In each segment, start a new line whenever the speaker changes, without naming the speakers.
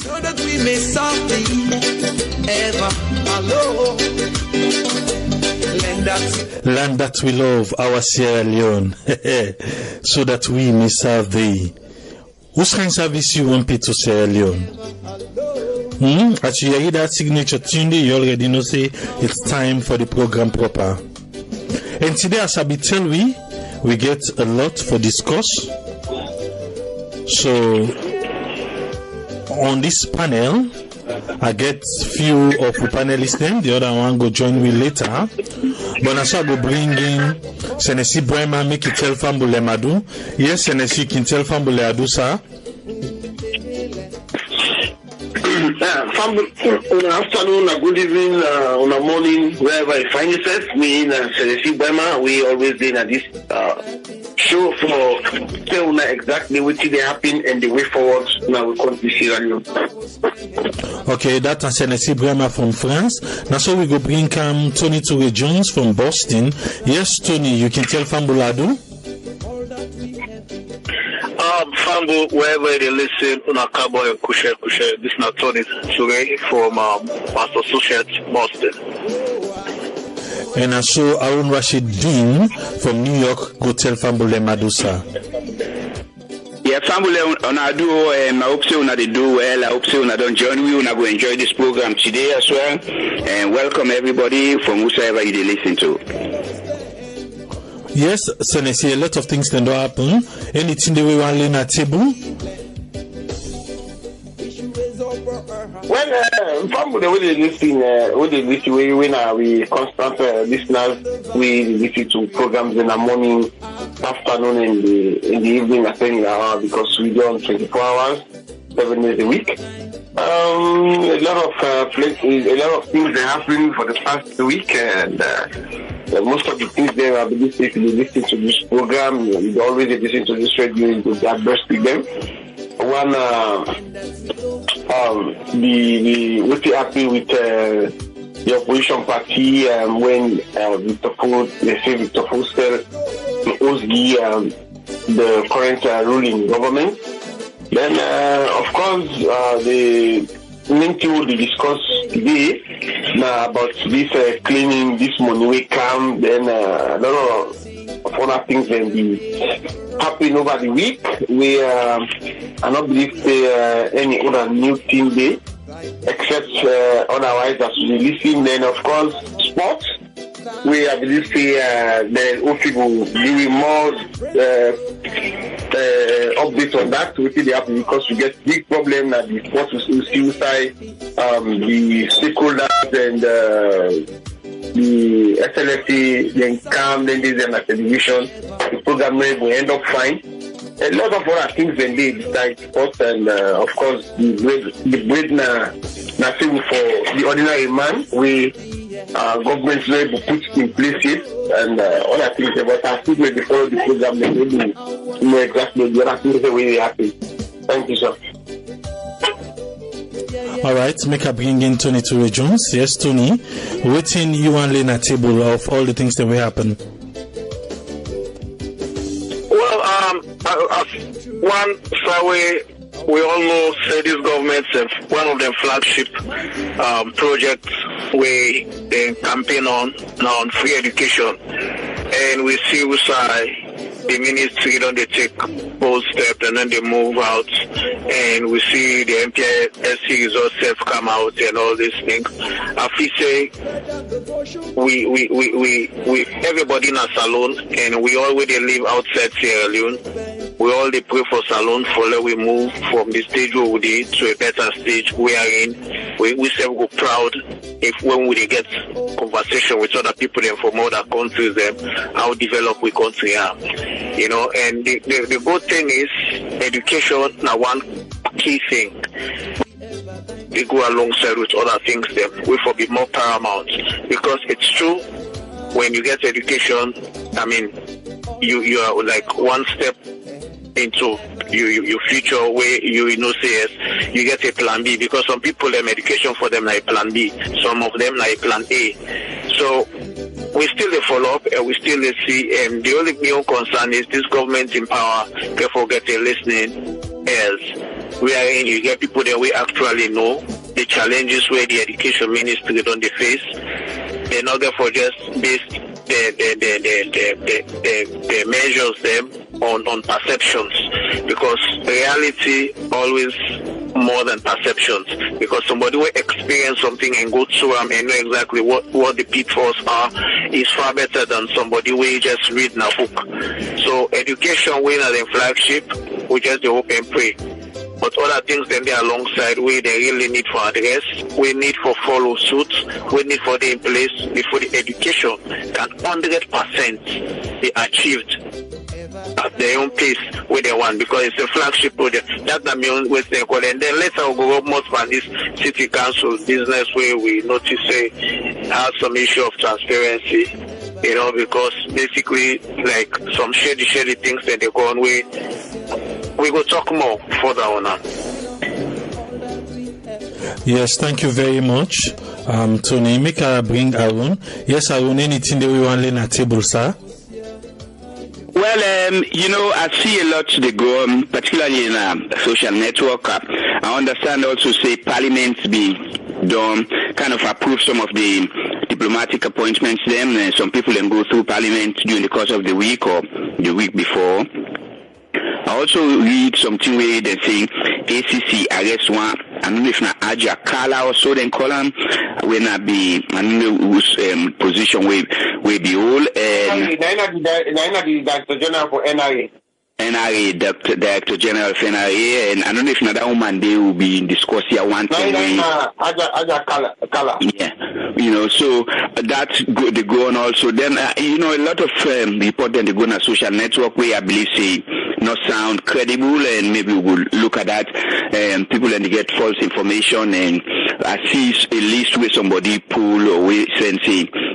so that we may serve thee ever. Hello.
Land that we love, our Sierra Leone, so that we may serve thee. Whose kind service you want to Sierra Leone? As you hear that signature tune, you already know say it's time for the program proper. And today, as I be tell we get a lot for discuss. So on this panel, I get few of the panelists then, the other one go join me later. But I go bring in Senesi Brema, make it tell Fambule Madu. Yes, Senesi can tell Fambule Adu, sir.
Good afternoon, good evening, morning, wherever you find yourself. Me in Senesi Brema, we always been at this show for tell exactly what they happen and the way forward. Now we come to Sierra Leone.
Okay, that's Senesi Brema from France. Now so we go bring Tony Toure Jones from Boston. Yes, Tony, you can tell Fambuladu.
Fambu, wherever they listen, Unakabo and Kushe. This is not Tony Toure from Master Associate Boston.
And I saw Arun Rashid Dean from New York. Go tell Fambule Madusa.
Yeah, Fambule Onadu, I hope so they do well. I hope so don't join me. Una go enjoy this program today as well. And welcome everybody from whosoever you listen to.
Yes, Senesi, a lot of things can happen. Anything that we want to learn at table.
Well, from the way they listen, when we constant listeners, we listen to programs in the morning, afternoon, and in the evening, at 10 hours, because we do on 24 hours, 7 days a week. A lot of things that happened for the past week, and most of the things there, I believe, if you listen to this program, you always listen to this radio, you will address with them. One, what happened with the opposition party when Victor Foster Osgi, the current ruling government. Then, of course, the main thing will be discussed today about this cleaning, this money we come, then a lot of other things will be happening over the week. We I not believe any other new thing there, except otherwise as we listen. Then of course sports. We I believe the OFI will give more updates on that. We see they happen because we get big problem that the sports will still side the stakeholders and the SLFT, then come, then this and television. The program will end up fine. A lot of other things when they decide sports and of course the bread nothing for the ordinary man. We governments will put in place and other things about our people before the program they will know exactly the other things the way they happen. Thank you, sir.
All right, make a bring in Tony Toure Jones. Yes, Tony. Waiting you and Lena table of all the things that will happen.
Well, one way we all know say this government one of them flagship projects we they campaign on free education, and we see the ministry don't they take bold steps and then they move out, and we see the MPSC results come out and all these things. I feel say we everybody in a Salone, and we already live outside Sierra Leone. We all they pray for Salone for let we move from the stage where we did to a better stage we are in. We say we go proud if when we get conversation with other people then from other countries them how developed we country are. You know, and the good thing is education now one key thing. They go alongside with other things them we for be more paramount, because it's true when you get education, I mean you are like one step into your future where you know say yes, you get a plan B, because some people them education for them like plan B, some of them like plan A. So we still follow up and we still see, and the only new concern is this government in power, therefore get a listening ears. wherein you get people that we actually know the challenges where the education ministry don't they face. They're not there for just based the measures them on perceptions, because reality always more than perceptions, because somebody will experience something and go through them and know exactly what the pitfalls are is far better than somebody will just read in a book. So education we are the flagship, we just the hope and pray. But other things then they alongside we they really need for address, we need for follow suit, we need for the in place before the education can 100% be achieved at their own pace with they want, because it's a flagship project. That's the main way they call it. And then later we'll go up more on this city council business where we notice has some issue of transparency, you know, because basically like some shady things that they go on with. We will talk more further on that.
Yes, thank you very much. Tony, make a bring Arun. Yes, Arun, anything that we want to learn at table, sir?
Well, you know, I see a lot to go, particularly in social network. I understand also say parliaments be done, kind of approve some of the diplomatic appointments them, and some people then go through parliament during the course of the week or the week before. I also read something where they say ACC arrest one, I don't know if not Aja Kala or so then call him, when I be, I don't know whose position will be all.
The Director General for NRA.
Director General of NRA, and I don't know if another woman they will be discussing here one time.
Aja Kala.
Yeah, you know, so that's good. They go on also. Then you know, a lot of report then they go on a social network where I believe say not sound credible, and maybe we'll look at that. People then they get false information, and I see a list where somebody pull or we say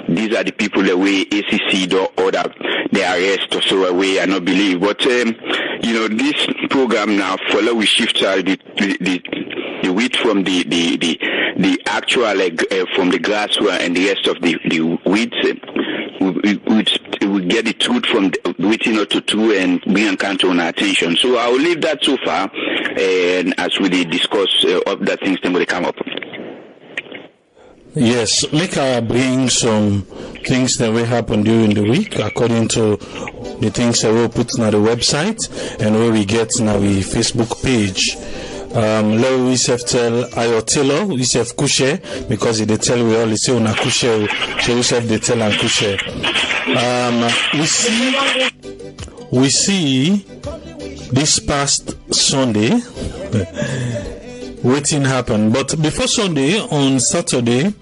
these are the people that we ACC do order the arrest or so away. I not believe, but you know, this program now follow we shift the wheat from the actual from the grass and the rest of the weeds. We get the truth from the waiting not to two and bring encounter on our attention. So I will leave that so far, and as we discuss other things, then will come up.
Yes, make I bring some things that will happen during the week according to the things that we'll put on the website and where we get on our Facebook page. Let we have tell Ayotelo, we have Kushe, because they tell we all say on Kushe, so we have they tell and Kushe. We see this past Sunday waiting happen, but before Sunday, on Saturday,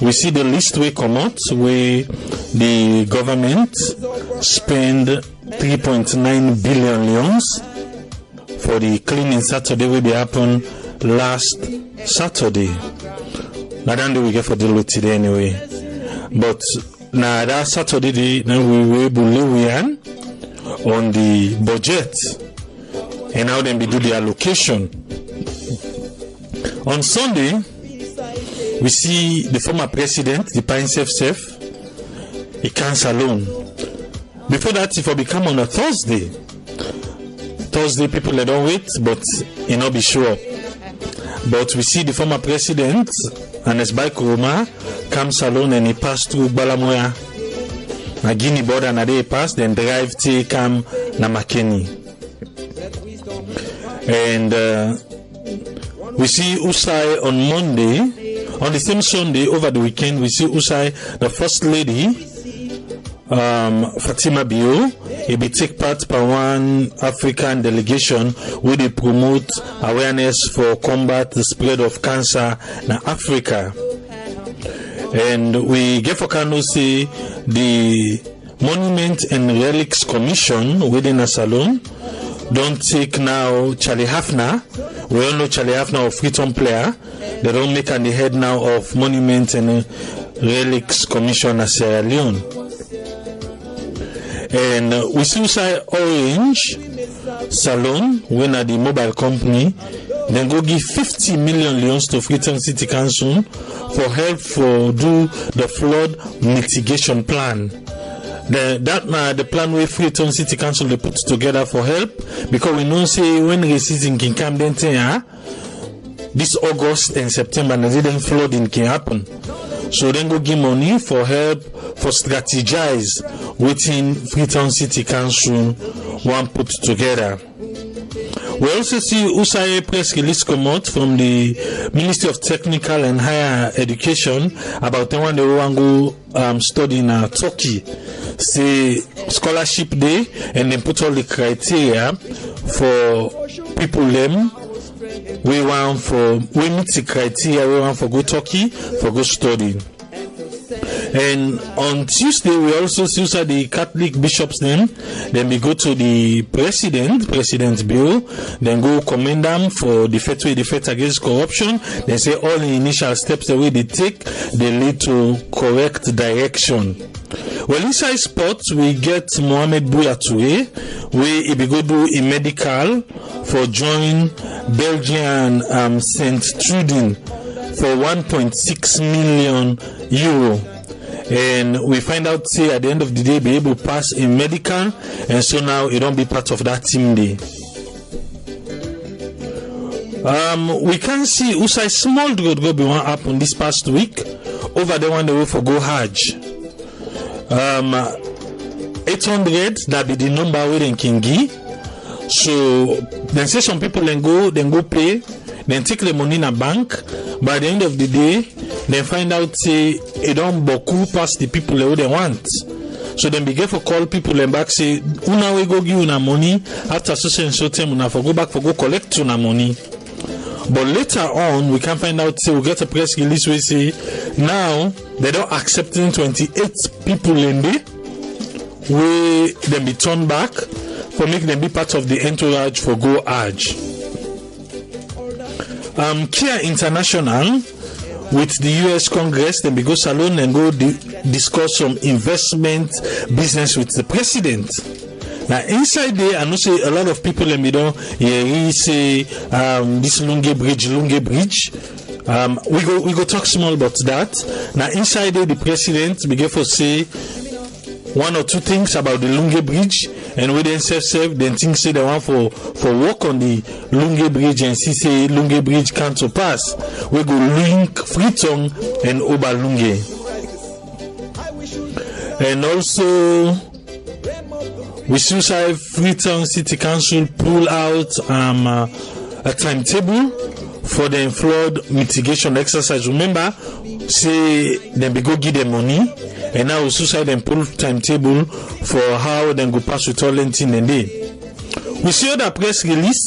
we see the list we come out where the government spend 3.9 billion leons for the cleaning Saturday will be happen last Saturday. Now then we get for deal with today anyway. But now that Saturday now we will be on the budget and how then we do the allocation. On Sunday, we see the former president, the Pine Sef, he can Salone. Before that, if I become on a Thursday, people they don't wait, but you know be sure. But we see the former president and his bike Roma come Salone and he passed through Balamoya. Na Guinea border na they pass, then drive to come na Makeni. And we see Usai on Monday. On the same Sunday, over the weekend, we see Usai, the First Lady, Fatima Bio, he be take part by one African delegation where they promote awareness for combat the spread of cancer in Africa. And we get for Kano say the Monument and Relics Commission within a Salone don't take now Charlie Hafner. We all know Charlie Hafner of Freedom Player. They don't make any head now of Monument and Relics Commission at Sierra Leone. And we still say Orange Salone, when at the mobile company, then go give 50 million leons to Freetown City Council for help for do the flood mitigation plan. The plan we Freetown City Council they put together for help, because we know say when racism can come then this August and September and then flooding can happen. So then go give money for help for strategize within Freetown City Council one put together. We also see USAID press release come out from the Ministry of Technical and Higher Education about the one they want to go study in Turkey. Say scholarship day, and then put all the criteria for people them. We meet the criteria. We want for go Turkey for go study. And on Tuesday, we also see the Catholic bishops then we go to the President's Bill, then go commend them for the fight against corruption. They say all the initial steps the way they take, they lead to correct direction. Well, inside sports, we get Mohamed Bouyatoure, where he be go do a medical for join Belgian St. Trudin for 1.6 million euro. And we find out, say, at the end of the day, be able to pass in medical, and so now you don't be part of that team day. We can see Usai small road go be one happen this past week. Over the one the way for go Hajj. 800 that be the number where they can give. So then say some people then go pay, then take the money in a bank. By the end of the day, then find out say it don't beaucoup pass the people who they want. So then be careful call people and back say una we go give una money after so time una for go back for go collect una money. But later on we can find out say we get a press release we say now they don't accepting 28 people in there we then be turned back for make them be part of the entourage for go Hajj. Kia International with the US Congress, then we go Salone and go discuss some investment business with the president. Now inside there, I know say a lot of people in middle here say this Lunge Bridge. We go talk small about that. Now inside there, the president began to say one or two things about the Lunge Bridge, and we then then things say they want for work on the Lunge Bridge, and see say Lunge Bridge can't to pass. We go link Freetown and Oberlunge. And also we still say Freetown City Council pull out a timetable for the flood mitigation exercise. Remember, say then we go give them money. And now we suicide and pull timetable for how they go pass with all thing and day. We see that press release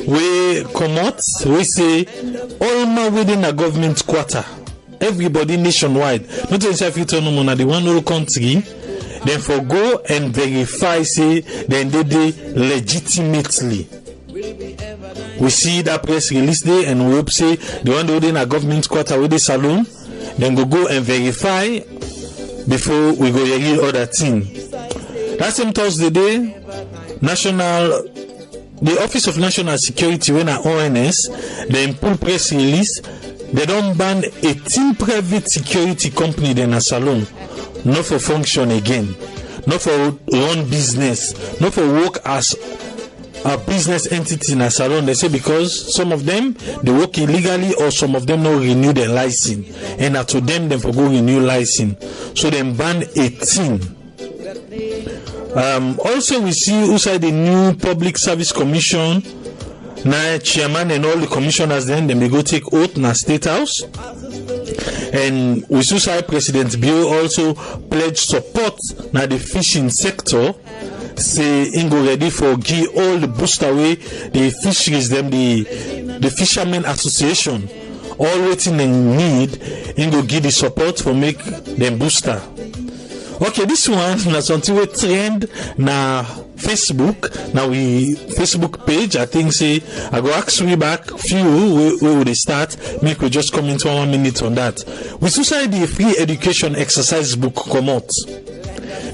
we come out, we say all within a government quarter, everybody nationwide, not only if you turn on the one whole country, then for go and verify say then they legitimately. We see that press release day and we hope say the one within a government quarter with the Salone, then go and verify before we go hear other thing. That same Thursday day, the Office of National Security when at ONS, then pull press release, they don't ban 18 private security company then at Salone, not for function again, not for run business, not for work as a business entity in a Salone. They say because some of them they work illegally or some of them not renew their license, and to them for go renew license. So they ban 18. Also we see outside the new Public Service Commission, now chairman and all the commissioners then they go take oath in a State House. And we see President Bill also pledge support now the fishing sector. Say Ingo ready for give all the boost away the fisheries them the Fishermen Association all waiting and need Ingo give the support for make them booster. Okay, this one na something we trend na Facebook. Now we Facebook page. I think say I go ask we back few where would they start. Make we just comment 1 minute on that. We also the free education exercise book come out.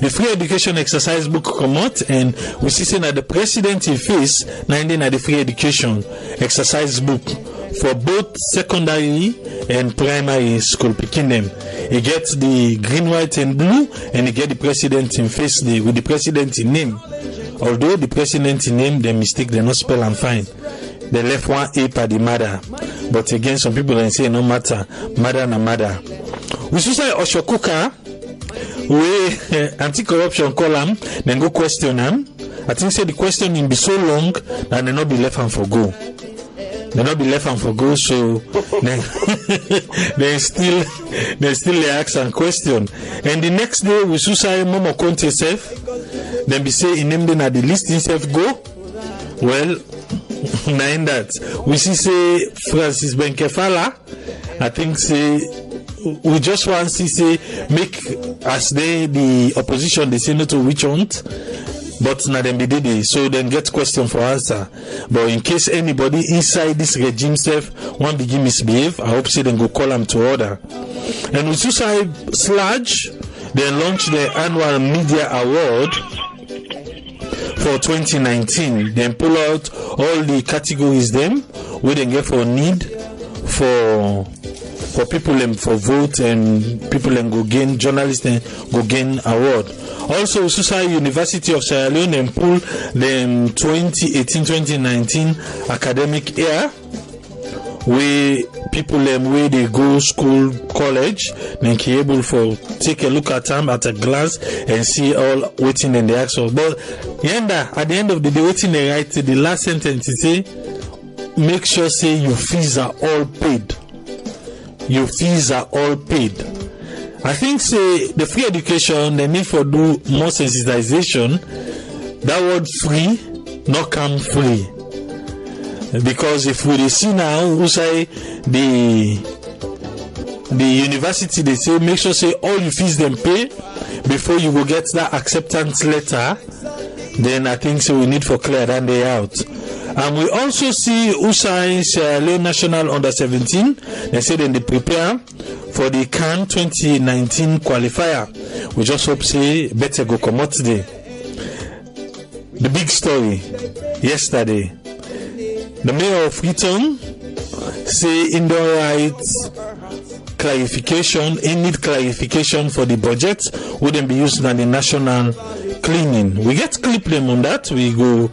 The free education exercise book come out, and we see that the president in face 19 at the free education exercise book for both secondary and primary school picking them. He gets the green, white, and blue, and he get the president in face day with the president in name. Although the president in name, they mistake, they not spell and fine. They left one A per the mother. But again, some people then say no matter, mother na mother. We should say Oshokuka, we anti-corruption column, then go question them. I think say the question will be so long that they not be left and for go. They not be left and for go, so they still ask and question. And the next day we should say Momo Conte self. Then be say in them then at the list himself go. Well, nine that we see say Francis Benkefala. I think say we just want to say make as they the opposition they say no to which one. But now them be did it, so then get question for answer. But in case anybody inside this regime self want begin misbehave, I hope say then go call them to order. And with suicide Sludge, they launch the annual media award for 2019. Then pull out all the categories them we then get for need for people them for vote and people then go gain journalists and go gain award. Also, Society University of Sierra Leone and pull them 2018-2019 academic year where people them where they go school college then be able for take a look at them at a glance and see all waiting in the actual. But yanda at the end of the day waiting they write the last sentence is say make sure say your fees are all paid. Your fees are all paid. I think say the free education they need for do more sensitization. That word free not come free, because if we see now who say the university they say make sure say all your fees them pay before you will get that acceptance letter, then I think so we need for clear that day out. And we also see Usai Sierra Leone National Under 17. They say then they prepare for the CAN 2019 qualifier. We just hope say better go come out today. The big story yesterday. The mayor of Freetown say indoor rights clarification. It need clarification for the budget. Wouldn't be used on the national cleaning. We get clip them on that. We go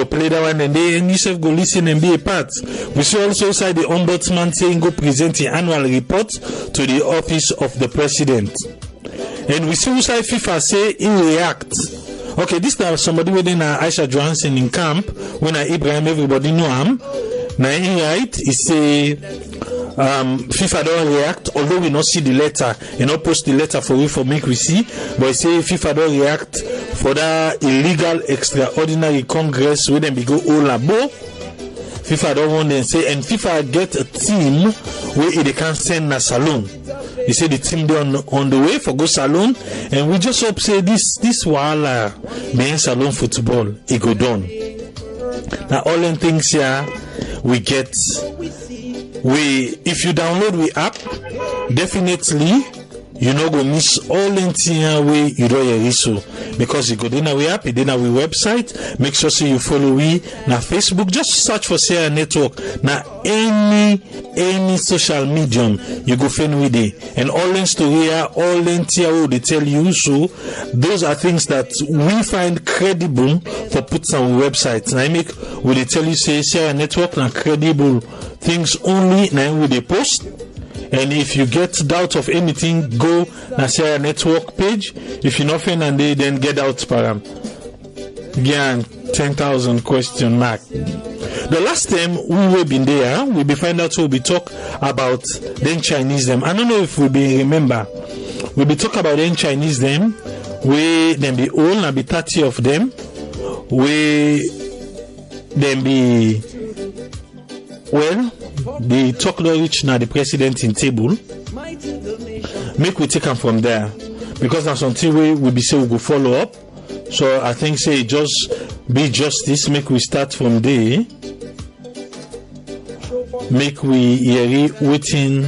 play that one and they and yourself go listen and be a part. We see also side the ombudsman saying go present the annual report to the office of the president. And we see also FIFA say in react. Okay, this time somebody within Aisha Johansson in camp when Ibrahim everybody know him. Now in right he say FIFA don't react, although we not see the letter, you know, post the letter for we for make we see, but he say FIFA don't react for that illegal extraordinary congress where them be go all labo. FIFA don't want them say, and FIFA get a team where they can send a Salone. He say the team they on the way for go Salone, and we just hope say this while being Salone football it go done. Now all them things here we get. If you download the app, definitely you no go miss all the things way you do your issue, because you go in our app, you in our website. Make sure so you follow we na Facebook. Just search for Sierra Network na any social medium you go find with it, and all the story, all the things they tell you. So those are things that we find credible for put on our website. And I make will they tell you say Sierra Network na credible things only now with the post. And if you get doubt of anything, go to Sierra Network page. If you not find and they then get out param. Again, 10,000 question mark. The last time we will be there, we be find out we'll be talk about then Chinese them. I don't know if we be remember. We'll be talk about then Chinese them. We then be all and be 30 of them. We then be well. The talk no reach now the president in table. Make we take them from there, because that's something we will be say we go follow up. So I think say just be justice. Make we start from there. Make we hear waiting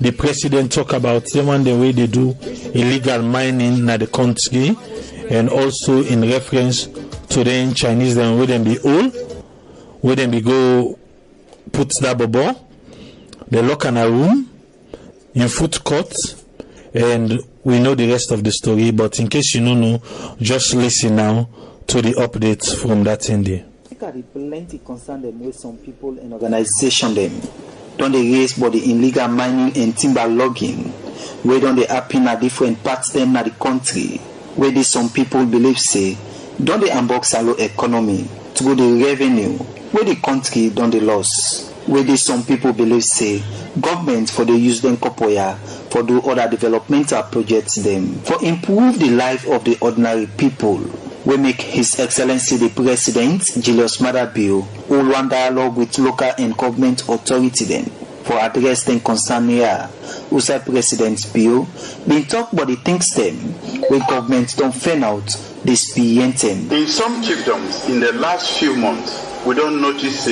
the president talk about the one the way they do illegal mining na the country, and also in reference to the Chinese them where them be all, where them be go put that bubble. They lock in a room in food court, and we know the rest of the story. But in case you don't know, just listen now to the updates from that in there.
I think plenty concern them with some people and organization them. Don't they raise body illegal mining and timber logging? Where don't they happen at different parts them of the country? Where they some people believe say, don't they unbox Salone economy to go the revenue? Where the country don't they loss? Where they some people believe say, government for they use them kopoya for do other developmental projects them for improve the life of the ordinary people. We make His Excellency the President, Julius Maada Bio, hold one dialogue with local and government authority then for address them concern here. Usai President Bio been talk about the things them where government don't find out this them.
In some chiefdoms in the last few months, we don't notice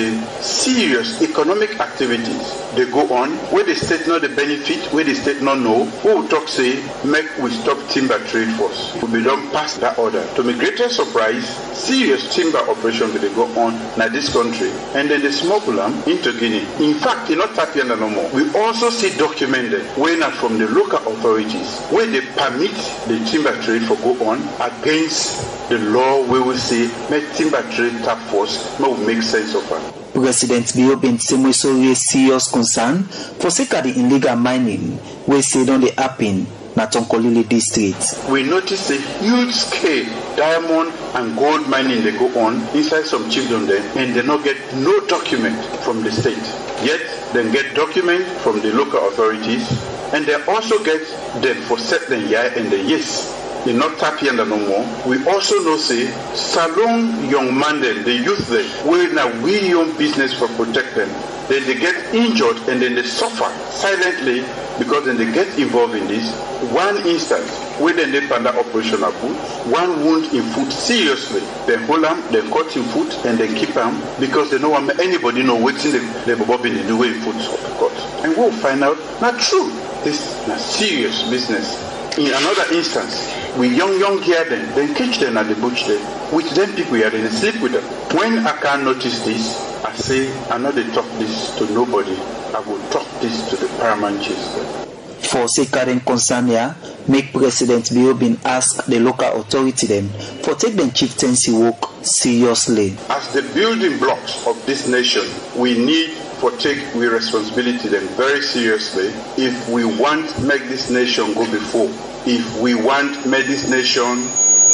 serious economic activities they go on where the state know the benefit, where the state not know. Who will talk say make we stop timber trade force? We don't pass that order. To my greatest surprise, serious timber operation they go on in this country, and then they smuggle them into Guinea. In fact, it's not Tapiana no more. We also see documented when from the local authorities where they permit the timber trade for go on against the law where we say make timber trade tap force no make sense of it.
President Bio been same so raise serious concern for sake of the illegal mining where say don't they happen na Tonkolili district.
We notice a huge scale diamond and gold mining they go on inside some chiefdom there, and they not get no document from the state. Yet they get document from the local authorities, and they also get them for certain year and the yes. In not Tapiana no more. We also know say Salone young man them, the youth there, where now we young business for protect them. Then they get injured and then they suffer silently because then they get involved in this. One instance where then they plan that operational foot, one wound in foot seriously. They hold them, they cut in foot and they keep them because they don't want anybody know what's in the bob in the way foot cut. And we'll find out not true. This is a serious business. In another instance, we young hear them, then catch them at the bush there. With them people here, then sleep with them. When I can't notice this, I say, I know they talk this to nobody. I will talk this to the paramount chiefs.
For say current concern here, make President Bio been ask the local authority them for take them chieftaincy work seriously.
As the building blocks of this nation, we need for take we responsibility them very seriously if we want make this nation go before, if we want make this nation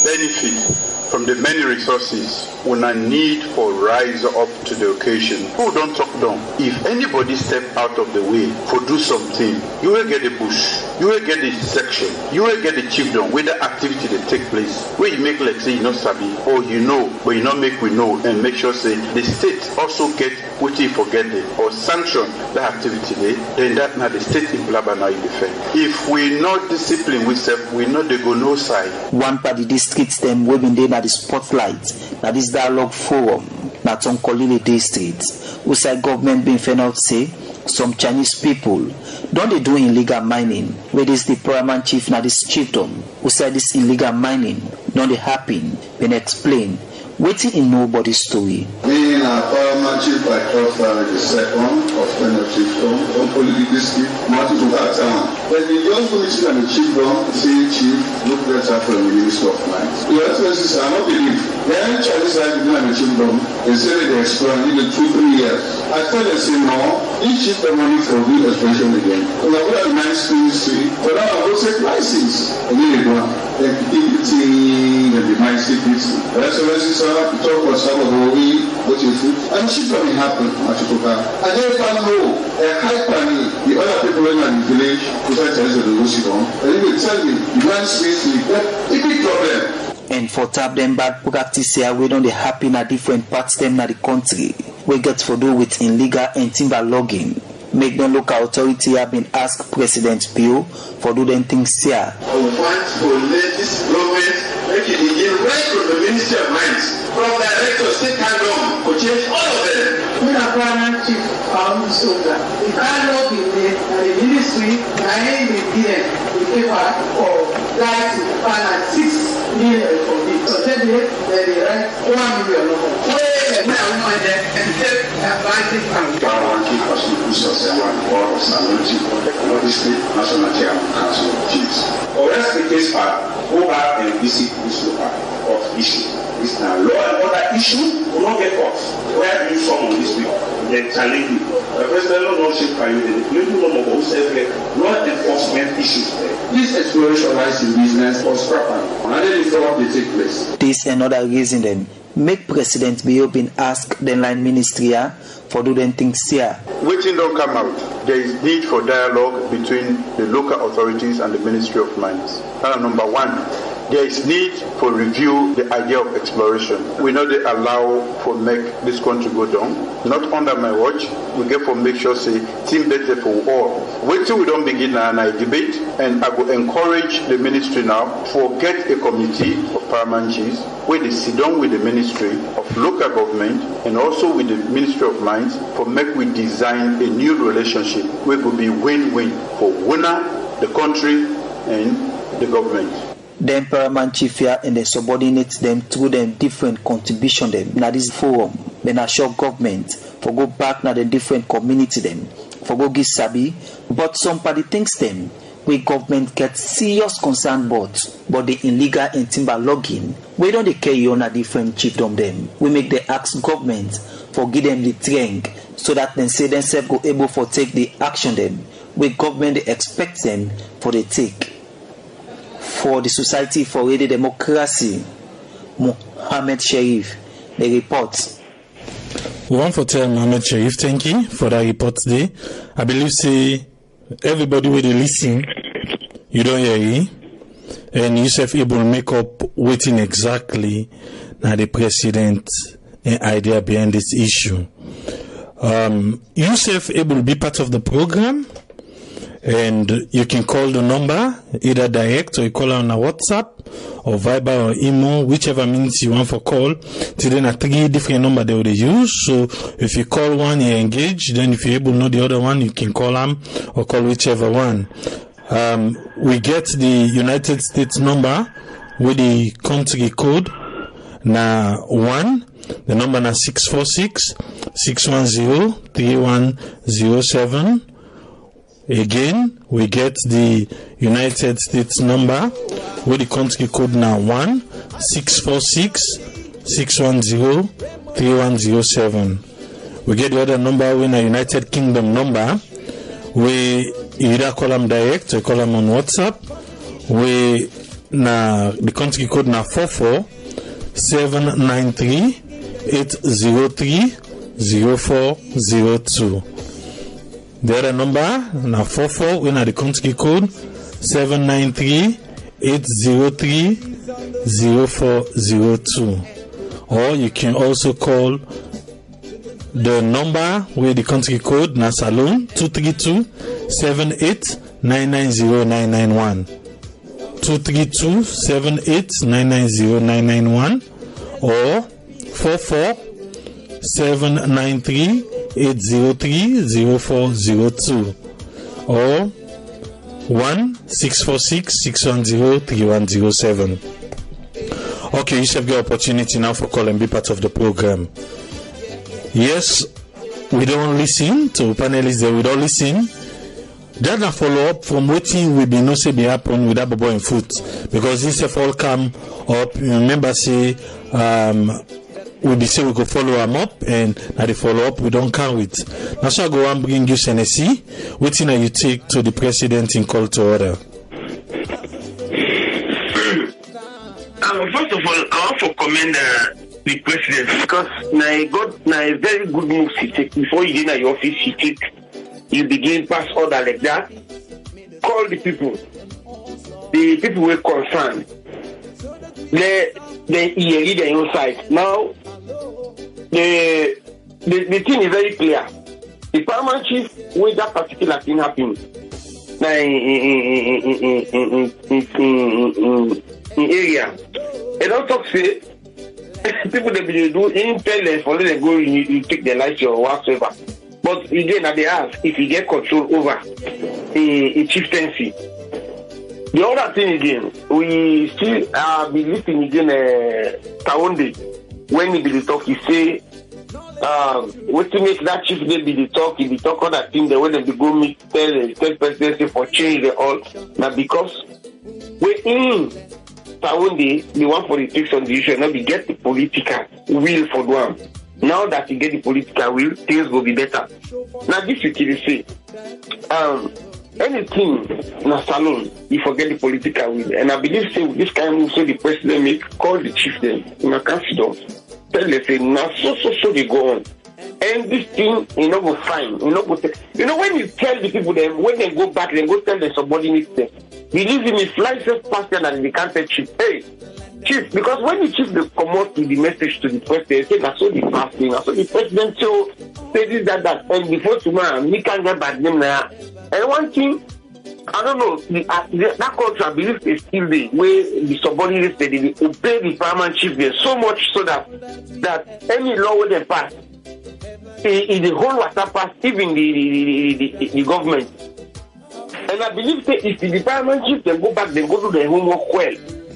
benefit from the many resources when I need for rise up to the occasion. Who don't talk down. If anybody step out of the way for do something, you will get the bush, you will get the section, you will get the chiefdom where the activity they take place. Where you make like say you know sabi or you know, but you not make we know and make sure say the state also get what you forget it or sanction the activity there, then that now the state in blabber now you defend. If we not discipline we self, we know they go no side.
One party districts them will be there at the spotlight, that is dialogue forum, that on Tonkolili district. Usai government being found out say some Chinese people don't they do illegal mining, where is the paramount chief now this chiefdom, usai this illegal mining, don't they happen, been explained. Waiting in nobody's story.
Being a paramount chief, I trust the second of the chiefdom, Tonkolili district, multiple town. When the young commission and the chiefdom say chief, look better for the Minister of Mines. Your expenses are not believed. The only Chinese side and the chiefdom is say they explore in 2-3 years. I tell them say no, each chiefdom money for real expression again. Because I would have nice ministry, but now I will say license. And then they go on. The activity and the mine security. The excellencies are to talk about some of the way, what you food. And shit can happen, Machukoka. And then if I know, a high panic, the other people in the village, who try to answer the Lucidon, and they will tell me, you want space to get a big problem.
And for tap them bad practice here, we don't they happen at different parts them in the country. We get for do with illegal and timber logging. Make the local authority have been asked President Bio for do them things here.
I want to let this government make it begin right from the Ministry of Mines, from director, state handle, to change all of them.
When a paramount chief found so that the dialogue in the ministry, I will be there, the paper for guys to find 6 million for it. So tell me that they write 1 million.
National Chairman Council of Chiefs. Or let's take this part, go back and visit this local of issue. It's now law and order issue will not get off. Where do you from on this week? Then challenge you. The president will not shape by you. You do not know who says law enforcement issues there. This exploration lies in business was proper. And then it's all they take place.
This another reason then make President Bio been asked the line ministry for doing things here.
Waiting don't come out. There is need for dialogue between the local authorities and the Ministry of Mines. And number one, there is need for review the idea of exploration. We know they allow for make this country go down. Not under my watch. We get for make sure say team better for all. Wait till we don't begin and I debate, and I will encourage the ministry now for get a committee of paramount chiefs where they sit down with the Ministry of Local Government and also with the Ministry of Mines for make we design a new relationship where it will be win-win for winner, the country, and the government.
Them paramount chief here and they subordinate them through them different contribution them. Now this forum, then assure government for go back now the different community them for go give sabi. But some party thinks them we government get serious concern about the illegal and timber logging. We don't carry on a different chiefdom them. We make the ask government for give them the training so that then say themselves go able for take the action them. We government they expect them for the take. For the Society for Radio Democracy, Mohammed Sharif, the report.
We want to tell Mohammed Sharif, thank you for that report today. I believe say everybody will listen, you don't hear it, and yourself able to make up waiting exactly now the president and idea behind this issue. Yourself able to be part of the program. And you can call the number either direct or you call on a WhatsApp or Viber or email, whichever means you want for call. Today, there are 3 different numbers they will use. So if you call one, you engage. Then if you're able to know the other one, you can call them or call whichever one. We get the United States number with the country code. Now 1. The number now 646-610-3107. Again, we get the United States number with the country code now 1-646-610-3107. We get the other number with a United Kingdom number. We either call them direct or call them on WhatsApp. We na the country code now 44-793-803-0402. The other number, now 44, we know the country code 793-803-0402. Or you can also call the number with the country code, now Salone 232-78-990-991. 232-78-990-991 or 44-793-803-0402 or 1-646-610-3107. Okay, you should get opportunity now for call and be part of the program. Yes, we don't listen to panelists that we don't listen. That's a follow-up from waiting we be no say be happen with that boy in foot, because this have all come up. Remember say we be say we go follow them up, and at the follow-up we don't count with. Now so I go and bring you Senesi. Waiting that you take to the president in call to order.
First of all, I want to commend the president, because now a very good move he take. Before you get in your office, you begin pass order like that. Call the people were concerned. They hear their own side. Now the thing is very clear. The paramount chief with that particular thing happen now in area. They don't talk say people that will do in tell them for them go you take their life or whatsoever. But again, they ask if you get control over a chieftaincy. The other thing again, we still be listening again Taonde when he be talk, he say what to make that chief they be the talk, if the talk on that thing, they when they go meet, tell presidency for change the all. Now because we in Salone, the one politics on the issue, now we get the political will for one. Now that you get the political will, things will be better. Now this you can say, anything na Salone, you forget the political will, and I believe say this kind of move so the president make call the chief then in a council. Tell them say now so they go on. And this thing, you know, go fine. You know, when you tell the people them, when they go back, they go tell the subordinates them. Believe me, flies just faster than they can't say chief. Hey, chief, because when the chief they come out with the message to the president, they say that's so the past thing. So the president so say this, that, and before tomorrow, we can't get back them now. And one thing, I don't know, that culture, I believe is still there, where the subordinates they obey the paramount chief there so much so that any law where they pass, in the whole water pass, even the government. And I believe that if the paramount chief they go back, they go do their homework well.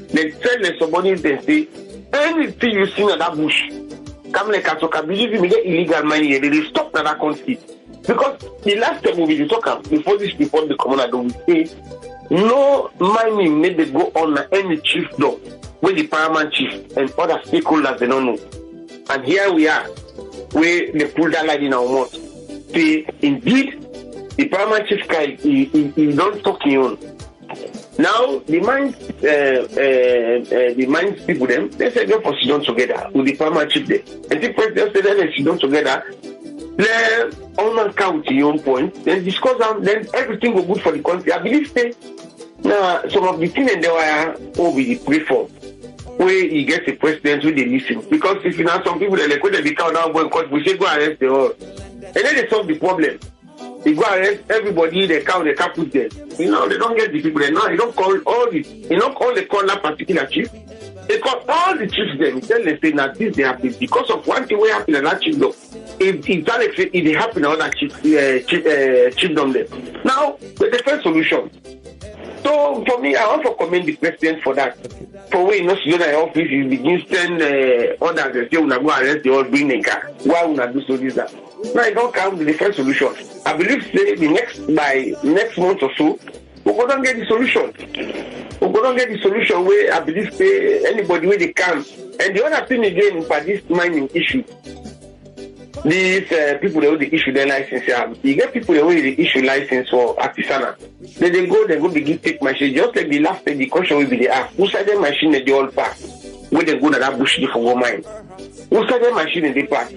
They tell the subordinates they say, anything you see in that bush, come like I believe you get illegal money, they stop that country. Because the last time we will talk before this report the commander we say no mining made they go on any chief door with the paramount chief and other stakeholders they don't know. And here we are, where they pull that line in our mouth. Say indeed the paramount chief guy he don't talk on. Now the mines people them they say go for sit down together with the paramount chief there. And the president said they sit down together. Then on count your own point, then discuss them, then everything will good for the country. I believe say now some of the things in there are over the pre-form where you get the president who they listen. Because if you know some people they like when they count down going court, we say go arrest the whole. And then they solve the problem. They go arrest everybody, they count, they can't put them. You know, they don't get the people there. No, you don't call all the they call that particular chief. They call all the chiefs them. Tell them say that this they happen because of one thing what happened in that chiefdom. If that it happened in other chiefdom there. Now the first solution. So for me, I want to commend the president for that. For when you know in office, you begin send others they say una go arrest, they all bring a car. Why una do so this that? Now you don't come with the first solution. I believe say by next month or so, we're gonna get the solution. We're gonna get the solution where I believe say anybody where they can. And the other thing again for this mining issue, these people that will issue their license. You get people that will issue license for artisanal. Then they go begin take machine. Just like the last time the question will be they ask, who said the machine that they all pass? Where they go to that bush for go mine? Who said the machine that they pass?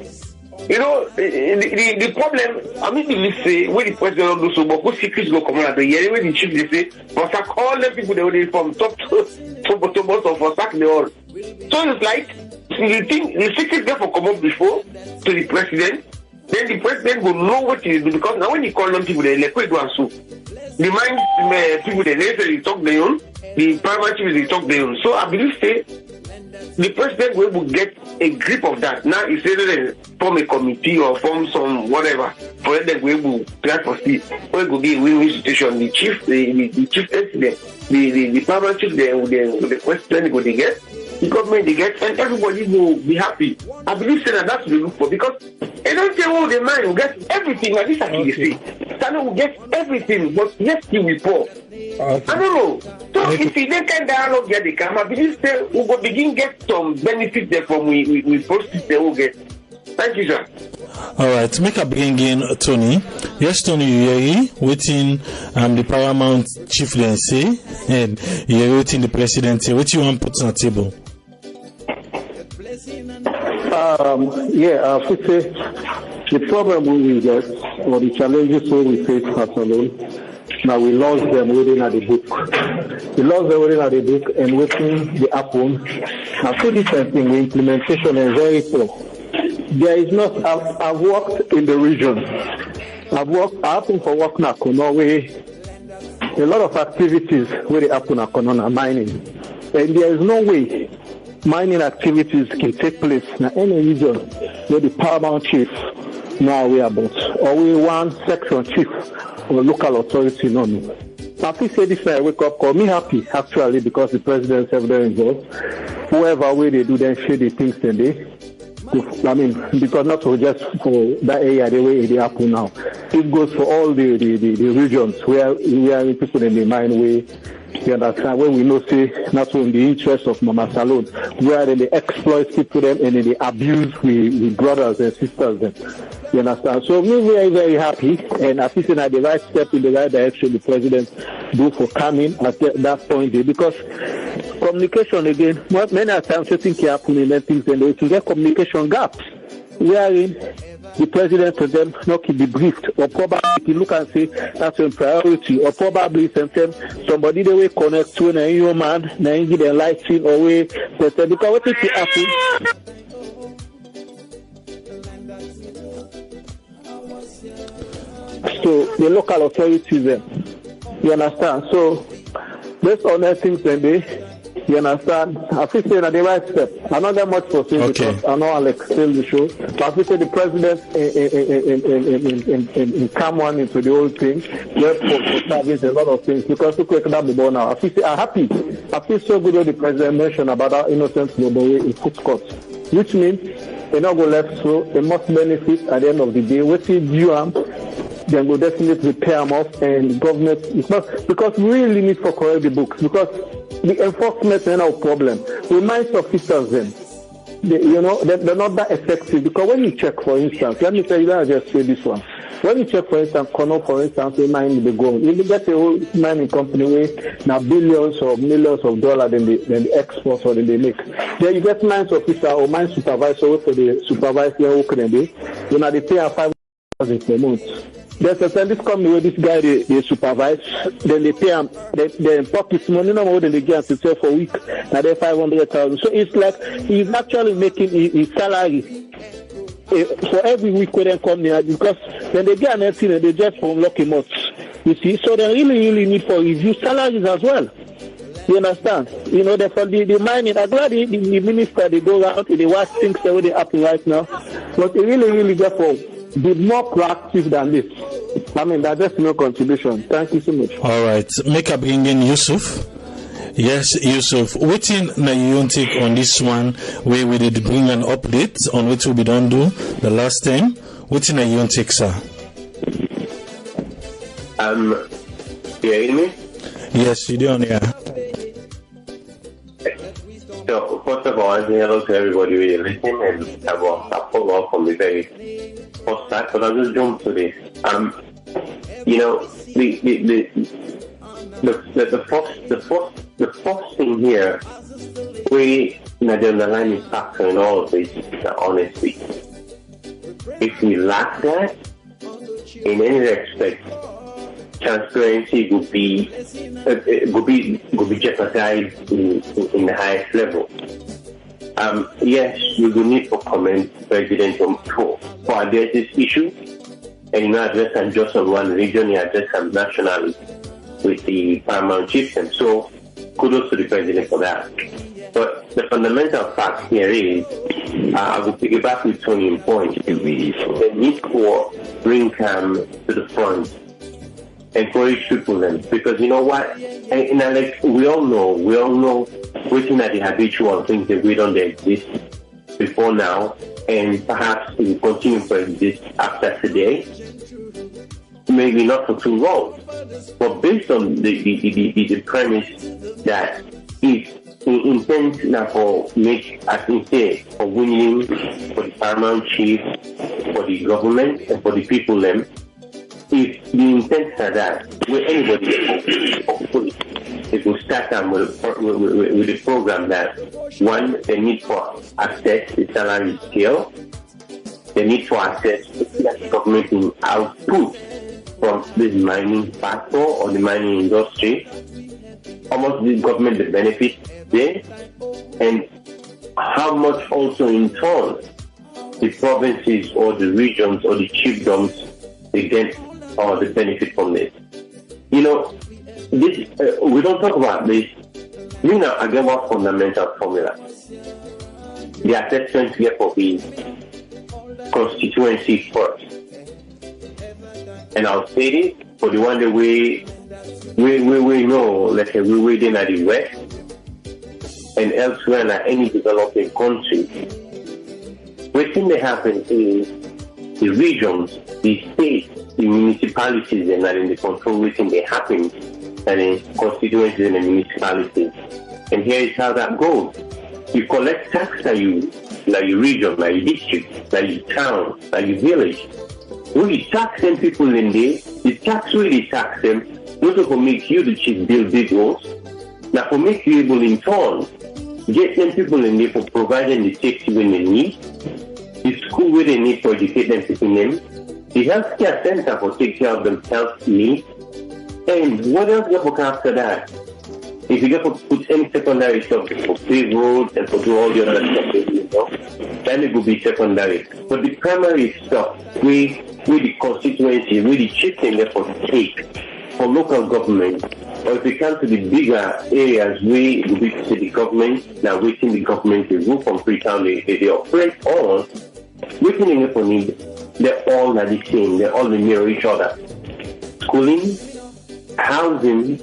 You know, the problem, I mean, they say, when the president do so, but who secrets go come out the year, when the chief they say, for sack all the people they will from top to bottom of for sack they all. So it's like, the secret therefore come up before to the president, then the president will know what he do because now when you call them people, they like, wait, do and so. The mind people, they talk their own, the private chief, they talk their own. So I believe, say, the president will get a grip of that. Now, he said they form a committee or form some whatever for them we will try for see. We will be a win-win situation. The chief, the chief president, the private chief, the president go they get, the government they get, and everybody will be happy. I believe that that's what we look for because they don't say, oh, the man will get everything. Like this, actually, say, Salone will get everything, but yes, he will poor. I don't know. So if he then can dialogue get the camera, I believe that we will begin get some benefit there from we proceed they will get. Thank you, sir.
All right, make a bring in Tony. Yes, Tony, you waiting the paramount chief then say, and you're waiting the president say, what you want to put on the table?
I would say the problem we get or the challenges we face at Salone. Now we lost them within the book. We lost them within the book and waiting the happen. Now two different things. The implementation is very poor. There is not. I've worked in the region. I happen for work now. Norway. A lot of activities where they happen at Konona mining, and there is no way mining activities can take place in any region where the paramount chief now we about or we one section chief or local authority no. I think say this I wake up call me happy actually because the president have been involved. Whoever way they do then share the things then they I mean, because not for just for that area the way it happen now. It goes for all the regions where people in the mine way. You understand? When we know, say, not in the interest of Mama Salone, where they exploit people them and they abuse we brothers and sisters them. You understand? So we're very, very happy, and I think that the right step in the right direction the president do for coming at that point there, because communication again, many times you think happening and things, and they to get communication gaps, wherein the president to them not keep be briefed, or probably look and say that's a priority, or probably somebody they will connect to a human man, then give them lighting away, because what it happen. So the local authorities, you understand? So based on that things, then you understand? I think that the right step. I'm not that much for saying because I know Alex still the show. But I think the president in come on into the whole thing, for service a lot of things, because look at that before now. I feel happy. I feel so good when the president mentioned about our innocent global way in food courts, which means they not go left, so they must benefit at the end of the day. What you do, then we'll definitely pay them off, and government, it's not, because we really need to correct the books, because the enforcement is no problem. The mines officers then, they're not that effective, because when you check, for instance, let me tell you, I'll just say this one. When you check, for instance, Kono, for instance, they mine the gold. You get a whole mining company with now billions or millions of dollars than the exports or than they make. Then you get mines officer or mine supervisor for the supervisor who can be. You know, they pay $5,000 per month. There's a time this company where this guy they supervise, then they pay him, they pocket money no more than they get to sell for a week. Now they're 500,000. So it's like he's actually making his salary for every week when they come here, because when they get anything they just unlock him out. You see, so they really need for review salaries as well. You understand? You know, for the mining, I'm glad the minister they go around and they watch things the way they happen right now, but they really get for be more proactive than this. I mean, that's just no contribution. Thank you so much.
All right, make a bring in Yusuf. Yes, Yusuf. Waiting now you take on this one where we did bring an update on what we don't do the last time. Waiting now you take, sir.
You hear me?
Yes, you do on here.
So first of all, I say hello to everybody who is listening, and I follow up from the very first start, but I'll just jump to this. You know, the first thing here, we the underlying factor in all of this is honesty. If we lack that in any respect, transparency would be jeopardized in the highest level. Yes, we will need to comment President for address this issue, and you know, address them just on one region, you address them nationally with the paramount chieftain. So kudos to the president for that. But the fundamental fact here is, I will piggyback with Tony's point, the need for bring to the front, encourage people then, because you know what, and like we all know waiting at the habitual things that we don't exist before now, and perhaps it will continue to exist after today, maybe not for too long, but based on the premise that if he intends now for make, as he say, for winning for the paramount chief, for the government and for the people them, if the intent are that, where anybody hopefully it will start with the program that one, the need for access the salary scale, the need for access to the government output from this mining sector or the mining industry, almost the government the benefit there, and how much also in turn the provinces or the regions or the chiefdoms they get or the benefit from this. You know, this we don't talk about this. You know, again, what fundamental formula? The assessment here for the constituency first, and I'll say this for the one that we know, let's say we waiting at the west and elsewhere in any developing country.
what thing that happens is the regions, the states, the municipalities, and that in the control within they happen, and in constituencies and the municipalities. And here is how that goes. You collect tax like your region, like your district, like your town, like your village. When you tax them people in there, the tax really tax them, not to make you the chief build big roads, now for make you able in turn, get them people in there for providing the safety when they need, the school where they need to educate them people in, the healthcare center for take care of themselves needs, and what else you have after that? If you get to put any secondary stuff for pave roads and for do all the other stuff, then it will be secondary. But the primary stuff, we the constituency, we the chieftain therefore take for local government, or if we come to the bigger areas, we will be to the government, now waiting the government to move from pre-town, they operate on, waiting in for need, they're all not the same, they all mirror each other. Schooling, housing,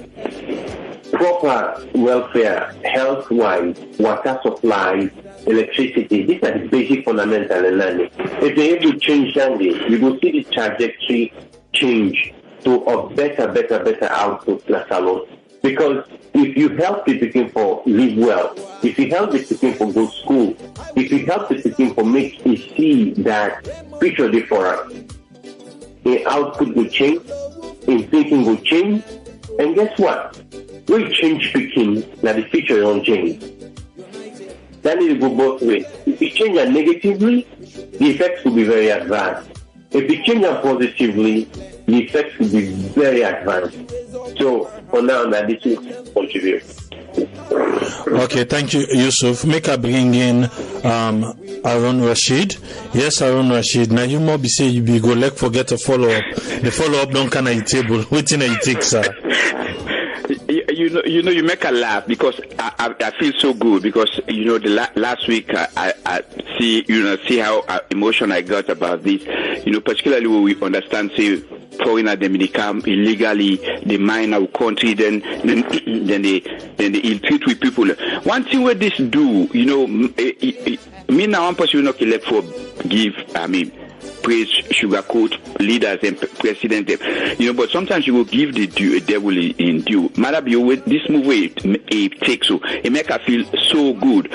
proper welfare, health-wise, water supply, electricity, these are the basic fundamentals in learning. If they're able to change that, you will see the trajectory change to a better output in Salone. Because if you help the people for live well, if you help the people for go to school, if you help the people for make you see that future different, the output will change, in thinking will change, and guess what? We change speaking, now the future don't change. That need to go both ways. If you change it negatively, the effects will be very advanced. If you change it positively, the effects will be very advanced. So for now, that this will contribute.
Okay, thank you, Yusuf. Make a bring in Aaron Rashid. Yes, Aaron Rashid. Now you might be say you be go like forget a follow up. The follow up don't can I table. Waiting I take, sir.
You know, you make a laugh because I feel so good because the last week I see how emotional I got about this. Particularly when we understand, say, foreigners they come illegally, they mine our country, then they ill treat with people. One thing where this do, me now one person will not elect for give. Praise sugarcoat leaders and president, but sometimes you will give the devil in due. Matter be with this move it takes so it make her feel so good.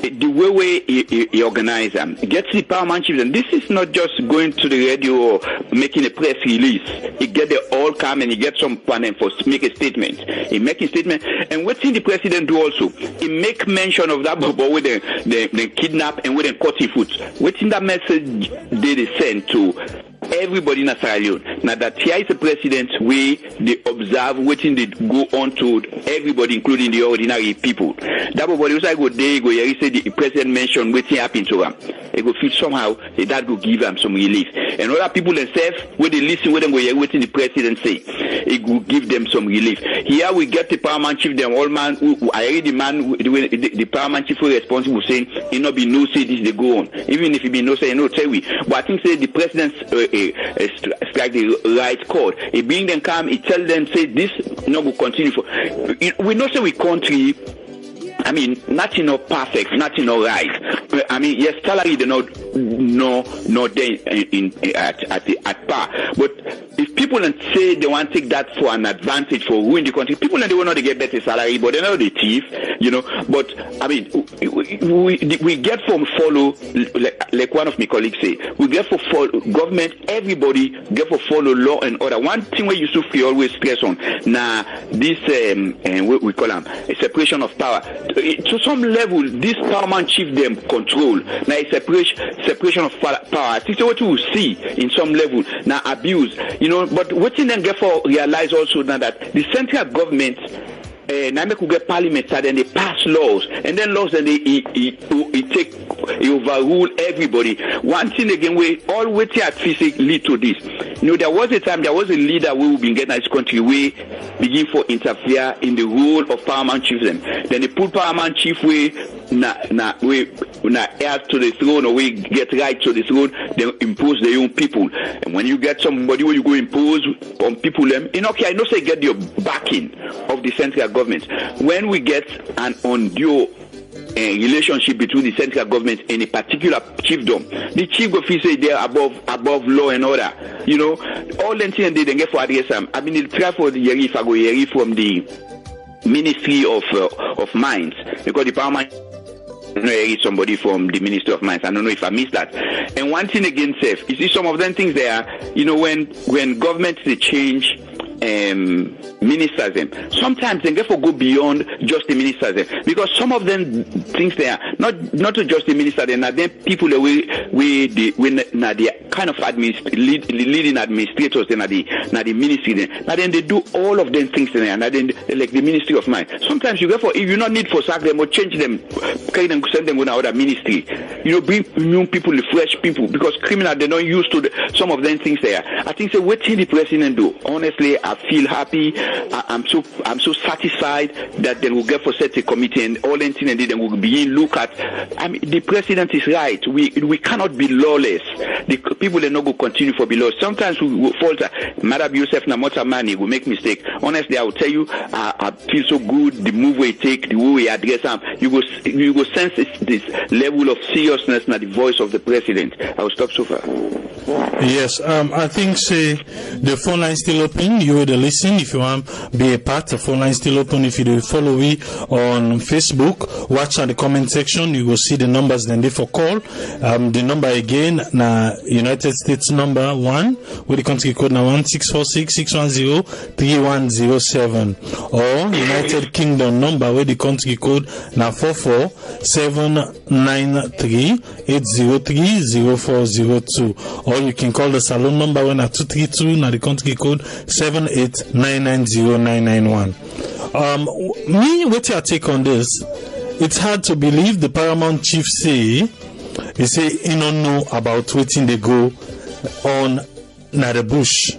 The way he organize them, gets the paramount chiefs, and this is not just going to the radio or making a press release. He get the all come and he get some panel for make a statement. He make a statement, and what's in the president do also? He make mention of that boy with the kidnap and with the cut his foot. What's in that message they send to everybody in Salone? Now that here is the president, they observe waiting they go on to everybody, including the ordinary people. That boy also go there, go here, say the president mentioned waiting happen to them. They go feel somehow that will give them some relief. And other people themselves, when they listen with them, go here waiting the president say, it will give them some relief. Here we get the paramount chief, the old man, I read the man, the paramount chief who responsible saying, he not be no say this, they go on. Even if he be no say, no tell we. But I think say the president strike the right chord. He bring them come, he tell them, say this no will continue for. We know say we country. Nothing not perfect, nothing not right. Yes, salary they not there at par. But if people say they want to take that for an advantage for ruin the country, people they will not get better salary, but they know the thief, But we get from follow like one of my colleagues say, we get for follow government. Everybody get for follow law and order. One thing where Yusuf always stress on now this what we call them a separation of power. To some level, this paramount chief them control. Now a separation of power. I think what you will see in some level now abuse. But what you then get for realize also now that the central government. Now could get parliament and they pass laws, and then laws and they overrule everybody. One thing again, we all waiting at physics lead to this. There was a time there was a leader who been getting this country we begin for interfere in the role of paramount chiefs. Then they put paramount chief we heir to the throne or we get right to the throne. They impose their own people. And when you get somebody where you go impose on people them, I know say get your backing of the central government. When we get an undue relationship between the central government and a particular chiefdom. The chief officer is there above law and order. You know, all the things they get for address. I mean, it's try for the if I go from the Ministry of Mines, because the parliament. I know somebody from the Ministry of Mines. I don't know if I missed that. And one thing again, safe. You see, some of them things there. You know, when governments they change ministers them, sometimes they therefore go beyond just the ministers them, because some of them things they are not to just the minister them, and then people we the kind of leading administrators then the ministry then they do all of them things there, and then like the Ministry of Mines. Sometimes you therefore if you not need for sack them or change them, carry them, send them to another ministry. You know, bring new people, fresh people, because criminals they're not used to some of them things there. I think so. What the president do? Honestly, I feel happy. I'm so satisfied that they will get for set a committee and all the things and then will begin look at. I mean, the president is right. We cannot be lawless. The people are not going to continue for be lawless. Sometimes we will falter. Madam Yosef Namota Mani will make mistake. Honestly, I will tell you, I feel so good. The move we take, the way we address them, you go sense this level of seriousness in the voice of the president. I will stop so far.
Yes, I think say the phone line still open. You will listen if you want be a part. The phone line still open. If you follow me on Facebook, watch at the comment section. You will see the numbers then they for call. The number again na United States number 1 with the country code na 1-646-610-3107, or United Kingdom number with the country code na 44-793-803-0402, or you can call the Salone number when at 232 na the country code 78990991. Me, what's your take on this? It's hard to believe the paramount chief he say he don't know about waiting they go on na the bush.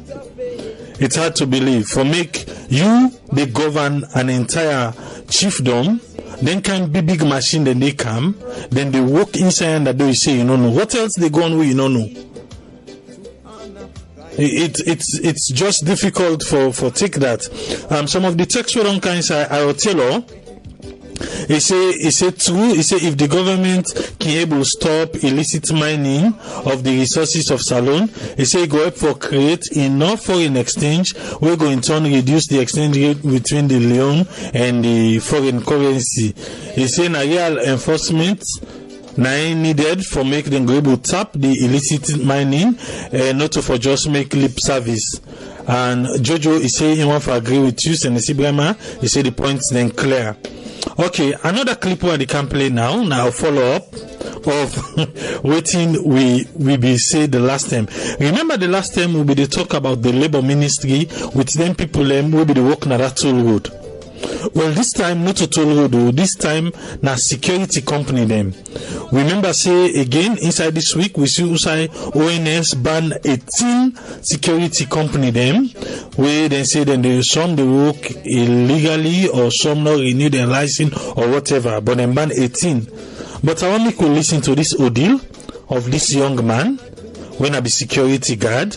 It's hard to believe. For make you they govern an entire chiefdom, then can be big machine, then they come, then they walk inside and they say you don't know. What else they go on with you don't know? It's just difficult for take that. Some of the text we don't kind I will tell you. He say true. He say if the government can able stop illicit mining of the resources of Salone, he say go up for create enough foreign exchange. We're going to reduce the exchange rate between the Leone and the foreign currency. He say na real enforcement now needed for make them go able to tap the illicit mining, not to for just make lip service. And Jojo is saying he want to agree with you, and Sibrama he say the points then clear. Okay, another clip where they can play now. Now follow up of waiting we be say the last time. Remember the last time we be they talk about the labor ministry with them people will be the work na that toll road. Well, this time not a toll road, this time na security company them. Remember say again inside this week we see usai ONS ban 18 security company them where they say then they some they work illegally or some not renew their license or whatever, but then ban 18. But I want me to listen to this ordeal of this young man when I be security guard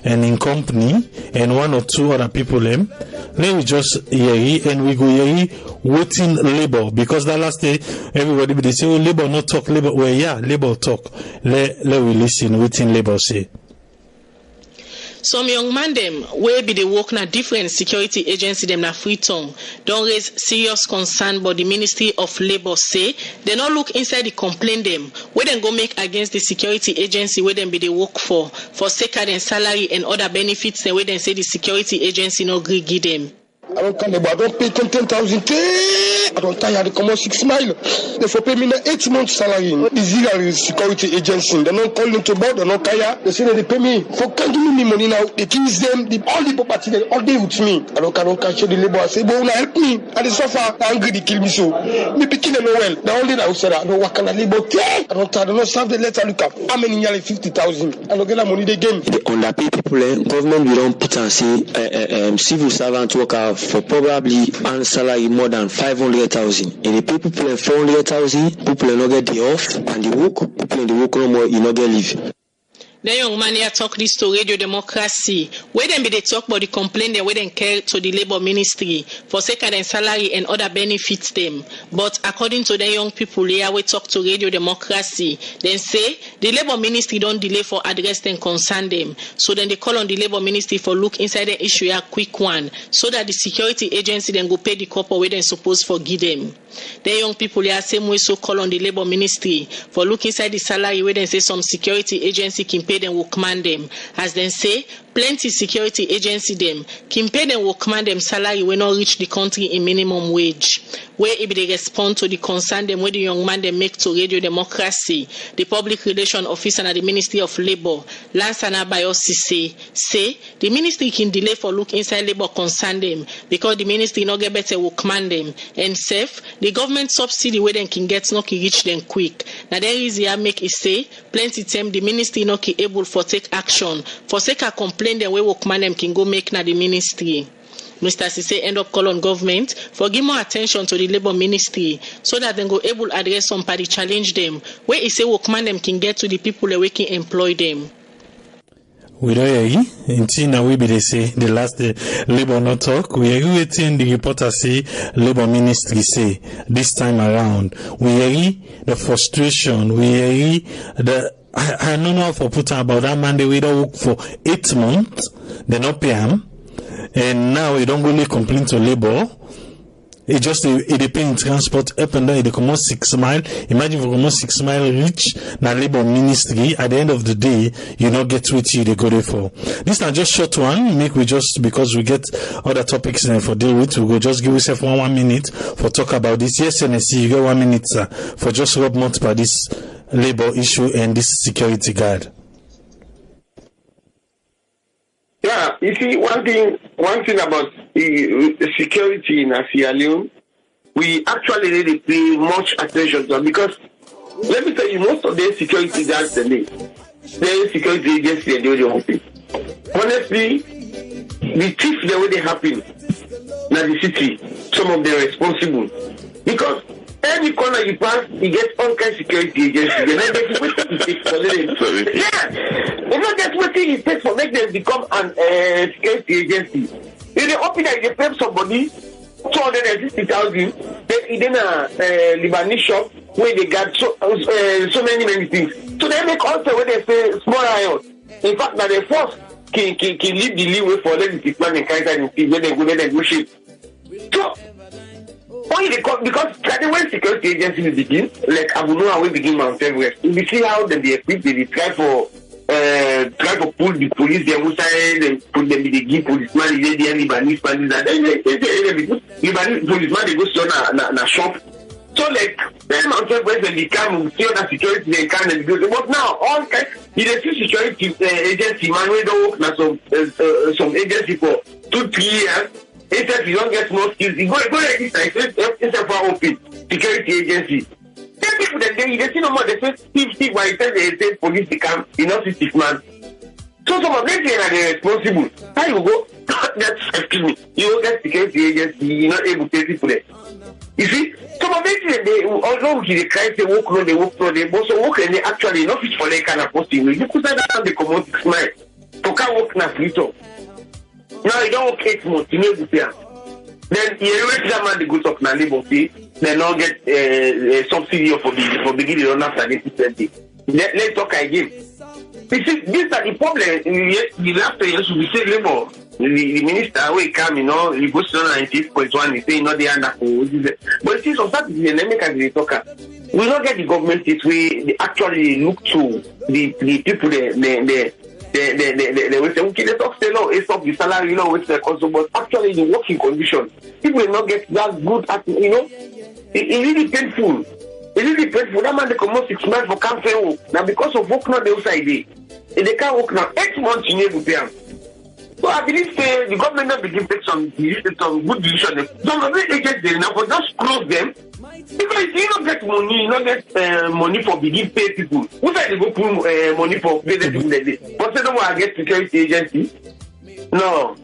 and in company and one or two other people them. Let me just hear and we go hear waiting labor, because that last day everybody they say oh labor not talk labor. Well yeah, labor talk. Let we listen waiting labor say.
Some young man them where be they work na different security agency them na free tongue don't raise serious concern, but the Ministry of Labour say they not look inside the complaint them where them go make against the security agency where them be they work for sake of salary and other benefits where them say the security agency no agree give them.
I don't pay 10,000. I don't tire to come on 6 miles. They for pay me 8 months salary. This is security agency. They don't call them to board. They don't tire. They say that they pay me for can't give me money now. They kiss them. All the property they all day with me. I don't catch the labor. I say, but will help me. And they suffer. Angry they kill me so. Me picking them well. The only that I said I don't work on the labor. I don't serve the letter. Look up. How many nearly 50,000? I don't get the money they gain. The underpaid people. Government we don't put and say civil servant worker for probably earn salary more than 500,000. And the people pay 400,000, people not get the off and the work, people in the work no more, you not get leave.
The young man here talk this to Radio Democracy. Where them be they talk about the complaint they where them care to the Labour Ministry for second and salary and other benefits them. But according to the young people here, we talk to Radio Democracy. Then say the Labour Ministry don't delay for address and concern them. So then they call on the Labour Ministry for look inside the issue a quick one, so that the security agency then go pay the couple where they supposed forgive them. The young people here same way so call on the Labour Ministry for look inside the salary where they say some security agency can pay them will command them. As then say plenty security agency them can pay them will command them salary when not reach the country in minimum wage. Where if they respond to the concern them where the young man they make to Radio Democracy, the public relation officer and the Ministry of Labour, Lance Anabayosi say the ministry can delay for look inside Labour concern them because the ministry not get better will command them and safe the government subsidy where they can get not reach them quick. Now there is here make it say plenty time the ministry not able for take action for sake a complaint the way workman them can go make na the ministry. Mr. Sise end up call on government for give more attention to the Labour Ministry so that they go able address some party challenge them where he say workman them can get to the people that we can employ them.
We don't hear in Tina we be they say the last Labour not talk. We are waiting the reporter say Labour Ministry say this time around. We hear the frustration. We hear the I don't know for put about that man they don't work for 8 months. They not pay him. And now you don't really complain to Labour. It just they pay in transport up and down. They come on 6 mile. Imagine if you come on 6 mile reach na Labour Ministry. At the end of the day, you not get what you they go there for. This is just short one. Make we just because we get other topics for deal with. We go just give yourself 1 minute for talk about this. Yes, NSC, you got 1 minute, sir, for just rub mouth by this Labour issue and this security guard.
Yeah, you see, one thing about the security in Sierra Leone, we actually need to pay much attention to it because, let me tell you, most of the security guards today, the security agency, they do the whole thing. Honestly, the thieves, the way they happen, now the city, some of them are responsible. Because every corner you pass, you get all kinds of security agencies. They not get what it takes for them. Yeah. They not get what it takes for make them become an security agency. If they open that they pay somebody 260,000, then in a Lebanese shop where they got so many things. So they make also when they say small riot. In fact, now they force can leave the leeway for them to plan and kind of thing when they go there and negotiate. So only because when security agencies begin, like Abuno we begin Mount Everest, we see how they equip, they try for pull the police them outside and put them in the give policeman, they Lebanese police and then Lebanese policeman they go to na shop. So like then Mount Everest when they come see other security they can and go. But now all kinds you see security agency man we don't work na some agency for 2-3 years. Instead, you don't get more skills. You go register. It's for open security agency. Tell people that they see no more. They say Steve, but it says they say police they come. You know, 6 months. So some of them are responsible. How you go? Excuse me. You don't get security agency. You're not able to pay people there. You see, some of them they although they cry, they work on, they also work and they actually not fit for their kind of posting. You could say that they come out 6 months. To can work na free talk. Now you don't work 8 months, you know the pay. Then you wait that man the good talk na labor pay, then not get subsidy for beginning on after this 20. Let's talk again. You see, these are the problem. The last year should be say labor. The minister will come, you know, he goes to 96.1, he say, you know, they are not. But see, some part is the dynamic as they talk. We don't get the government this way. They actually look to the people they will say, okay, let's stop the salary, you know, which they cost, but actually the working condition, people will not get that good at, you know, it's really painful. It's really painful. That man, they come out 6 months for campaign. Now, because of work now, they outside day. If they can't work now, 8 months, you need to pay them. So I believe the government not begin to take some good decision. Some of the agents, they now just close them. Because you don't get money, you don't get money for begin pay people. Who said they go put money for pay the people that day? But they don't want to get security agency. No.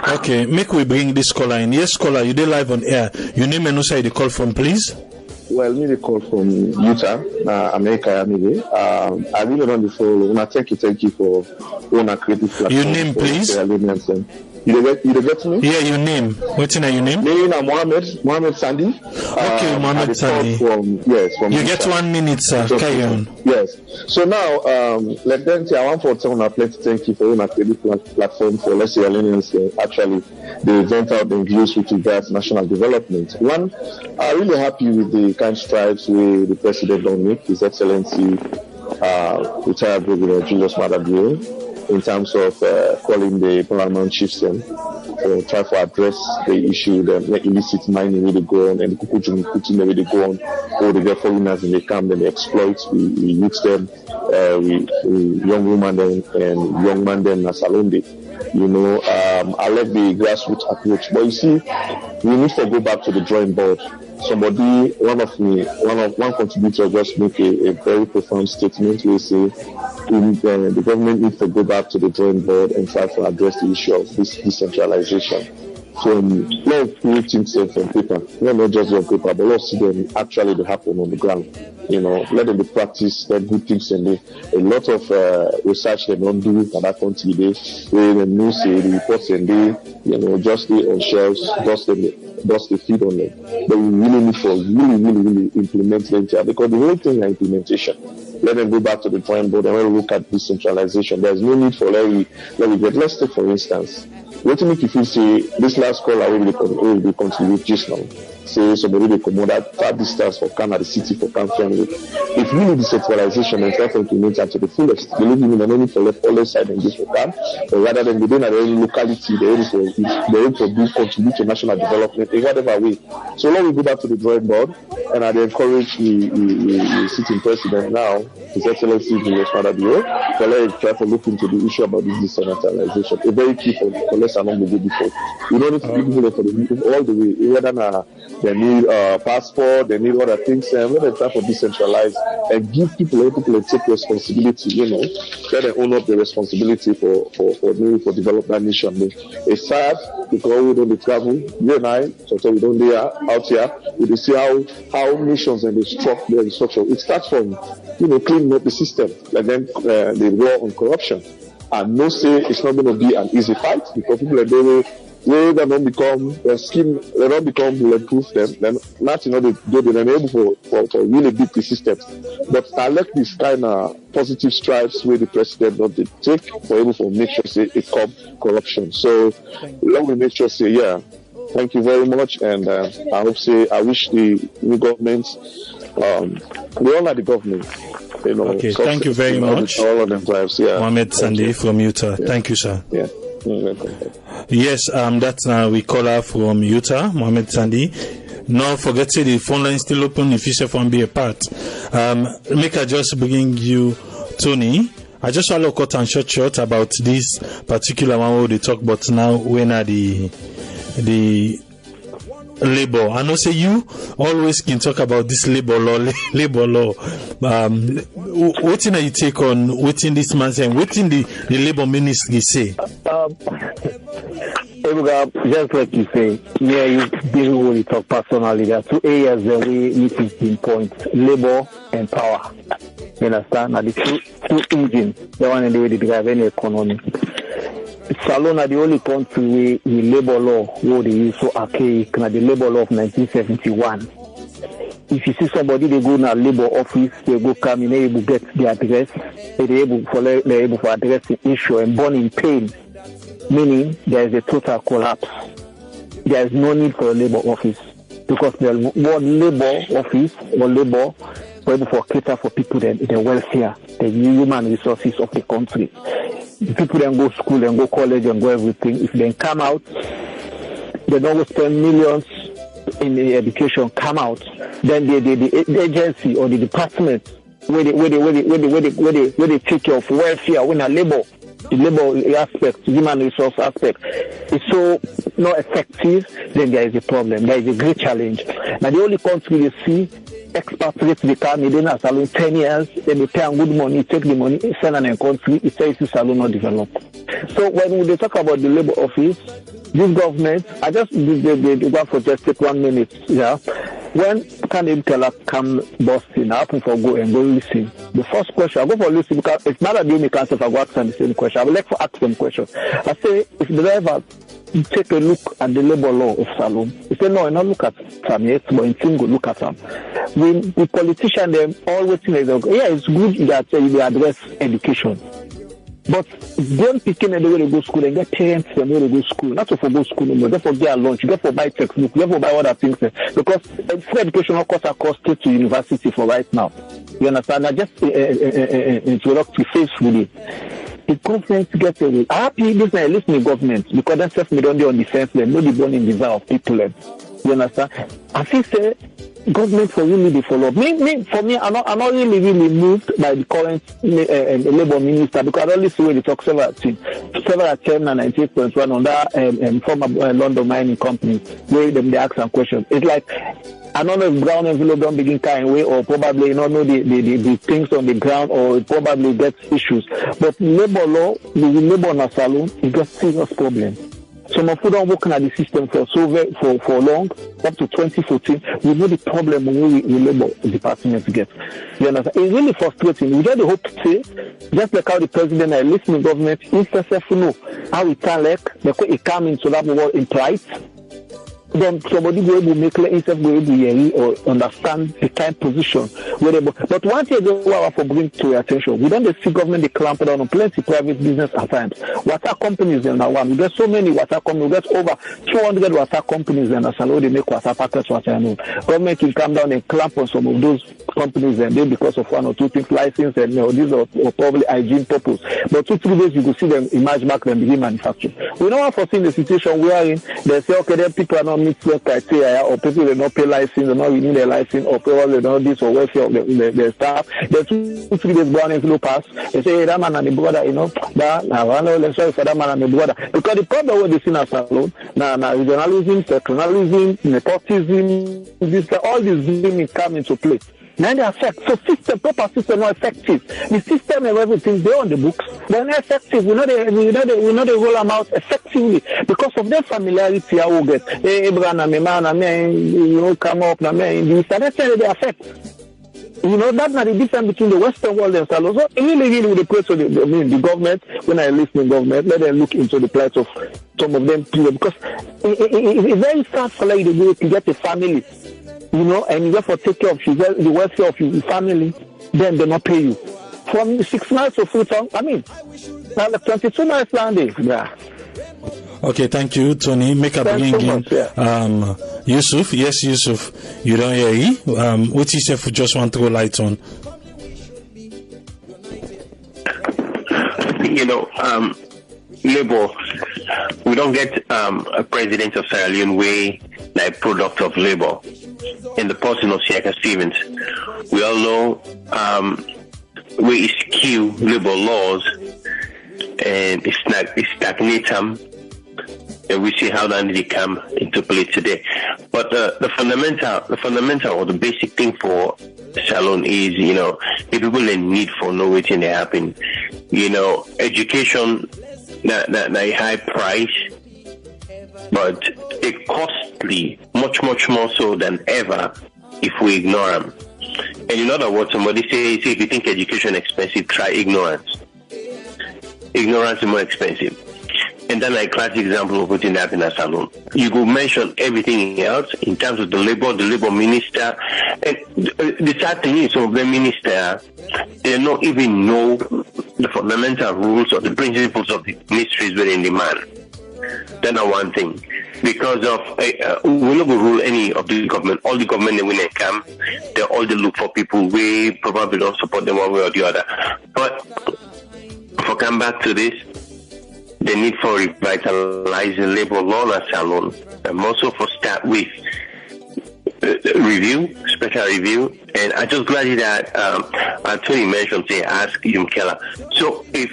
Okay, make we bring this caller in. Yes, caller, you did live on air. Your name and who side you call from, please?
Well, me, they call from Utah, America, maybe. I really don't follow. Thank you for one creative platform.
Your name, please.
You get me?
Yeah, your name. What's your name?
Me, I'm Mohammed Sandy.
Okay, Mohammed Sandy.
From
you
Utah.
Get 1 minute, sir. Carry on.
Yes. So now, let them say, I want for someone to thank you for one creative platform for, let's say, Alliance, actually, the event out in views with regards to national development. One, I'm really happy with the kind of strides where the President don't make, His Excellency, retired Governor Julius Maada in terms of calling the paramount chiefs and try to address the issue, the illicit mining where they go on and the Kukuchun where they go on, or they get foreigners in the camp, then they exploit, we use them, we young women and young men then as Salone. You know, I like the grassroots approach, but you see, we need to go back to the drawing board. Somebody, one contributor just make a very profound statement. We say the government needs to go back to the drawing board and try to address the issue of this decentralization. From let's create things from paper, not just on paper, but let's see them actually they happen on the ground. You know, let them be practice, let good things and a lot of research they don't do at that country they where the news the reports and they just stay on shelves, just the feed on them. But we really need to really implement them here, because the whole thing is implementation. Let them go back to the drawing board and when we look at decentralization. There's no need for let's take for instance. What do you make you feel say this last call I will contribute just now? Say somebody they come that far distance for Canada City for Canada. If really decentralization and try to implement that to the fullest, believe me, no need for left all side and this for Canada, but rather than within their own locality, they able to contribute to national development in whatever way. So now we go back to the drawing board, and I encourage the sitting president now, His Excellency Julius Maada to let try to look into the issue about this decentralization. A very key for less along the way before. We don't need to be people for the people all the way. Whether they need passport, they need other things, and let them try to decentralize and give people to take responsibility. Let them own up the responsibility for develop that nation. It's sad because we don't travel. You and I, so we don't be out here. We see how nations and the structure. It starts from cleaning up the system, and then the war on corruption. And no say it's not going to be an easy fight, because people are doing they don't become they don't become bulletproof. Then nothing they're able for really beat the system. But I like this kind of positive strides where the president don't take for able to make sure say it come corruption. So let me make sure say thank you very much, and I wish the new government we all are the government.
Okay, thank you very much.
All of them drives,
Mohammed Sandy from Utah. Thank you, sir.
Yeah.
Yes, that's we call her from Utah, Mohammed Sandy. Don't forget to the phone line still open if you want to be a part. Make I just bring you Tony. I just want to cut and short about this particular one where they talk about now when are the labor. I know say you always can talk about this labor law. What are you take on within this man saying? What in the labor ministry say?
Just like you say, you didn't really talk personally. There are 2 areas that we need to pinpoint: labor and power. You understand? Now the two engines, the one in the way they drive any economy. Salone are the only country where the labor law where they use so archaic, now the labor law of 1971. If you see somebody they go in a labor office, they go come in, they able to get the address, they're able to address the issue and born in pain, meaning there is a total collapse. There is no need for a labor office, because the one labor office or labor for able to cater for people the welfare, the human resources of the country. The people then go school and go college and go everything. If they come out, they don't go spend millions in the education. Come out, then the agency or the department where they take care of welfare, when a labor, the labor aspect, human resource aspect is so not effective, then there is a problem. There is a great challenge. Now the only country you see expatriates become in Salone 10 years, they pay them good money, take the money, send in a country, it says Salone not develop. So when they talk about the labor office, this government, I just want for just take 1 minute, when candidate teller come busting, I happen for go and go listen. The first question, I go for listen because it's not that you make answer. I go ask them the same question. I would like to ask them questions. I say, if the driver take a look at the labor law of Salone, he say no, not look at them yet, but in single look at them. When the politician them always think yeah, it's good that they address education. But them picking the way they go to school and get parents them where they go to school, not to for go to school no more, just for get lunch, just for buy textbook, just for buy other things. Because free education of course are costed to university for right now. You understand? I just introductory faithfully. The government gets away. I happy this now listening government because that's just me don't do on defense them, no the born in desire of people them. You understand? I think say government for really the follow up. For me, I'm not really moved by the current Labour minister because I don't listen when they talk several things. Several 10 and 98.1 on that former London mining company where they ask some questions. It's like I don't know if brown envelope don't begin carrying away or probably you don't know the things on the ground or it probably gets issues. But labor law, the labor on a Salone, it got serious problem. Some of them working at the system for long, up to 2014. We know the problem when we labor department get. You understand? It's really frustrating. We just hope to say, just like how the president and listening government, if they know how it can it come into that world in pride. Then somebody will able to make himself go able to or understand the kind of position where they. But one thing they want to bring to your attention, we don't see government they clamp down on plenty private business at times. Water companies in one. We get so many water companies. We get over 200 water companies in Salone. They make water packets water. Government can come down and clamp on some of those companies and they because of one or two things license and these are probably hygiene purpose. But 2-3 days you will see them emerge back and begin manufacturing. We don't want to foresee the situation we are in. They say okay, then people are not meet criteria or people they not pay license or not renew their license or probably they don't this or welfare of the staff. Then 2-3 days brown envelope pass. They say hey, that man and the brother, let's sorry for that man and the brother. Because the problem what they see in Salone, now regionalism, sectionalism, nepotism, all these things come into play. Now they affect. So proper system not effective. The system and everything they're on the books. They're not effective. We know they roll them out effectively because of their familiarity. I will get Abraham and man, come up and man. That's how they affect. That's not the difference between the Western world and Salone. So really with the place of the government, when I listen to government, let them look into the plight of some of them too, because it's very sad for like to get a family. And you therefore take care of the welfare of your family, then they not pay you. From 6 months to full time, like 22 months land day. Yeah.
Okay, thank you, Tony. Make a bring in Yusuf. Yes, Yusuf. You don't hear me? What is if we just want to throw light on?
Labour, we don't get a president of Sierra Leone way like product of Labour. In the person of Siaka Stevens, we all know we skew Labour laws and it's stagnate them, and we see how they come into play today. But the fundamental or the basic thing for Salone is, the people in need for know what's in happen. Education, not a high price, but it costly, much more so than ever if we ignore them. And in other words, somebody say if you think education is expensive, try ignorance. Ignorance is more expensive. And then a classic example of what's in that Salone. You could mention everything else in terms of the labor minister. And the sad thing is some of the ministers, they don't even know the fundamental rules or the principles of the ministries within the man. That's not one thing. Because of we're not going to rule any of the government. All the government they when they come, they all they look for people we probably don't support them one way or the other. But if I come back to this, the need for revitalizing labor law in Salone, and also for start with special review. And I just glad that Tony mentioned say ask Keller. So if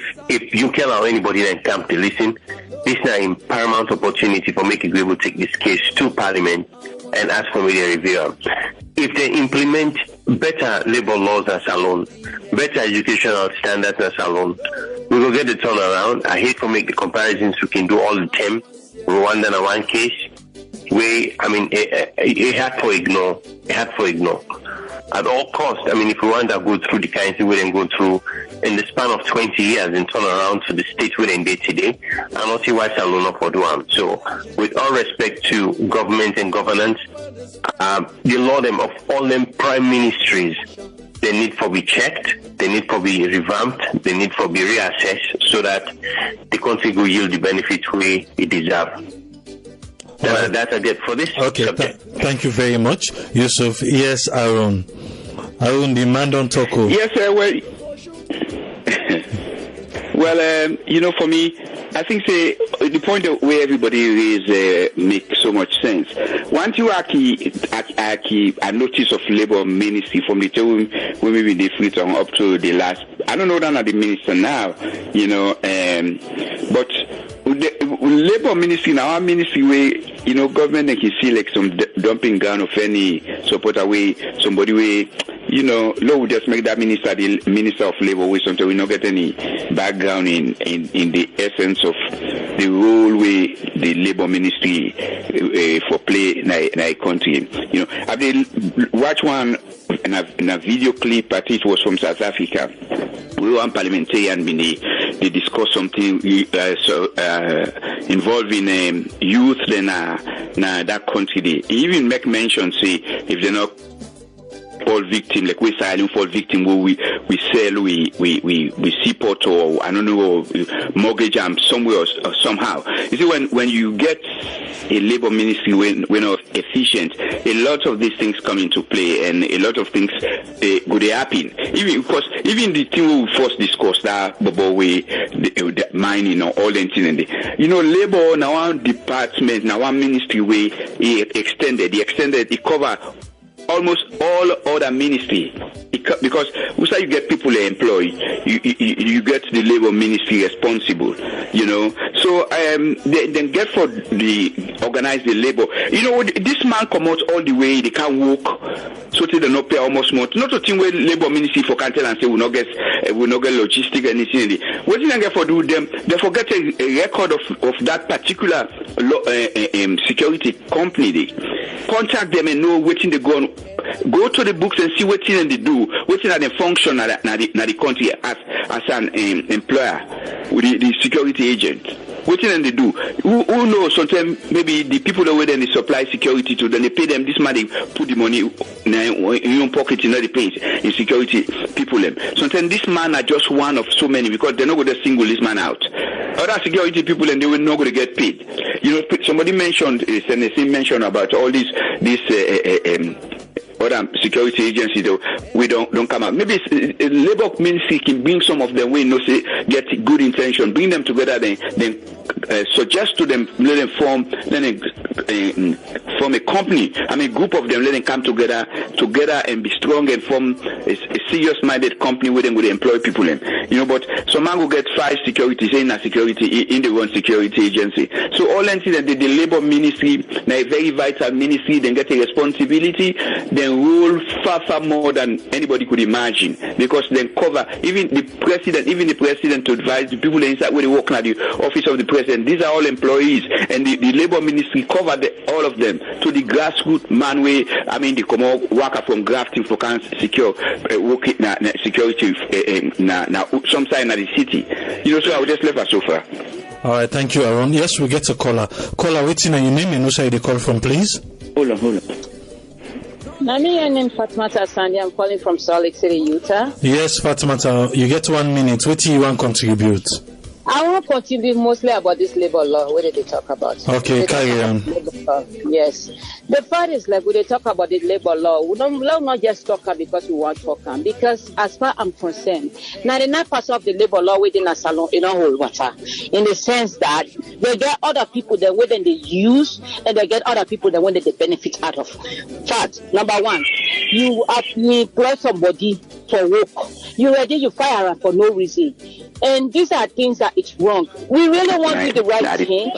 Keller or anybody then come to listen, this is a paramount opportunity for making people take this case to Parliament and ask for media review. If they implement better labor laws in Salone, better educational standards in Salone, we will get the turnaround. I hate to make the comparisons. We can do all the time. Rwanda in one case, it had to ignore hard for ignore. At all costs, I mean, if Rwanda go through the kind of thing we then go through in the span of 20 years and turn around to the state where they did today, and not see why Salone for doing. So, with all respect to government and governance, the law them of all them prime ministries, they need to be checked, they need to be revamped, they need to be reassessed so that the country will yield the benefits we deserve. That's a get for this.
Okay, thank you very much, Yusuf. Yes, Aaron. Aaron, the man don't talk.
Yes, well, for me, I think the point where everybody is make so much sense. Once you a notice of Labour Ministry from the time when we the free on up to the last, I don't know that the minister now, but the Labour Ministry now, our ministry way, government can see like some dumping ground of any supporter way, somebody way, law would just make that minister the minister of Labour way, sometimes we don't get any background in the essence of the role way the Labour Ministry for play in a country. I did watch one in a video clip, I think it was from South Africa. We were parliamentarian, they discussed something involving youth in that country. They even make mention, say, if they're not fall victim, like we silent fall victim, where we sell, we support, or I don't know, mortgage somewhere or somehow. You see, when you get a Labour Ministry when efficient, a lot of these things come into play, and a lot of things go to happen. Even the thing we first discussed that about way the mining or all that thing, Labour now our department, now our ministry way extended, it cover almost all other ministry, because once you get people employed, you get the Labour Ministry responsible, So then get for organize the labor. This man come out all the way, they can't walk, so they not pay almost month. Not a thing where Labour Ministry for can tell and say we not get logistic and anything. What did I get for do them? They forget a record of that particular security company. They contact them and know what they go to the books and see what they do, what they function at the country as an employer with the security agent. What they do? Who knows? Sometimes maybe the people that they supply security to, then they pay them this money, put the money in your pocket, they pay in security people them. Sometimes this man are just one of so many, because they're not going to single this man out. Other security people, and they will not going to get paid. Somebody mentioned, mentioned about all these other security agencies, though, we don't come out. Maybe Labour Ministry can bring some of them, get good intention, bring them together, then suggest to them, let them form a company. A group of them, let them come together and be strong and form a serious-minded company where they would employ people. But some man will get 5 securities in a security in the one security agency. So all entities that the Labour Ministry, a very vital ministry, then get a responsibility, then rule far more than anybody could imagine, because then cover even the president to advise the people inside where they work at the office of the president. These are all employees, and the Labour Ministry cover all of them to the grassroots man way. They come out worker from grafting for can secure working security some side in the city. So I would just leave us so far.
All right, thank you, Aaron. Yes, we get a caller. Caller, waiting on your name and also the call from, please.
Hold on. My name is Fatmata Sandy. I'm calling from Salt Lake City, Utah. Yes,
Fatmata, you get 1 minute. What do you want to contribute?
I want to contribute mostly about this labor law. What did they talk about?
Okay, carry on.
Yes. The part is like when they talk about the labor law, we don't not just talk because we want to talk because as far as I'm concerned, 99% of the labor law within a salon in a whole water, in the sense that they get other people that when they use and they get other people that when they benefit out of. Fact, number one, you employ somebody for work. You fire her for no reason. And these are things that it's wrong. We really want to do the right thing.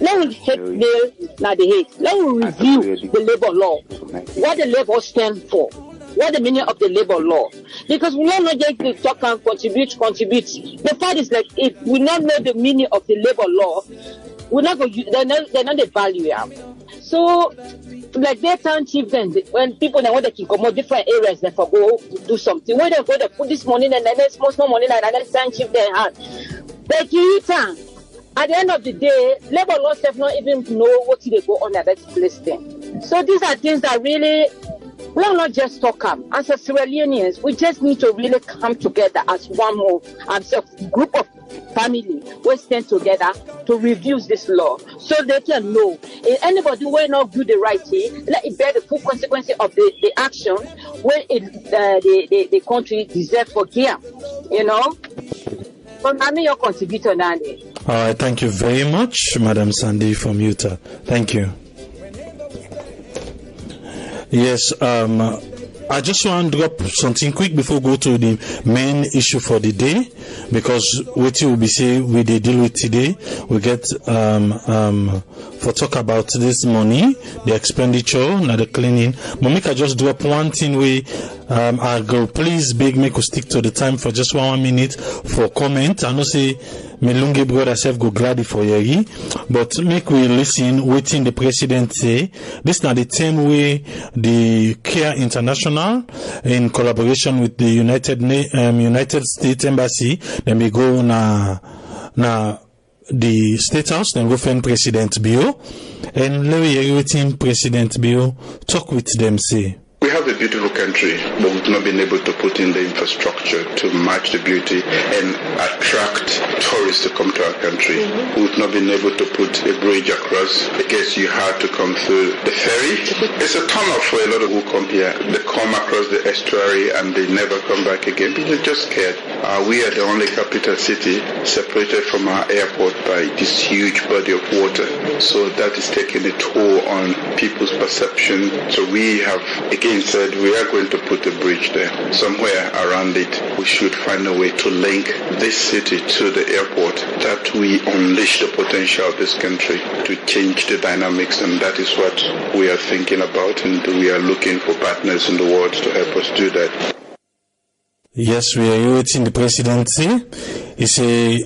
Let me hate not the hate. Let me review the labor law. What the labor stand for. What the meaning of the labor law. Because we are not going to talk and contribute. The fact is like if we not know the meaning of the labor law, we're not going to, they're not the value. So, like their town chief then, when people when they can come out different areas, they for go do something. When they go to put this money and then there's small money like that town chief they had. They give it at the end of the day, labor law staff not even know what they go on at that place then. So these are things that really we are not just talk as a Sierra Leoneans, we just need to really come together as one move, as a group of family. We stand together to review this law so they can know if anybody will not do the right thing, let it bear the full consequences of the action where the country deserves for here. You know? But I'm your contributor, Nandi.
All right, thank you very much, Madam Sandy from Utah. Thank you. Yes, I just want to drop something quick before we go to the main issue for the day, because what you will be saying we deal with today, we get for talk about this money, the expenditure, not the cleaning. But make I just drop one thing we I'll go please beg make us stick to the time for just 1 minute for comment. I know say me lungi brother self go glad for you, but make we listen waiting the president say. This now the same way the Care International in collaboration with the United States Embassy, then we go na the State House, then go find President Bio, and let me waiting President Bio talk with them say.
We have a beautiful country, but we've not been able to put in the infrastructure to match the beauty and attract tourists to come to our country. We've not been able to put a bridge across. I guess you had to come through the ferry. It's a turn off for a lot of who come here. They come across the estuary and they never come back again because they're just scared. We are the only capital city separated from our airport by this huge body of water. So that is taking a toll on people's perception. So we have, again, said we are going to put a bridge there. Somewhere around it, we should find a way to link this city to the airport, that we unleash the potential of this country to change the dynamics, and that is what we are thinking about, and we are looking for partners in the world to help us do that.
Yes, we are waiting the presidency. He say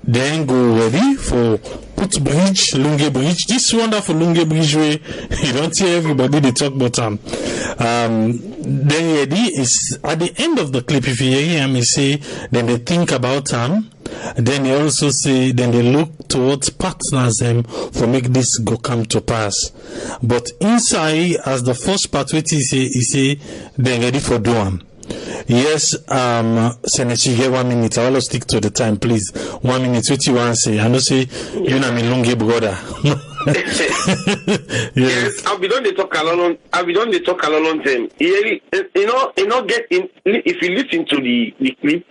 then go ready for put bridge, Lunge Bridge. This wonderful Lunge Bridge way you don't hear everybody they talk about then ready is at the end of the clip. If you hear him, he say then they think about then they also say then they look towards partners for make this go come to pass. But inside, as the first part which he say they're ready for doing. Yes, Senator, you get 1 minute. I will stick to the time, please. 1 minute. What you want to say? I know say you know me lungi brother.
Yes, I'll be done the talk alone. Them. You know, get in. If you listen to the clip,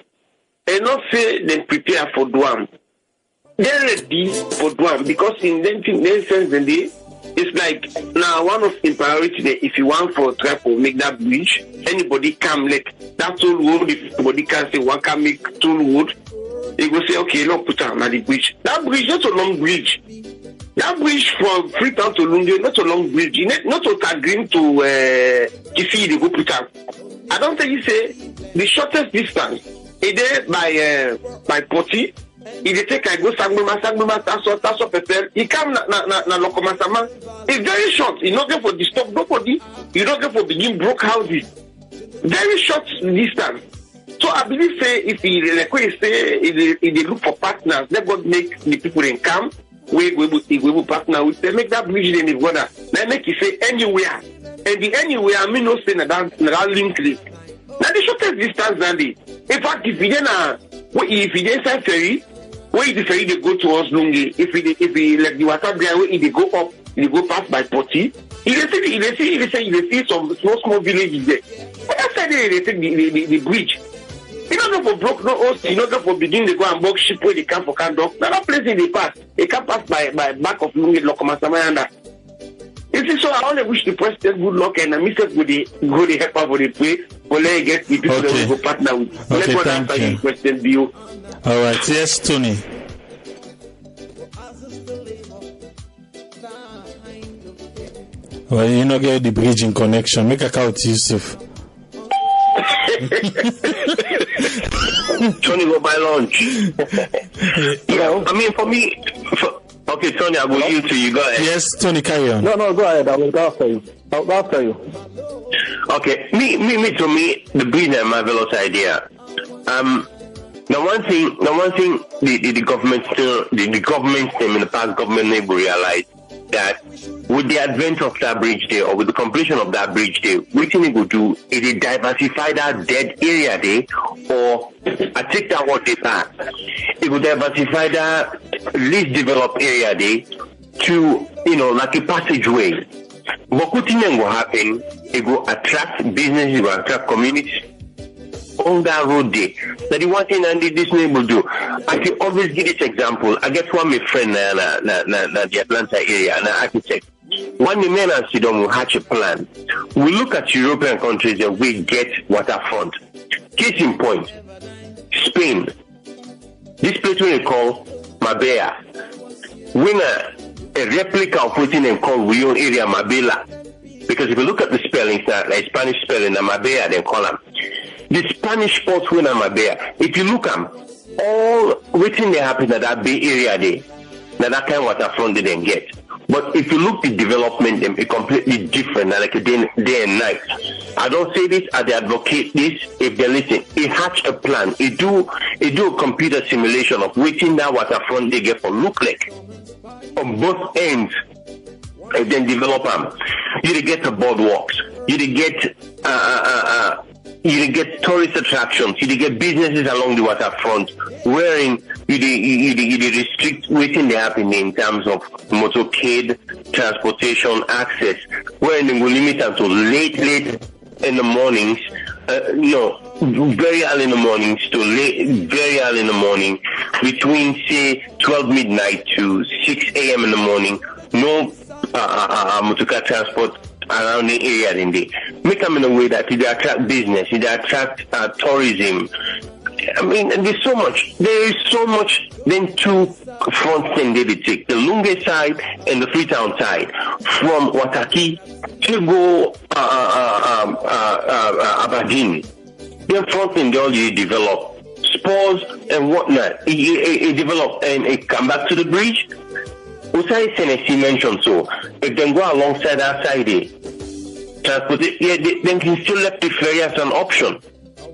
and not say they prepare for Duam. They're ready for Duam because in that sense, then it's like now one of the priority there. If you want for try to make that bridge, anybody can like that tool wood. If anybody can say one can make tool wood, they go say okay, look, put on the bridge. That bridge not a long bridge. That bridge from Freetown to Lunge, not a long bridge. Not to agree to Kifi they go put up. I don't think you say the shortest distance is there by Poti. If they take I go Sangbema, Taso Pepper, he come na Lokomasama. It's very short. You don't get for disturb nobody. You don't get for begin broke houses. Very short distance. So I believe say if they look for partners, let God make the people in camp. We will partner with them, make that bridge in the water. Then make it say anywhere. And the anywhere I mean no say that link. Now the shortest distance than the. In fact, if you inside ferry, where the ferry they go towards Lungi, if we like the water there, where they go up, they go past by Poti, you see some small villages there. But after they take the bridge. You don't go for broke no host, you don't go for begin to go and box ship where they come for can dock. That place in the past, they can pass by back of Lungi Lokomasamayanda. You see, so I only wish the president good luck and the missus would go the help out for the place, or let you get the people that will go partner with.
Okay,
let answer your question, Bio.
All right, yes, Tony. Well, you know, get the bridging connection. Make a count, Yusuf.
Tony go buy lunch. I mean, for me, Okay, Tony, I will yield to you. Go ahead.
Yes, Tony, carry on.
No, go ahead. I will go after you. I'll go after you.
Okay, to me, the bridge and marvelous idea. The one thing, the government still, the government team in the past government never realized that with the advent of that bridge there, or with the completion of that bridge there, what they will do is they diversify that dead area there, or I take that what they are. It will diversify that least developed area there to, like a passageway. What could will happen? It will attract businesses, it will attract communities on that road there. That the one thing Andy this neighbor do. I can always give this example. I get one my friend na the Atlanta area, an architect. One the men and Sidon will hatch a plan. We look at European countries and we get waterfront. Case in point, Spain. This place we call Marbella. Winner a replica of what they call Leone area Marbella. Because if you look at the spellings, like Spanish spelling, Marbella, they call them. The Spanish ports win Marbella. If you look at them, all waiting they happen at that Bay Area there, that kind of waterfront they didn't get. But if you look at the development, them it's completely different, like a day and night. I don't say this, I advocate this. If they listen, it hatch a plan. It do a computer simulation of waiting that waterfront they get for look like on both ends, and then develop them. You get the boardwalks. You get tourist attractions. You get businesses along the waterfront, wherein you restrict waiting they happen in terms of motorcade, transportation, access, wherein they will limit them to late in the mornings, very early in the mornings to very early in the morning, between say 12 midnight to 6 a.m. in the morning. No motorcar transport around the area in there. Make them in a way that they attract business, they attract tourism. I mean, there's so much. There is so much. Then two fronts then they take the Lunge side and the Freetown side, from Wataki to go Aberdeen. Then front end they already develop spores and whatnot. It develop and it come back to the bridge. Usai Senesi mentioned so. If they go alongside that side, transport it, they can still left the ferry as an option.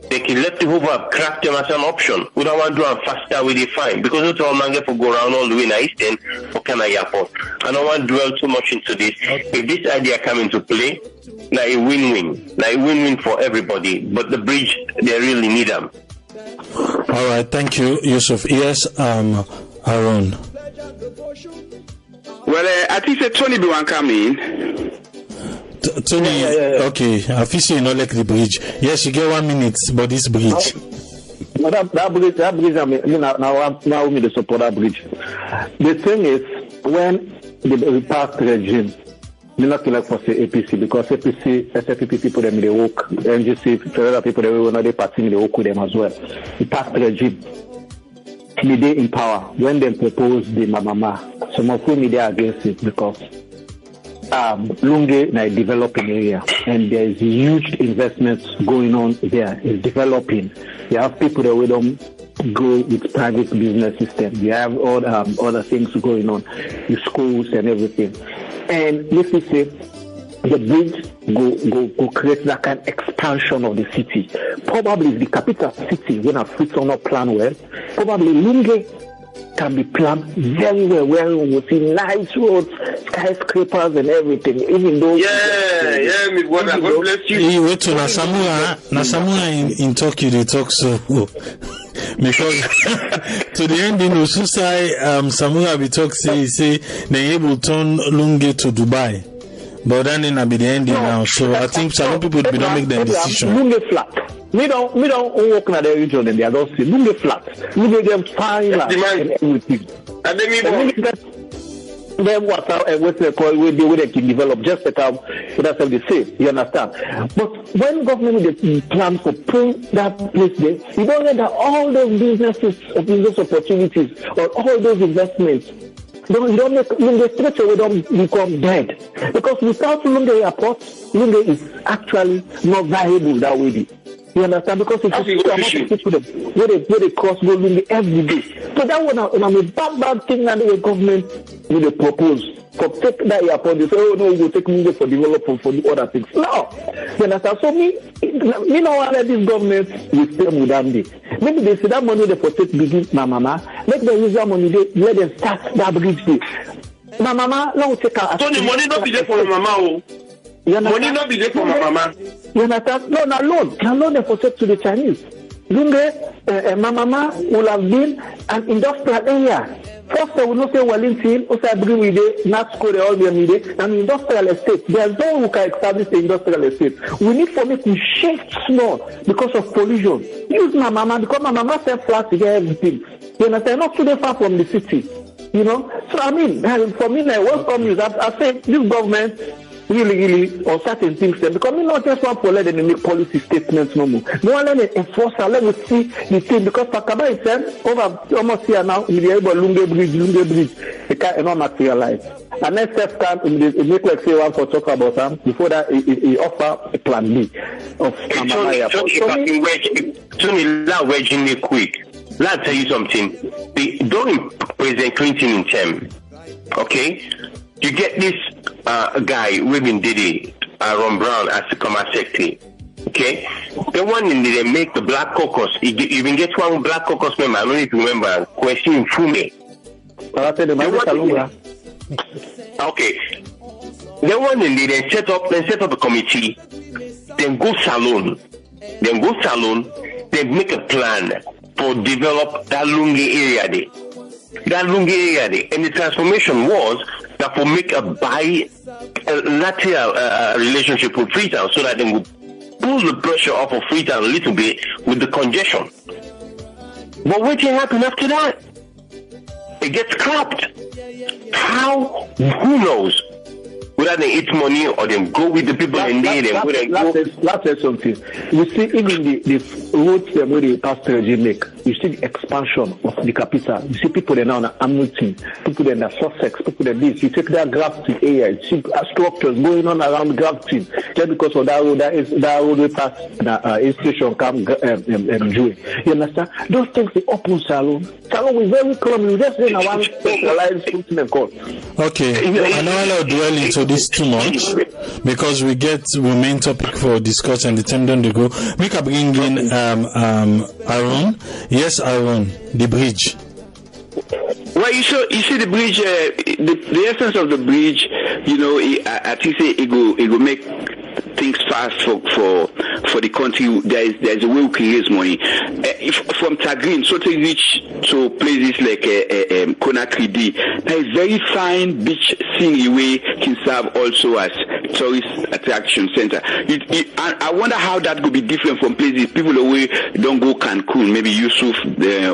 They can let the hovercraft them as an option. We don't want to do them faster with the fine, because it's all mango for go around all the way in East End for Canada Airport. I don't want to dwell too much into this. If this idea come into play, like a win-win for everybody. But the bridge, they really need them.
All right, thank you, Yusuf. Yes, Aaron.
Well, I think that Tony be one coming.
Tony, okay. I feel you not like the bridge. Yes, you get 1 minute, but this bridge.
No, that bridge. I mean, now we need to support that bridge. The thing is, when the past regime, they not like for say APC, because APC, SFP people them they work, NGC, federal people they will not they party they work with them as well. The past regime, they in power when they propose the Mama. Some of whom they are against it because Lunge is a developing area and there is huge investments going on there. It's developing. You have people that we don't go with private business system. You have all other things going on, the schools and everything. And if we say the bridge go create that kind of expansion of the city, probably the capital city when a fits on not plan well, probably Lunge can be planned very well, where we will see nice roads, skyscrapers and everything, even though
me brother, God bless you.
You wait to Nasamua in Tokyo they talk so because to the end in Ususai Samura be talk say they able to turn Lunge to Dubai. But then in be the ending now. So I think some people will not make their decision.
Lunge flat. Me don't work in the region and they are not see Lunge flat. Lunge them fine and everything.
And
then what they call where they can develop just like that's how they say. You understand? But when government plan to pull that place there, you don't get that all those business opportunities or all those investments. You don't make Lunge straight away don't become dead. Because without Lunge Airport, Lunge is actually not viable that way. You understand? Because if you see amount of people where they cross road every day. So that one a bad thing that the government will they propose. For take that upon they say, oh no, we will take money for development for the other things. No. You understand? So me no want let this government with them with them. Maybe they say that money they for take begin my mama. Let them use that money let them start that bridge day. My mama, now take her.
So the money not be there for my mama. Money not be there for my mama.
You understand? No, na loan they for take to the Chinese. Lunge, my mama will have been an industrial area. First, I will not say Wellington, also agree with it, not school, they all be an industrial estate. There's no one who can establish the industrial estate. We need for me to shift small because of pollution. Use my mama, because my mama said flat to get everything. You understand? Not too far from the city. You know? So, I mean, for me, what from is I say this government really on certain things then, because we not just want to let them make policy statements no more. We want to enforce and let me see the thing, because Pakaba itself over almost here now in the able Lunge Bridge, it cannot materialize. And next step time it make like say one for talk about them before that he offer a plan B of Amaya.
Tony, wedging me quick. Let me tell you something. During President Clinton in term, okay, you get this guy, Women Diddy, Ron Brown, as the Commerce Secretary. Okay? The one in they make the Black Caucus. You even get one Black Caucus member, I don't know if you remember, question Fume. Okay. The one in they set up a committee, then go Salone, then make a plan for develop that Lungi area there. And the transformation was that for make a bilateral relationship with Freetown so that they would pull the pressure off of Freetown a little bit with the congestion. But what can happen after that? It gets scrapped. How? Who knows? Whether they eat money or they go with the people in need and where they go.
Let's say something. You see, even the roads where the pastor make, you see the expansion of the capital. You see people there now in Hamilton, people there in Sussex, people there this. You take that Grafton area, you see structures going on around Grafton. Just because of that road we pass the station come Jewel. You understand? Those things they open Salone. Salone we very close. We just in one centralized footnote call.
Okay, I know I'll dwell into this too much because we get main topic for discussion. The time don't go. Make a bring in Aaron. Yes, Aaron, the bridge.
Well, you see the bridge. The essence of the bridge, you know, I think it go make things fast for the country. There's a way we can raise money. If from Tagrin, so to reach to places like Conakry D, there is very fine beach scenery way can serve also as tourist attraction center. I wonder how that could be different from places people away don't go Cancun, maybe Yusuf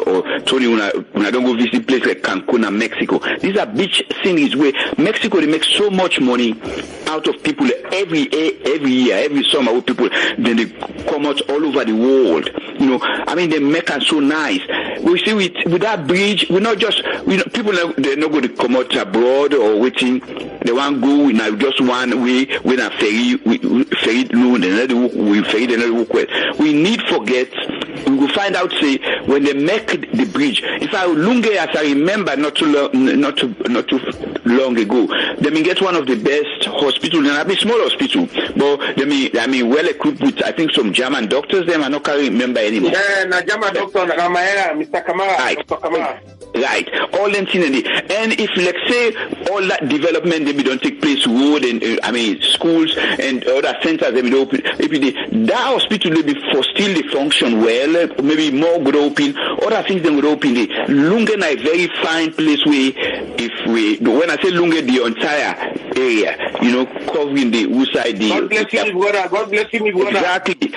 or Tony when I don't go visit places like Cancun and Mexico. These are beach sceneries where Mexico they make so much money out of people every year, every summer with people. Then they come out all over the world. You know, I mean they make it so nice. We see with that bridge, we're not just people they're not going to come out abroad or waiting. They want to go in just one way with a ferry loan and we ferry another walk well. We need forget. We will find out say when they make the bridge. If I Lunge, as I remember, not too long ago, they may get one of the best hospitals, and a small hospital, but they mean well equipped with I think some German doctors. Them I not can remember anymore.
Yeah, German doctor, Mr. Kamara,
right.
Dr. Kamara.
Right, all them things and if let's say all that development maybe don't take place, road and schools and other centers they will open. If that hospital will be for still the function well, maybe more would open. Other things they would open. Lungen is a very fine place when I say Lungen, the entire area, covering the Usai.
God bless you, brother. God bless you, brother.
Exactly.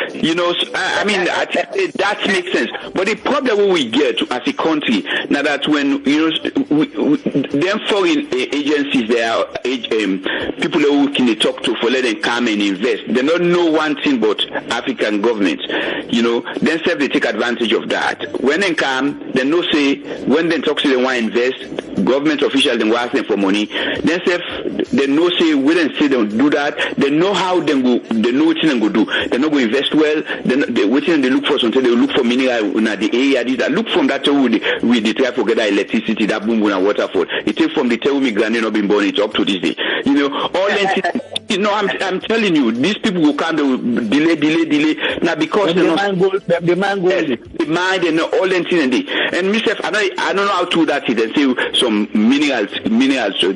I think that makes sense. But the problem we get as a country now that when them foreign agencies, there are people who can talk to for let them come and invest. They don't know one thing but African governments. Then self they take advantage of that. When they come, they know say when they talk to them want to invest, government officials then ask them for money. Then self They know say we don't say don't do that. They know how they go. They know what they go do. They're not going to invest well. They waiting. They look for something. They look for mineral in the area. That look from that we try to get that electricity, that boom and waterfall. It take from the tell me granny not been born. It's up to this day. You know all that. You know, I'm telling you, these people will come, they will delay. Now because
the man
and all that thing and myself, I don't know how to do that. They say some minerals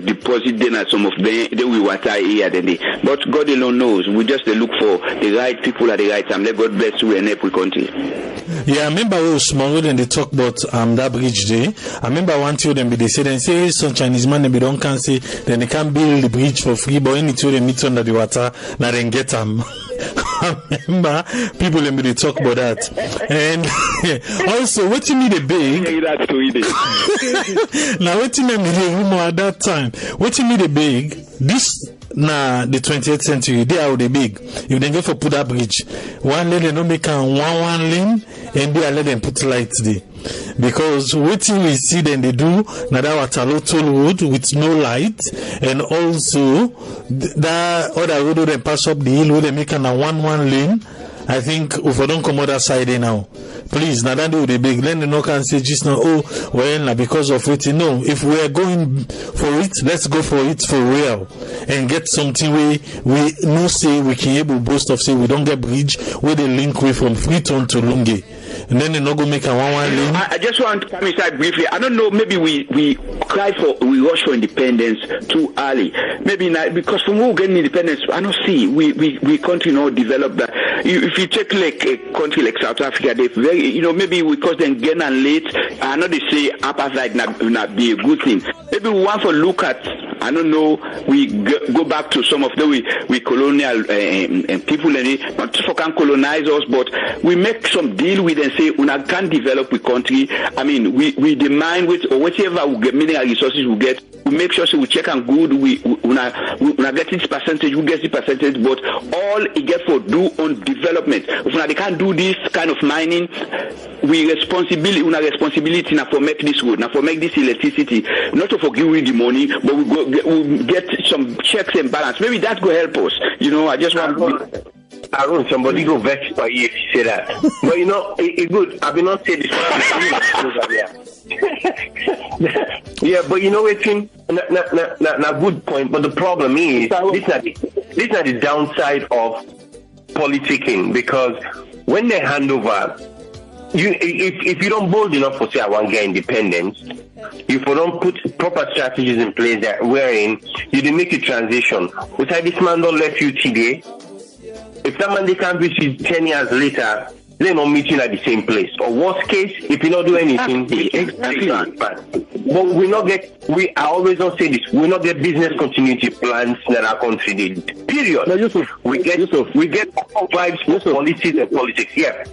deposit then at some of them. They will water here then. But God alone knows. We just look for the right people at the right time. Let God bless you and help we country.
Yeah, I remember we were small when they talk about that bridge day. I remember one two them they say some Chinese man they don't can say then they can't build the bridge for free, but any two they meet under the water, now then get them. I remember people they talk about that. And also what you need a big now what you need a rumor at that time. What you need a big this na the 20th century they are the big. If they get for put that bridge, one lane they don't make one lane and they let them put lights there. Because what we see then they do now that water toll road with no light, and also that other road they pass up the hill where they make a one lane. I think if I don't come other side now, please now that do the big then they no can say just now well because of it. No, if we are going for it, let's go for it for real and get something we no say we can able boast of say we don't get bridge where they link way from Freetown to Lunge. And then they're not going to make a one lane.
I just want to come inside briefly. I don't know, maybe we rush for independence too early. Maybe not, because from where we get independence, I don't see, we country not develop that. If you take like a country like South Africa, they very, maybe because then get and late, I know they say apartheid not be a good thing. Maybe we want to look at, I don't know, we go back to some of the we colonial and people, and not for can colonize us, but we make some deal with and say, una can't develop the country. I mean, we demand with or whatever we get mineral resources we get. We make sure we check and good. We get this percentage. We get the percentage, but all it get for do on development. If they can't do this kind of mining, we responsibility now for make this road, now for make this electricity. Not to forgive you the money, but we get some checks and balance. Maybe that will help us. I just want.
Aaron, somebody go vex by you if you say that. But it's good. I've been not saying this. Yeah, but it's a good point. But the problem is this is the downside of politicking, because when they hand over, if you don't bold enough for say I want to get independence, if you don't put proper strategies in place that wherein you didn't make a transition. Without this man don't left you today. If that man they can't reach you 10 years later, they're not meeting at the same place. Or worst case, if you don't do anything, exactly. But I always don't say this, we not get business continuity plans that our country did. Period. No, Yusuf, we get vibes for policies and politics. Yeah.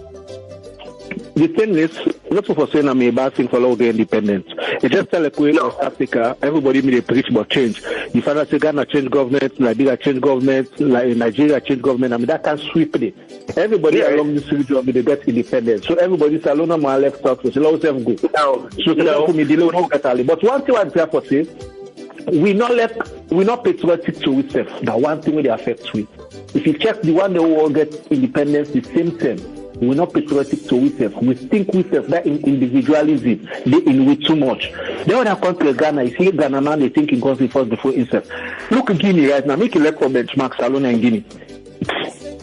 The thing is, not for saying I'm a bad thing for all the independence. It's just like in West Africa, everybody made a preach about change. If I say Ghana change government, Liberia change government, like Nigeria change government, I mean that can sweep it. Everybody along this region, they get independence. So everybody Salone my left out, so let them go. But one thing I'm for say, we not patriotic to ourselves. That one thing they affect we. If you check the one they all get independence, the same thing. We're not patriotic to ourselves. We think ourselves that individualism, they in with too much. The other country, Ghana, you see Ghana man, they think he goes first before himself. Look at Guinea right now, make a record benchmark Salone and Guinea.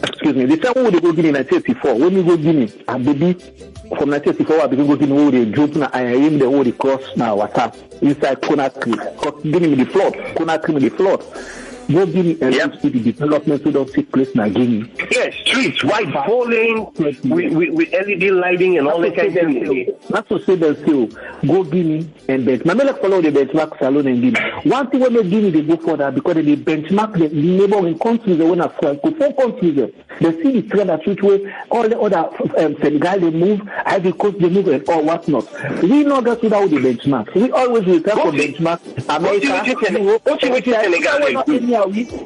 Excuse me, the time when they go Guinea in 1984, when we go Guinea, a baby from 1984, I begin go Guinea where they jump now, I aim the whole cross now, water inside Conakry. Guinea with the flood, Conakry with the flood. Go Guinea and see the development we don't take place in Guinea.
Yes, streets, white bowling, with LED lighting and all that kind of thing.
Not to say that still, go Guinea and benchmark. Let's follow the benchmark Salone and Guinea. One thing when they Guinea, they go further because they benchmark the neighboring countries, they want to France, 4 countries. They see the trend at which way all the other Senegal they move, Ivory Coast they move, and all whatnot. We know that's without the benchmark. We always refer to benchmark. America,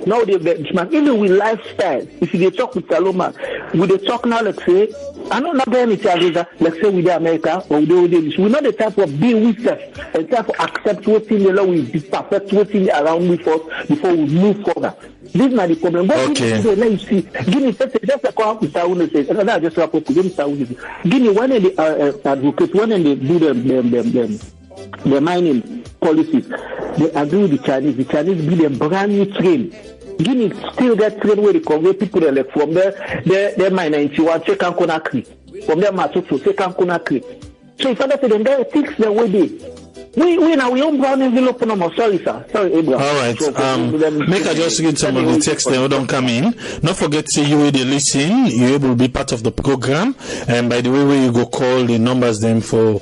now the benchmark, even with lifestyle, if you talk with Salone, we dey talk now, like say, I don't know any charges, like say with America or with this. We're not the type of being with us, the type of accept what's in the law, we perfect what's in around with us before we move further. This is not the problem. What let you see, give me just a call with Salone says, and I just rapport to give me one of the advocates, one and they do the mining policies. They agree with the Chinese. The Chinese build a brand new train. Guinea still get train where they convey people like from their mine 91 check and Conakry. From their Matutu, check and Conakry. So if I say them guys fix the way they we now we own brown envelope no more. Sorry, sir. Sorry, Abraham.
All right. Make I just read some of the text that don't come in. Not forget to say you will listen. You able to be part of the program. And by the way, where you go call the numbers then for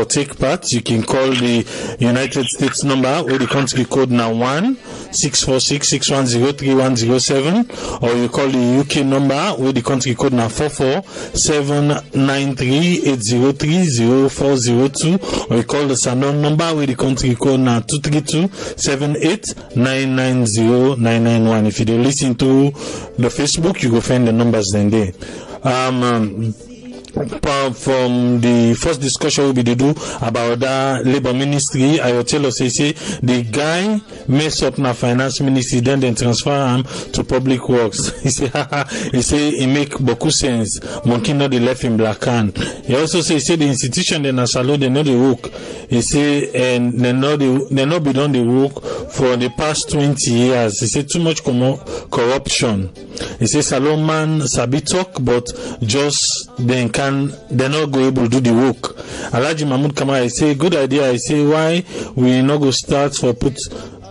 take part, you can call the United States number where the country code now 1-646-610-3107, or you call the UK number where the country code now 44793-803-0402, or you call the Salone number with the country code now 232-78-990-991. If you do listen to the Facebook, you go find the numbers then there. From the first discussion we do about the labor ministry, I will tell us, say the guy mess up na finance ministry, then transfer him to public works. He say he make beaucoup sense. Monkey not the left in black hand. He also say the institution they na Salone they know the work. He say and they not be done the work for the past 20 years. He say too much corruption. He say Salone man sabi talk, but just they're not go able to do the work. Alhaji Mahmoud Kamara, I say good idea. I say why we not go start for put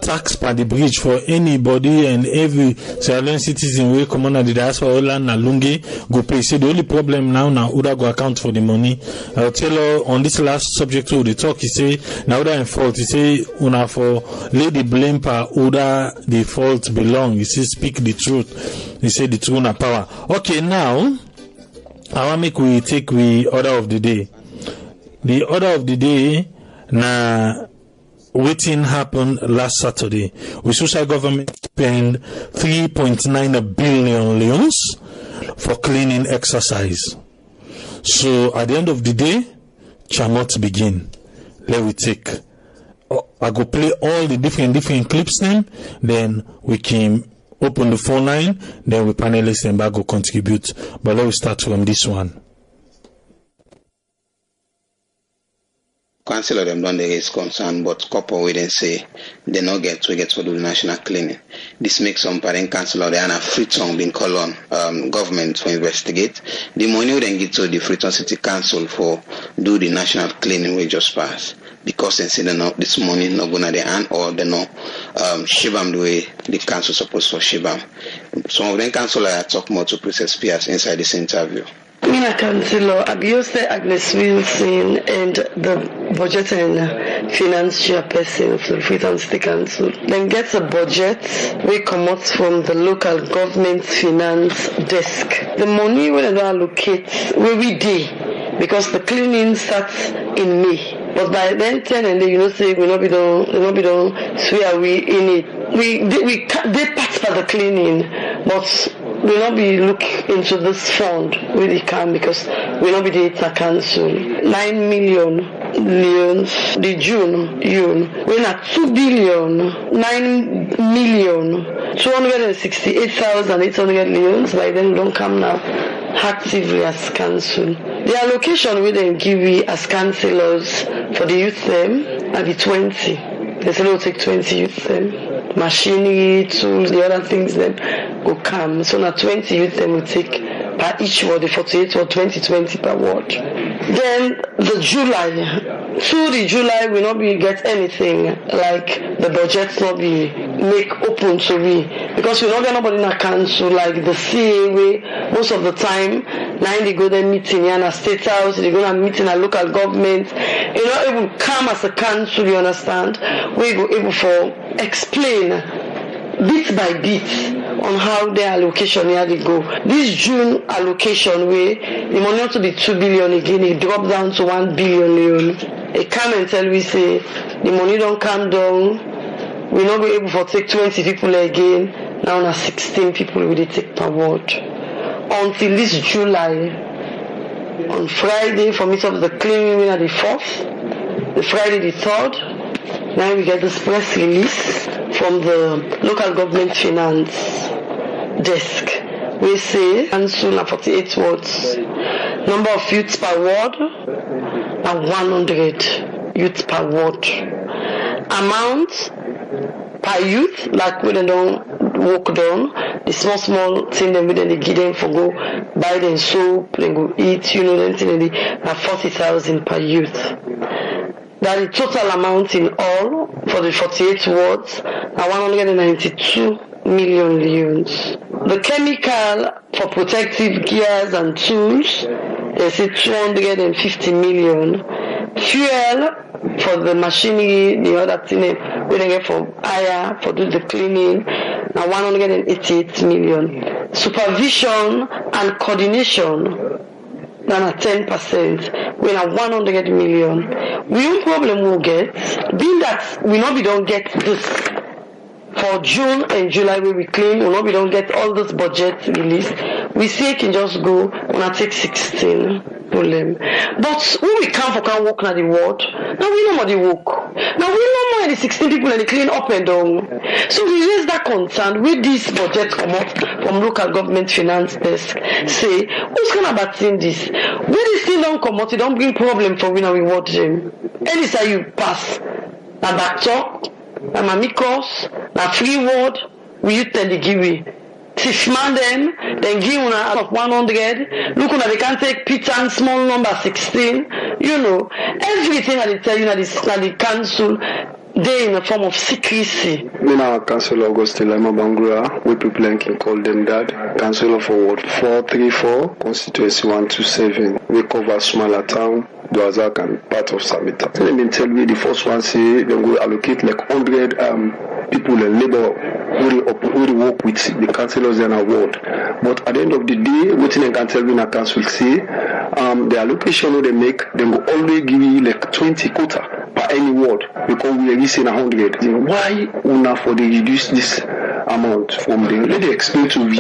tax by the bridge for anybody and every Salone citizen will come on the diaspora land na lungi go pay. Say the only problem now Uda go account for the money. I'll tell her on this last subject to the talk. He say now Uda in fault. He say una for lay the blame per Uda the fault belong. He say speak the truth. He say the truth na power. Okay, now I want make we take the order of the day. The order of the day na waiting happened last Saturday. We social government spend 3.9 billion leons for cleaning exercise. So at the end of the day, Chamot begin. Let we take. I go play all the different clips then we can open the phone line, then we panelists and back go contribute. But let us start from this one.
Council of them don't raise concern, but couple we didn't say they not get to do the national cleaning. This makes some parent council of the Anna Freetown being called on government to investigate. The money we then get to the Freetown City Council for do the national cleaning we just passed. Because they say this money not gonna the hand or they no Shibam the way the council supposed for Shibam. Some of them council I talk more to Princess Pierce inside this interview.
Mina Councillor Abiose Agnes Wilson and the Budget and Finance Chairperson of the Freetown City Council then gets a budget we come out from the local government finance desk. The money we don't allocate where we do because the cleaning starts in May. But by then 10 and then say we not be done swear we in it. We part for the cleaning, but we not be look into this fund really can because we not be data council 9 million leons the June we not 2 billion 9,268,800 leons. By then we don't come now actively as council. The allocation we then give we as councillors for the youth them at the 20. They say we'll take 20 youth them. Machinery, tools, the other things then go come. So now 20 youth them will take per each ward, the 48 or 20 per ward. Then the July we not be get anything like the budget not be make open to we because we not get nobody in a council like the CA way most of the time. Now they go there meeting in a state house, they go and meet in a local government. You know, it will come as a council, you understand? We go able for explain bit by bit on how their allocation here they go. This June allocation way the money not to be 2 billion again, it drop down to 1 billion leon. They come and tell we say the money don't come down, we not be able to take 20 people again, now na 16 people will take per ward. until this July. On Friday, for meet up the cleaning at the 4th, the Friday the 3rd, now we get this press release from the local government finance desk. We say council 48 wards, number of youths per ward and 100 youths per ward. Amount per youth, like we don't walk down, the small thing then we then they give them for go buy them soap, then go eat, then they are 40,000 per youth. That the total amount in all for the 48 wards are 192 million leones. The chemical for protective gears and tools, they say 250 million. Fuel for the machinery, the other thing we don't get for hire, for do the cleaning, now 188 million. Supervision and coordination, now 10%, we have 100 million. We one problem we'll get, being that we know we don't get this for June and July where we clean, we don't get all this budget released. We say it can just go on a take 16 problem. But when we come work na the ward, now we know more the work. Now we know more the 16 people and they clean up and down. So we raise that concern with this budget come up from local government finance desk. Say, who's gonna batting this? When this thing don't come out, it don't bring problem for we now we ward them. Any say you pass. Na doctor, na mamikos, na free ward, we you tell the give. Fishman them, then give una out of 100. Look they can take Peter small number 16. Everything that they tell you that the council they in a form of secrecy.
Me now Councillor Augustine Lima Bangura, we people can call them that. Councillor for Ward 434, constituency 127. We cover smaller town, Doazak and part of Samita. Let me tell you, the first one say they will allocate like 100 people and labor who work with the councillors in our ward. But at the end of the day, what they can tell me in a council say, the allocation they make, they will always give you like 20 quota per any ward because we are using 100. Why una for they reduce this amount from them? Let me explain to me.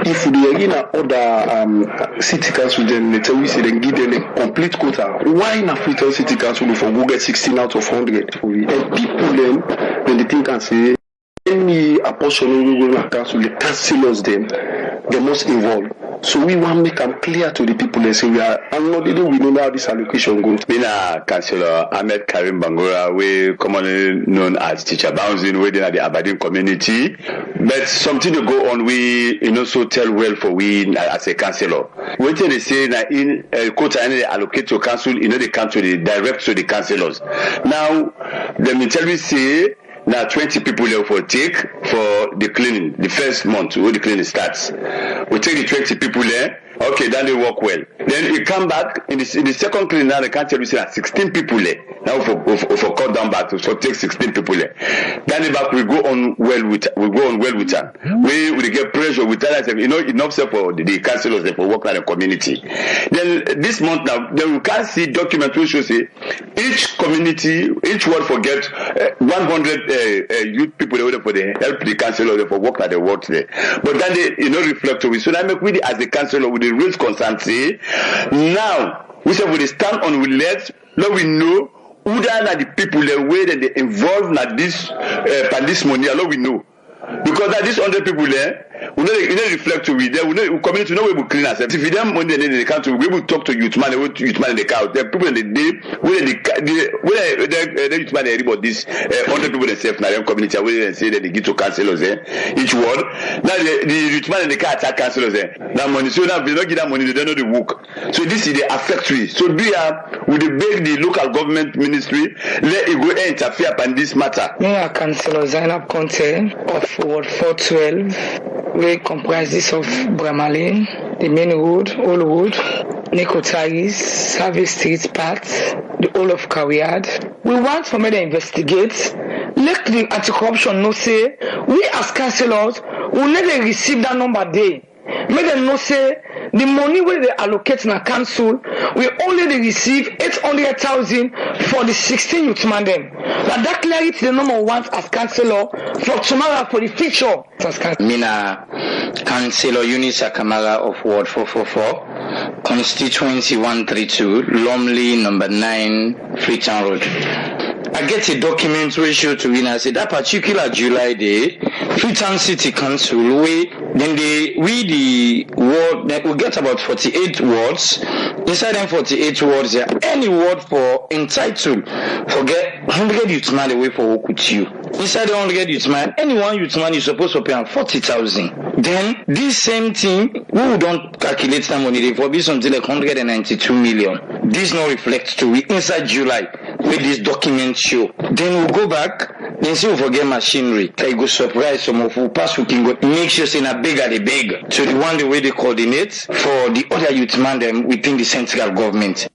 If they are in other city council, then they tell me say they give them a complete quota. Why in a Freetown City Council for go get 16 out of 100? And people then, when they think and say, any portion of the council, the councillors them, they must involve. So we want to make them clear to the people and say we know how this allocation goes.
Being a Councillor Ahmed Karim Bangura, we commonly known as Teacher Bouncing within the Aberdeen community. But something to go on, we also tell well for we as a councillor. When they say that in quota and they allocate to council, the council they direct to the councillors. Now, let me tell you say. Now 20 people there for take for the cleaning, the first month where the cleaning starts. We take the 20 people there, okay, then they work well. Then we come back in the second cleaning now they can't tell you say 16 people there. Now for cut down back for take 16 people there. Then the back we go on well with them. We get pressure with that enough for the councillors for work in the community. Then this month now then we can't see documents which show say each community, each ward forget 100 youth people they for the help the councillor for work at the ward there. But then they reflect to it. So I make with as a councillor with the real concern say now we say we stand on we let we know who are the people the way that they involved in this money, we know. Because that these 100 people there, we don't reflect to it. We know community know we will clean ourselves. If we don't money in the country, we will talk to youth man in the car. The people in the day, the youth man about this 100 people themselves in their community. We say that they give to councillors each ward. Now the youth man in the car attack councillors Now money, so now if they don't give that money, they don't know the work. So this is the affect we. So we beg the local government ministry let it go interfere upon this matter.
Me are Councillor Zainab Conte of Ward 412. We comprises of Bramale, the main road, Old Road, Nicotaris, Service Street part, the whole of Kawiad. We want for me to investigate. Let the anti-corruption know say we as councillors will never receive that number day. Make them know say the money where they allocate in a council, we only receive 800,000 for the 16 youth man them. But that clarity the number one as councillor for tomorrow for the future.
Mina Councillor Eunice Kamara of Ward 444, constituency 132, Lumley number 9, Freetown Road. I get a document where show to win. I said that particular July day, Freetown City Council, we get about 48 wards. Inside them 48 wards, there any ward for entitled forget 100 youth man away for work with you. Inside the 100 youth man, any one youth man is supposed to pay 40,000. Then this same thing, we don't calculate that money. They for be something like 192 million. This no reflects to we inside July with this document show. Then we'll go back, then see we forget machinery. They go surprise some of who pass who can go make sure say na bigger the big. So the one the way they coordinate for the other youth man them within the central government.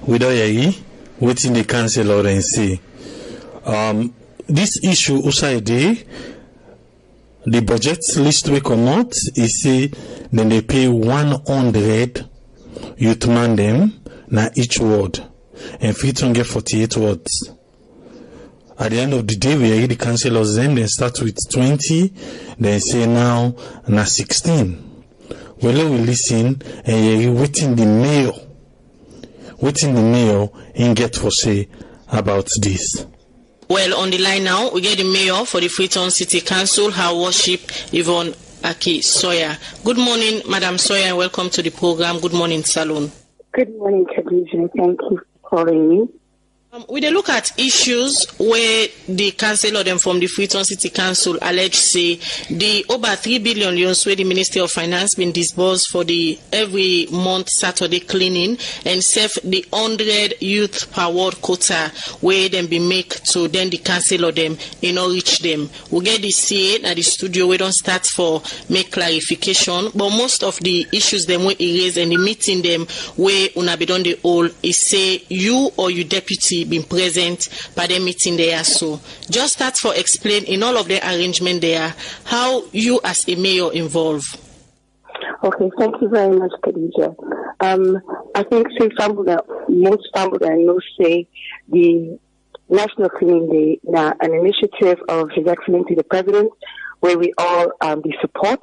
Without waiting the councillor and say this issue outside the budget list we come out is say then they pay 100 youth man them na each ward and Freetown get 48 wards. At the end of the day, we hear the councillors then start with 20, then say now na 16. Well, we listen and you waiting the mayor and get for say about this.
Well, on the line now, we get the mayor for the Freetown City Council, Her Worship Yvonne Aki Sawyer. Good morning, Madam Sawyer, and welcome to the program. Good morning, Salone.
Good morning, Khadija. Thank you for calling me.
We dey look at issues where the councillor them from the Freetown City Council allege say the over 3 billion loans where the Ministry of Finance been disbursed for the every month Saturday cleaning and save the 100 youth per ward quota where them be make to then the councillor them you know reach them. We get the CA at the studio. We don't start for make clarification, but most of the issues them we erase and the meeting them where una be done the all is say you or your deputy been present by the meeting there. So just start for explain in all of the arrangement there how you as a mayor involved.
Okay, thank you very much, Khadija. I think most family I know say the National Cleaning Day now an initiative of His Excellency the President where we all be support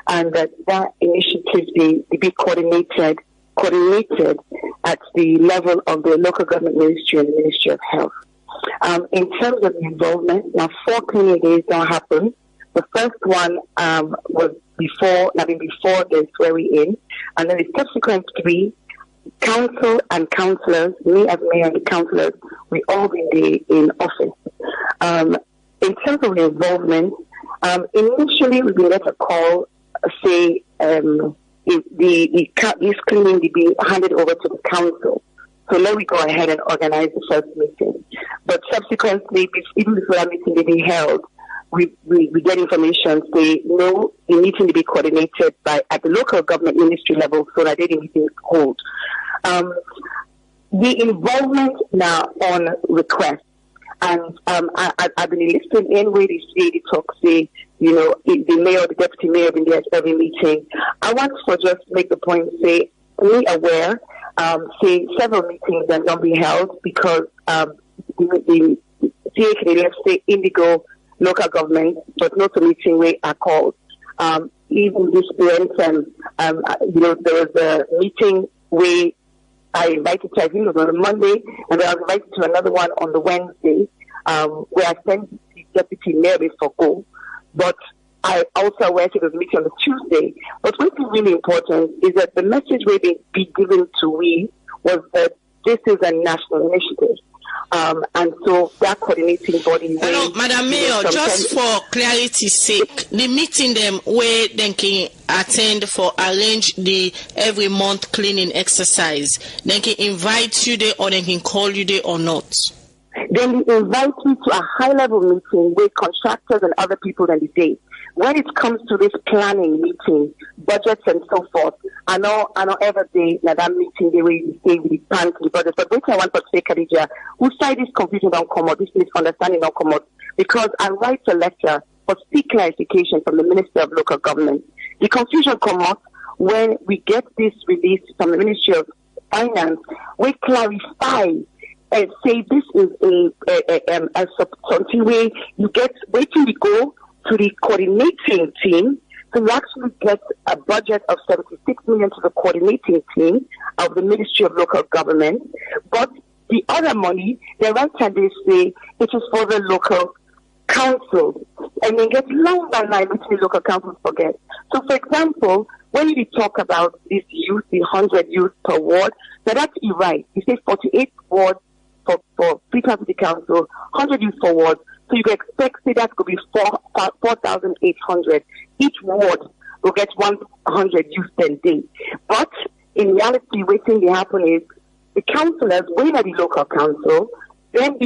and that initiative be coordinated at the level of the local government ministry and the Ministry of Health. In terms of the involvement, now 4 cleaning days now happened. The first one was before the swearing in, and then the subsequent 3, council and councillors, me as mayor and the councillors, we all been there in office. In terms of the involvement, initially we get a call, say, this cleaning will be handed over to the council. So let me go ahead and organize the first meeting. But subsequently, even before that meeting to be held, we get information say no, the meeting to be coordinated at the local government ministry level so that the meeting is hold. The involvement now on request. And I've been listening in where they talk, say, you know, the mayor, the deputy mayor have been there at every meeting. I want to just make the point, say, be aware, say several meetings that don't be held because the CA Canadian say Indigo local government, but not a meeting where are called. Even this event, you know, there was a meeting where I invited to, I think it was on a Monday, and then I was invited to another one on the Wednesday, where I sent the deputy mayor for go. But I also went to the meeting on the Tuesday. But what is really important is that the message where they be given to we was that this is a national initiative. And so that coordinating body.
Hello, Madam Mayor, just for clarity's sake, the meeting them where they can attend for arrange the every month cleaning exercise, they can invite you there or they can call you there or not?
Then they invite you to a high level meeting with contractors and other people in the day. When it comes to this planning meeting, budgets and so forth, I know every day that meeting they will stay with the plans to the budget. But what I want to say, Khadija, who side this confusion don't come out, this misunderstanding don't come out, because I write a letter for seek clarification from the Minister of Local Government The confusion comes up when we get this release from the Ministry of Finance, we clarify and say this is something where you get waiting to go to the coordinating team. So you actually get a budget of 76 million to the coordinating team of the Ministry of Local Government. But the other money, the right hand they say it is for the local council. And then get line by line which the local councils forget. So for example, when you talk about this youth, the 100 youth per ward, now that's right. You say 48 wards for Freetown City Council, 100 youth per ward. So you can expect say that could be 4,800. Each ward will get 100 youth per day. But in reality, what thing they happen is the councillors, when at the local council, then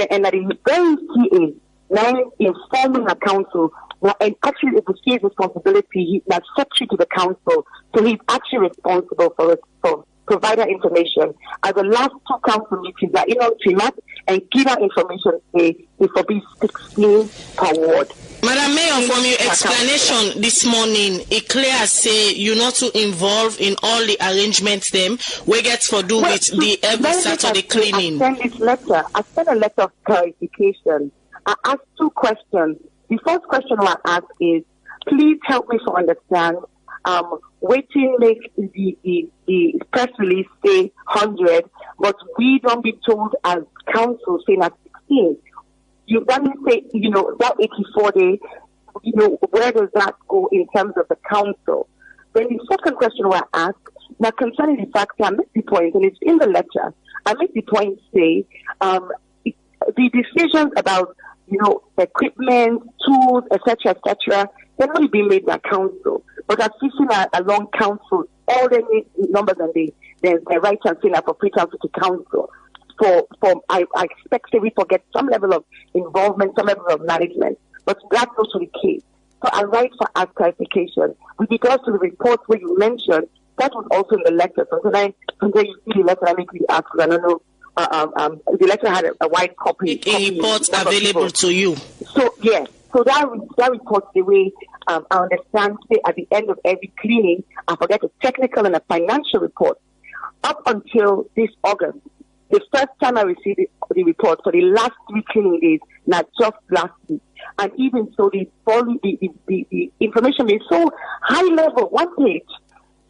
and at the very CA, now informing the council, and actually it was his responsibility, he's not secretary to the council, so he's actually responsible for provider information. At the last two council meetings, that on Tuna and give out information it will be 16 per ward.
Madam Mayor, from your explanation this morning, it clear say you not to involve in all the arrangements them we get for do with the every Saturday cleaning.
I sent a letter of clarification. I asked two questions. The first question I asked is, please help me to understand waiting make the press release say 100, but we don't be told as council saying at 16. You that means say, that 84 day, where does that go in terms of the council? Then the second question I asked, now concerning the fact that I make the point, and it's in the letter, I make the point say, the decisions about, equipment, tools, etc., they're not being made by council. But I've seen along council, all the numbers and the right hand saying for Freetown City Council. I expect that we forget some level of involvement, some level of management, but that's also the case. So I write for ask clarification. With regards to the report where you mentioned, that was also in the letter. So when you see the letter, I make you ask, because I don't know. The letter had a wide copy.
A report available to you.
So yes, so that report, the way I understand, say at the end of every cleaning, I forget a technical and a financial report. Up until this August, the first time I received the report for the last 3 cleaning days, not just last week, and even so, the information is so high level, 1 page.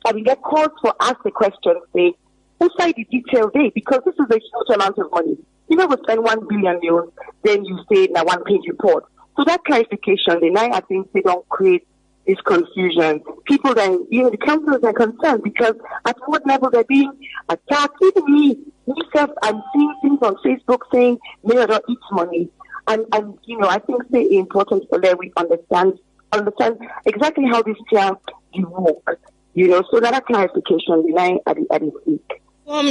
I will get calls for ask the question, say, who signed the detailed day? Because this is a huge amount of money. You never spend 1 billion euros, then you say in a 1-page report. So that clarification, I think they don't create this confusion. People then, the councillors are concerned because at what level they're being attacked. Even myself, I'm seeing things on Facebook saying, Mayor don't eat money. And I think it's important for them we understand exactly how this chair work. So that clarification, at the week.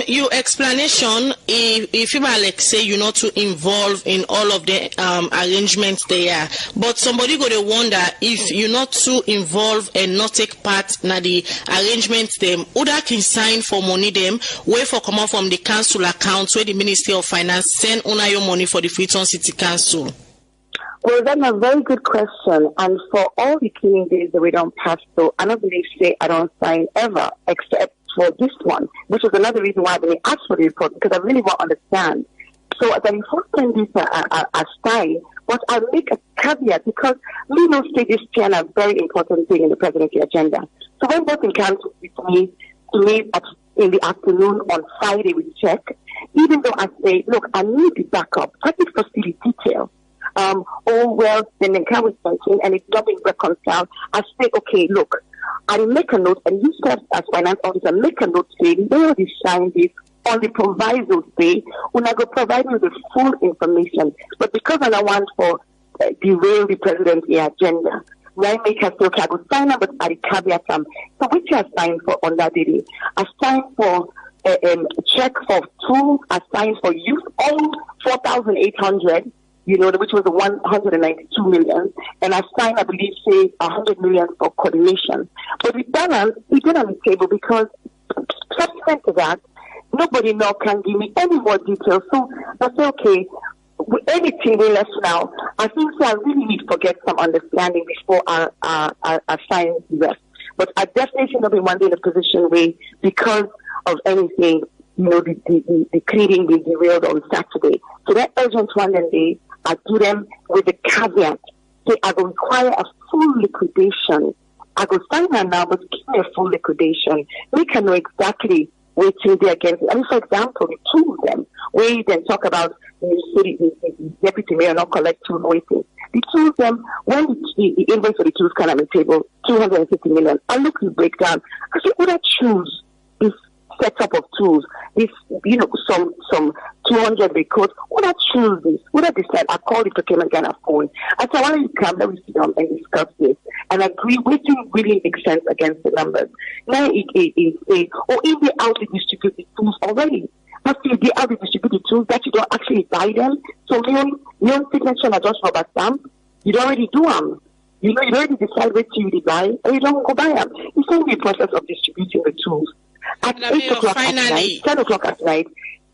Your explanation, if you like say you're not too involved in all of the arrangements there, but somebody go to wonder if you're not too involved and not take part in the arrangements them, who that can sign for money them, where for come out from the council accounts where the Ministry of Finance send on your money for the Freetown City Council?
Well, that's a very good question. And for all the cleaning days that we don't pass through, I don't believe say I don't sign ever, except for this one, which is another reason why I asked for the report, because I really want to understand. So the enforcement is a sign, but I make a caveat because we know say this chair a very important thing in the presidency agenda. So when voting comes to me in the afternoon on Friday we check, even though I say, look, I need the backup, I need to see the detail. Then the account is something and it's not being reconciled. I say, okay, look, I make a note, and you serve as finance officer, make a note saying, they already signed this on the proviso say, when I go provide you the full information. But because I don't want for derail the president's agenda, I make a say, okay, I go sign up, but I caveat them. So which I signed for on that day? I signed for a check for 2, I signed for youth, all 4,800. Which was the 192 million, and I signed, I believe, say 100 million for coordination. But the balance, we did on the table because subsequent to that, nobody now can give me any more details. So I say, okay, with anything we left now, I think I really need to get some understanding before I sign the rest. But I definitely not be one day in a position where, because of anything, the cleaning will be derailed on Saturday. So that urgent one day, I do them with the caveat. Say, I will require a full liquidation. I will sign her now, but give me a full liquidation. We can know exactly where to be against it. I mean, for example, the tools them, where you then talk about the deputy mayor not collect tools waiting. The tools them, when the invoice for the tools come on the table, 250 million, I look at the breakdown. I say, would I choose this setup of tools, this, some 200 records, would I choose this? Would I decide? I call the procurement guy on phone. I said, why don't you come, let me sit down and discuss this and agree which really makes sense against the numbers. Now it say, or if they out to distribute the tools already. But if they out to distribute the tools that you don't actually buy them, so Leone signature are just rubber stamp, you don't already do them. You already decide which you buy, and you don't go buy them. It's only a process of distributing the tools. At 8 o'clock at night, 10 o'clock at night,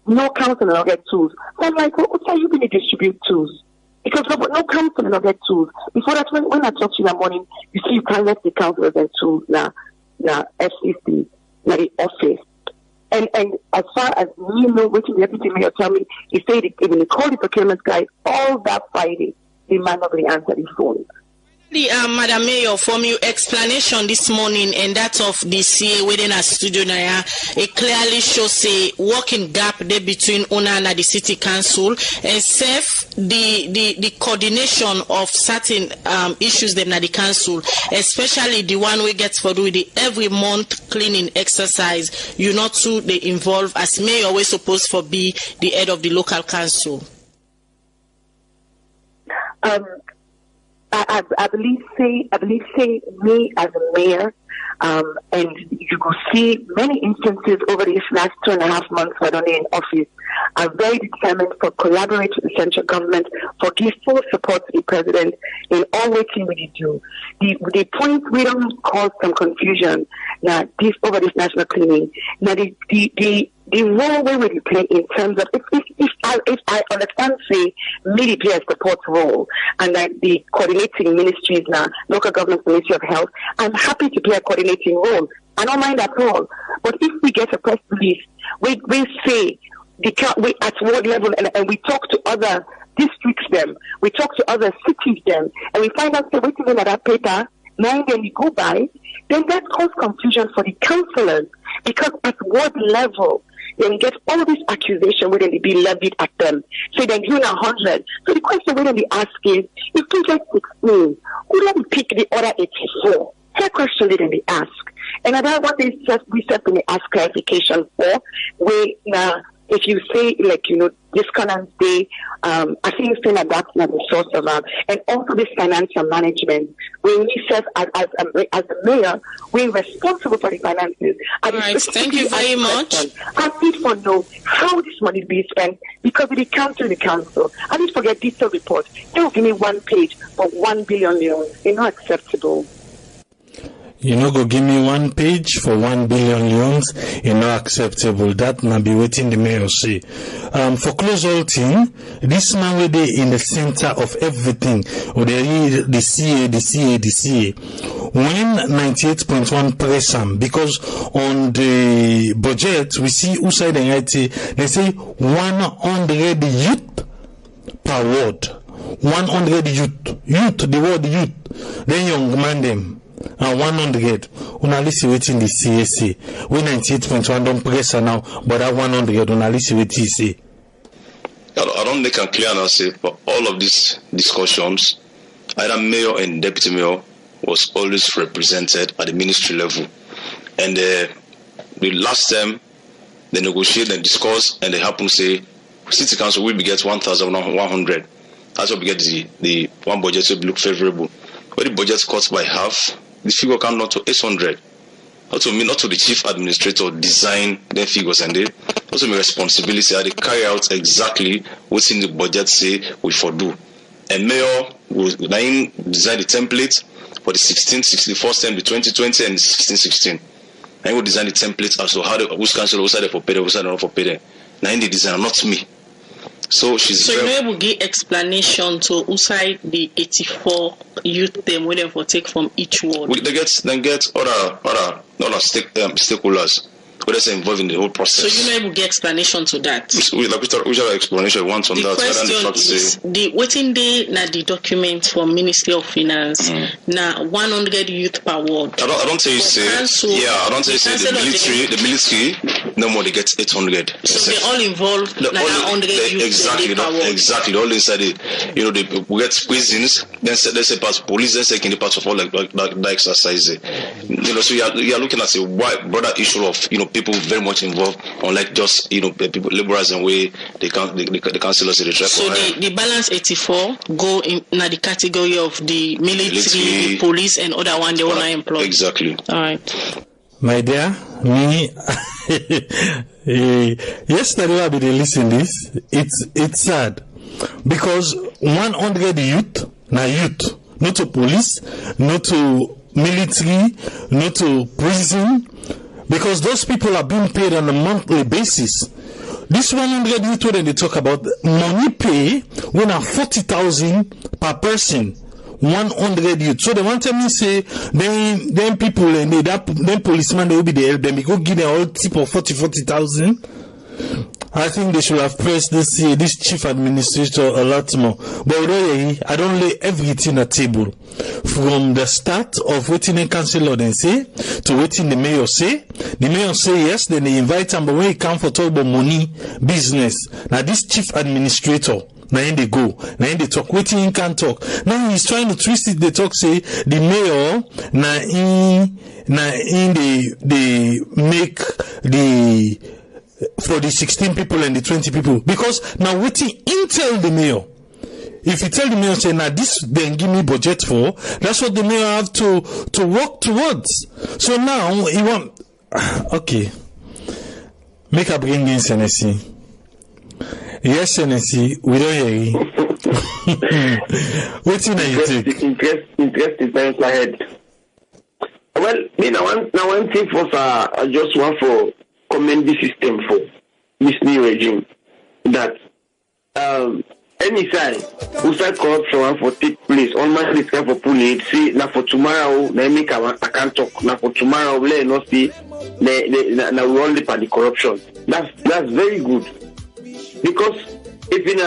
no council will get tools. So I'm like, what are you going to distribute tools? Because no council will get tools. Before that, when I talk to you in the morning, you see you can't let the council get tools now, FCC, now the office. And as far as we know, what the deputy mayor tell me, he said when he called the procurement guy all that Friday, the man not really answer his phone.
Madam Mayor, from your explanation this morning and that of the CA within our studio now, it clearly shows a working gap there between Una and the city council, and safe the coordination of certain issues them at the council, especially the one we get for do the every month cleaning exercise. You not to they involve as mayor always supposed to be the head of the local council.
I believe say me as a mayor, and you will see many instances over these last 2.5 months when I'm in office, are very determined for collaborate with the central government, for give full support to the president in all working we do. The point we don't cause some confusion now this over this national cleaning. Now the role we will play in terms of if I understand say media play a support role and that the coordinating ministries now, local government ministry of health, I'm happy to play a coordinating role. I don't mind at all. But if we get a press release, we say we at ward level and we talk to other districts them, we talk to other cities them, and we find out that waiting at that paper, now then we go by, then that causes confusion for the councillors, because at ward level they get all these accusations where they be levied at them. So then you 100. So the question where they ask is, if you get 16, who don't pick the other 84? That question didn't be asked. And about what we certainly ask clarification for, where now if you say this current day, I think it's saying that that's not the source of and also this financial management. When we serve as the mayor, we're responsible for the finances.
All right, thank you very much.
I need to know how this money is being spent because it comes to the council. I need to get detailed report. They will give me 1 page for 1 billion Leone. It's not acceptable.
You know, go give me 1 page for 1 billion Leones, it's not acceptable. That now be waiting the mayor say. For close all thing, this man will be in the center of everything. Or the CA. When 98.1 press him, because on the budget, we see outside the IT, they say 100 youth per ward. 100 youth, the word youth. Then young man them. And 100, una listen waiting the CSA. We 98.1 don't press now, but that 100, una listen what he say.
I don't make it clear and say, but all of these discussions, either mayor and deputy mayor was always represented at the ministry level. And the last time, they negotiate and discuss, and they happen to say, city council will get 1,100. That's what we get the one budget will look favorable. But the budget cuts by half, the figure come not to 800. Not to the chief administrator design their figures, and they also my responsibility they carry out exactly what's in the budget say we for do. And mayor will design the template for the 16-64 term, the 2020 and 16-16. And will design the template as to how the who's council, who's there for pay, who's not for pay. Now in the design, not me. So she's.
So you know, able give explanation to who side the 84 youth them where they for take from each ward.
They get other stakeholders. Whether it's involved in the whole process.
So you know, we get explanation to that.
Which explanation you want on that?
The question is the waiting day na the document from Ministry of Finance na 100 youth per ward.
I don't say say I don't say the military no more they get 800.
So they all involved like 100 youth per ward.
Exactly. All inside it, we get prisons. Then let's say part police. Then second part of all like that exercise. So you are looking at a wide broader issue of people very much involved, unlike just people laborers and way the councillors they try.
So the balance 84 go in the category of the military, the police, and other one they want to employ.
Exactly.
All right.
My dear, me. Yesterday I been listening this. It's sad because 100 youth, not to police, not to military, not to prison. Because those people are being paid on a monthly basis. This 100 youth when they talk about money pay when are 40,000 per person. 100 youth. So they want me say then people and then policemen they will be there. Then we go give them all tip of 40,000. I think they should have pressed this chief administrator a lot more. But really, I don't lay everything at table. From the start of waiting the councillor then say to waiting the mayor say. The mayor say yes, then they invite him, but when he come for talk about money, business. Now this chief administrator, now in they go, now in they talk, waiting he can't talk. Now he's trying to twist it, they talk say the mayor now in they make the for the 16 people and the 20 people. Because now waiting intel the mayor. If you tell the mayor say now this then give me budget for, that's what the mayor have to work towards. So now he want okay. Make a bring in Senesi. Yes, Senesi, we don't hear you. What's in you take?
Interest is very ahead. Well, me now one thing for I just want for commend the system for this new regime that any side who side corruption for take place on my this kind for police see now for tomorrow they make I can't talk now for tomorrow let not see now we only for the corruption. That's very good because if in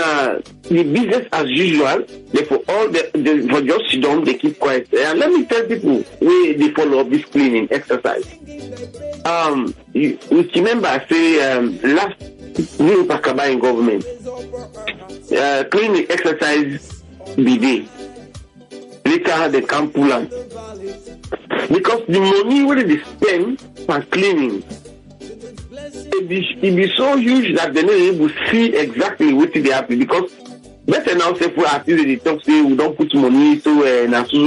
the business as usual they for all the for just sit down they keep quiet and let me tell people where they follow up this cleaning exercise. You remember I say last new Pakaba in government cleaning exercise be day. Later they can't pull on because the money where they spend for cleaning it be so huge that they not able to see exactly what they happen because better now say for artists they talk say we don't put money so na so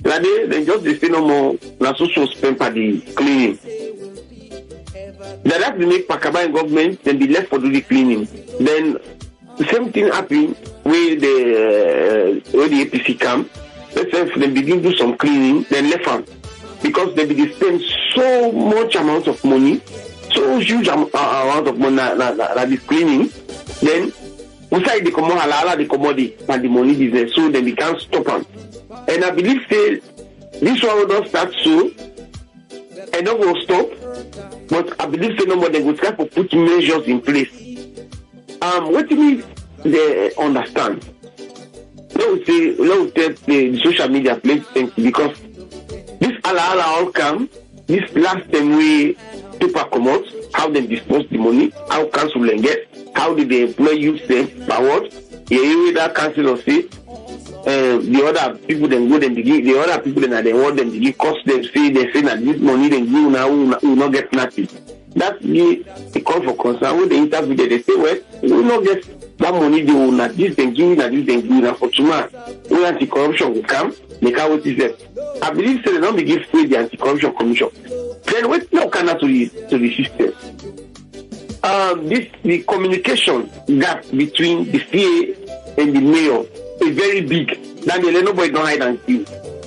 like they just they say no more na so spend for the cleaning. That to make Pakaba in government then be left for do the cleaning. Then the same thing happen where the APC come. Let's say if they begin do some cleaning, then left them because they be spend so much amount of money, so huge amount of money that is cleaning. Then inside the common halala the commodity and the money business, so then we can't stop them. And I believe say this one will not start soon and not will stop. But I believe say nobody will try to put measures in place. What do you mean they understand? Let me tell the social media place because this ala all come, this last time we people come out, how they dispose the money, how council then get, how did they employ youth them, by what? You that council or say the other people then go then give the other people then they want them to give cost them say that this money then give now will not get nothing. That's the call for concern. When they interview they say well we will not get that money they will not this then give that this then give now for tomorrow. When anti-corruption will come, they can't wait to I believe so they don't be give free the anti-corruption commission. Then wait no cannot to the system. The communication gap between the CA and the mayor is very big. That nobody don't hide and see.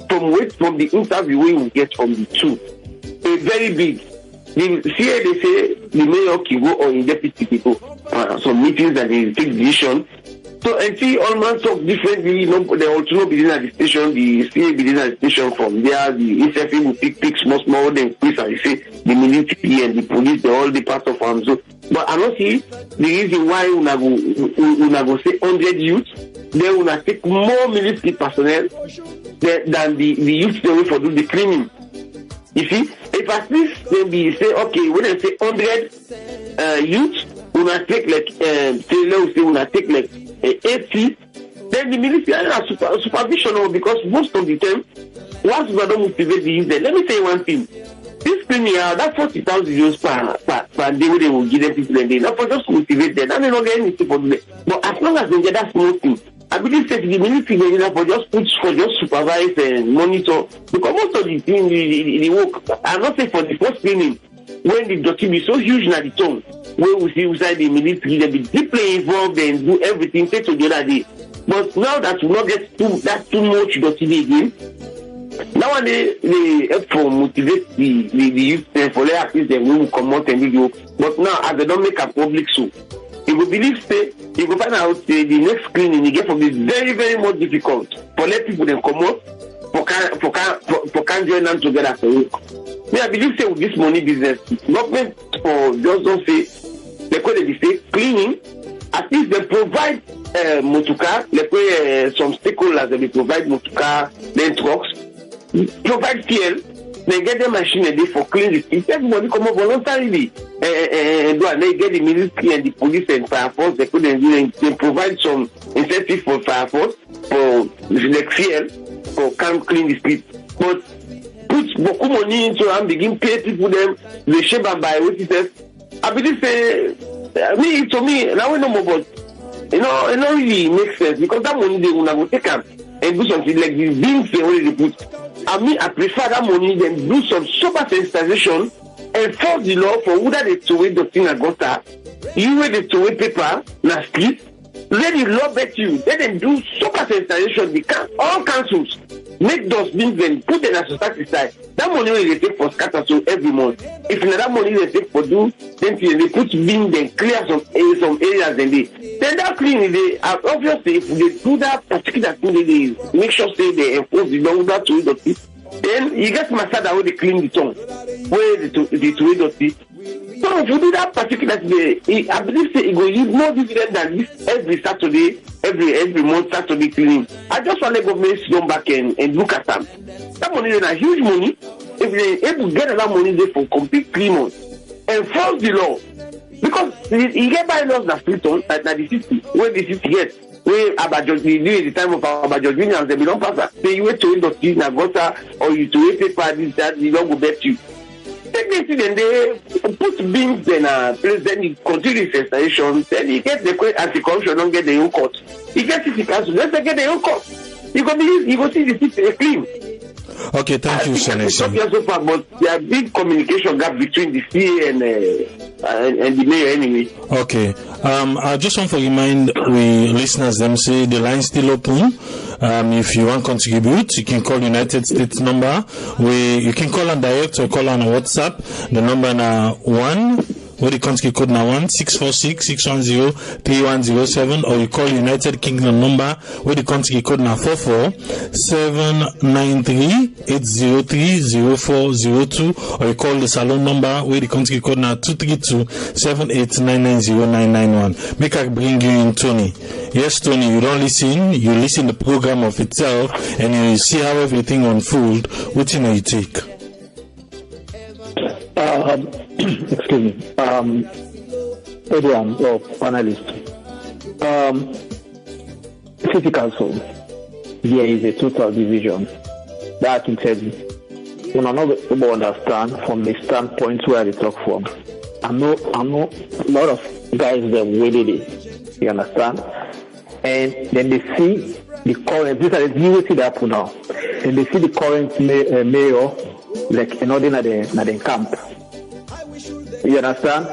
From the interview we will get from the two, it's very big. The CA they say the mayor can go or in deputy people. some meetings and they take decision. So I see all manner of differently, the also be at the station, the CA be at the station from there, the SFA will pick small, then police, I say, the military and the police, all the parts of arms. So, but I don't see the reason why una go say 100 youth, then una take more military personnel than the youth they will for do the cleaning. You see, if at least they be say, okay, when I say 100 youth, una take like, say, let's say, una take like 80, then the military are supervision because most of the time, once we don't motivate the user, let me say one thing. This cleaning out, that 40,000 euros per day where they will give them people a day, not for just motivate them, and they don't get anything for them. But as long as they get that small thing, I believe that the military for just supervise and monitor, because most of the thing, the work, I'm not saying for the first cleaning, when the dirty be so huge na the tongue, where we see inside the military, they be deeply involved and do everything take to the other day. But now that we not get too much dirty again, now they help to motivate the youth for their at least they will come out and do. But now as they don't make a public show, you will believe say you will find out the next cleaning you get from this very, very much difficult for let people then come out for can join them together for work. Me, I believe say with this money business, government or just don't say they call it say cleaning, at least they provide motorcar, they pay some stakeholders they provide motorcar, then trucks, provide fuel, they get the machine and they for clean the streets. Everybody come up voluntarily and they get the military and the police and fire force, they provide some incentive for fire force for like fuel for can clean the streets. But put beaucoup money into and begin pay people them they shape and buy what it says. I believe say to me now we know more, but it don't really make sense because that money they will go take up and do something like these beans they already put. I prefer that money than do some super sensitization and force the law for whether they throw away the thing at gutter, you where they throw away paper na street, let the law bet you, let them do super sensitization, all councils make those bins and put them as a tax side. That money they take for scatter so every month. If not that money they take for do, then they put bins and clear some areas and then that cleaning they obviously if they do that particular thing they make sure say they enforce the law that to the then you get my side where they clean the tongue, where the dirty. So if you do that particular day, I believe say it will give more dividend than this every Saturday, every month Saturday cleaning. I just want the government to come back and look at them. That money is a huge money. If they able to get that money there for complete cleaning, enforce the law. Because you get bylaws that street on at the city, where the city gets. Where Abajo during the time of Abajo Juniors, they don't pass that. Say you wait to the tea na gutter or you to wait paper this that you don't go bet you. Take this then they put bins then place then you continue the installation, then you get the anti-corruption don't get the own court. You get city council, let's get the own court. You go see the city clean.
Okay, thank you, Senator.
So far, but there are big communication gap between the CA and the mayor anyway.
Okay. I just want to remind we listeners them say the line still open. If you want to contribute, you can call United States number. You can call on direct or call on WhatsApp. The number now 1. Where the country code now 1-646-610-3107, or you call United Kingdom number where the country code now 44-793-803-0402, or you call the Salone number where the country code now 232-78990991. Make I bring you in Tony. Yes, Tony, you don't listen, you listen the program of itself and you see how everything unfold. What you take?
Excuse me. Adrian, or panelist. City Council, there is a total division that I can tell you. When I know people understand from the standpoint where they talk from. I know a lot of guys that waited it. You understand? And then they see the current, these are the new things that happen now. And they see the current mayor like in ordinary the camp. You understand?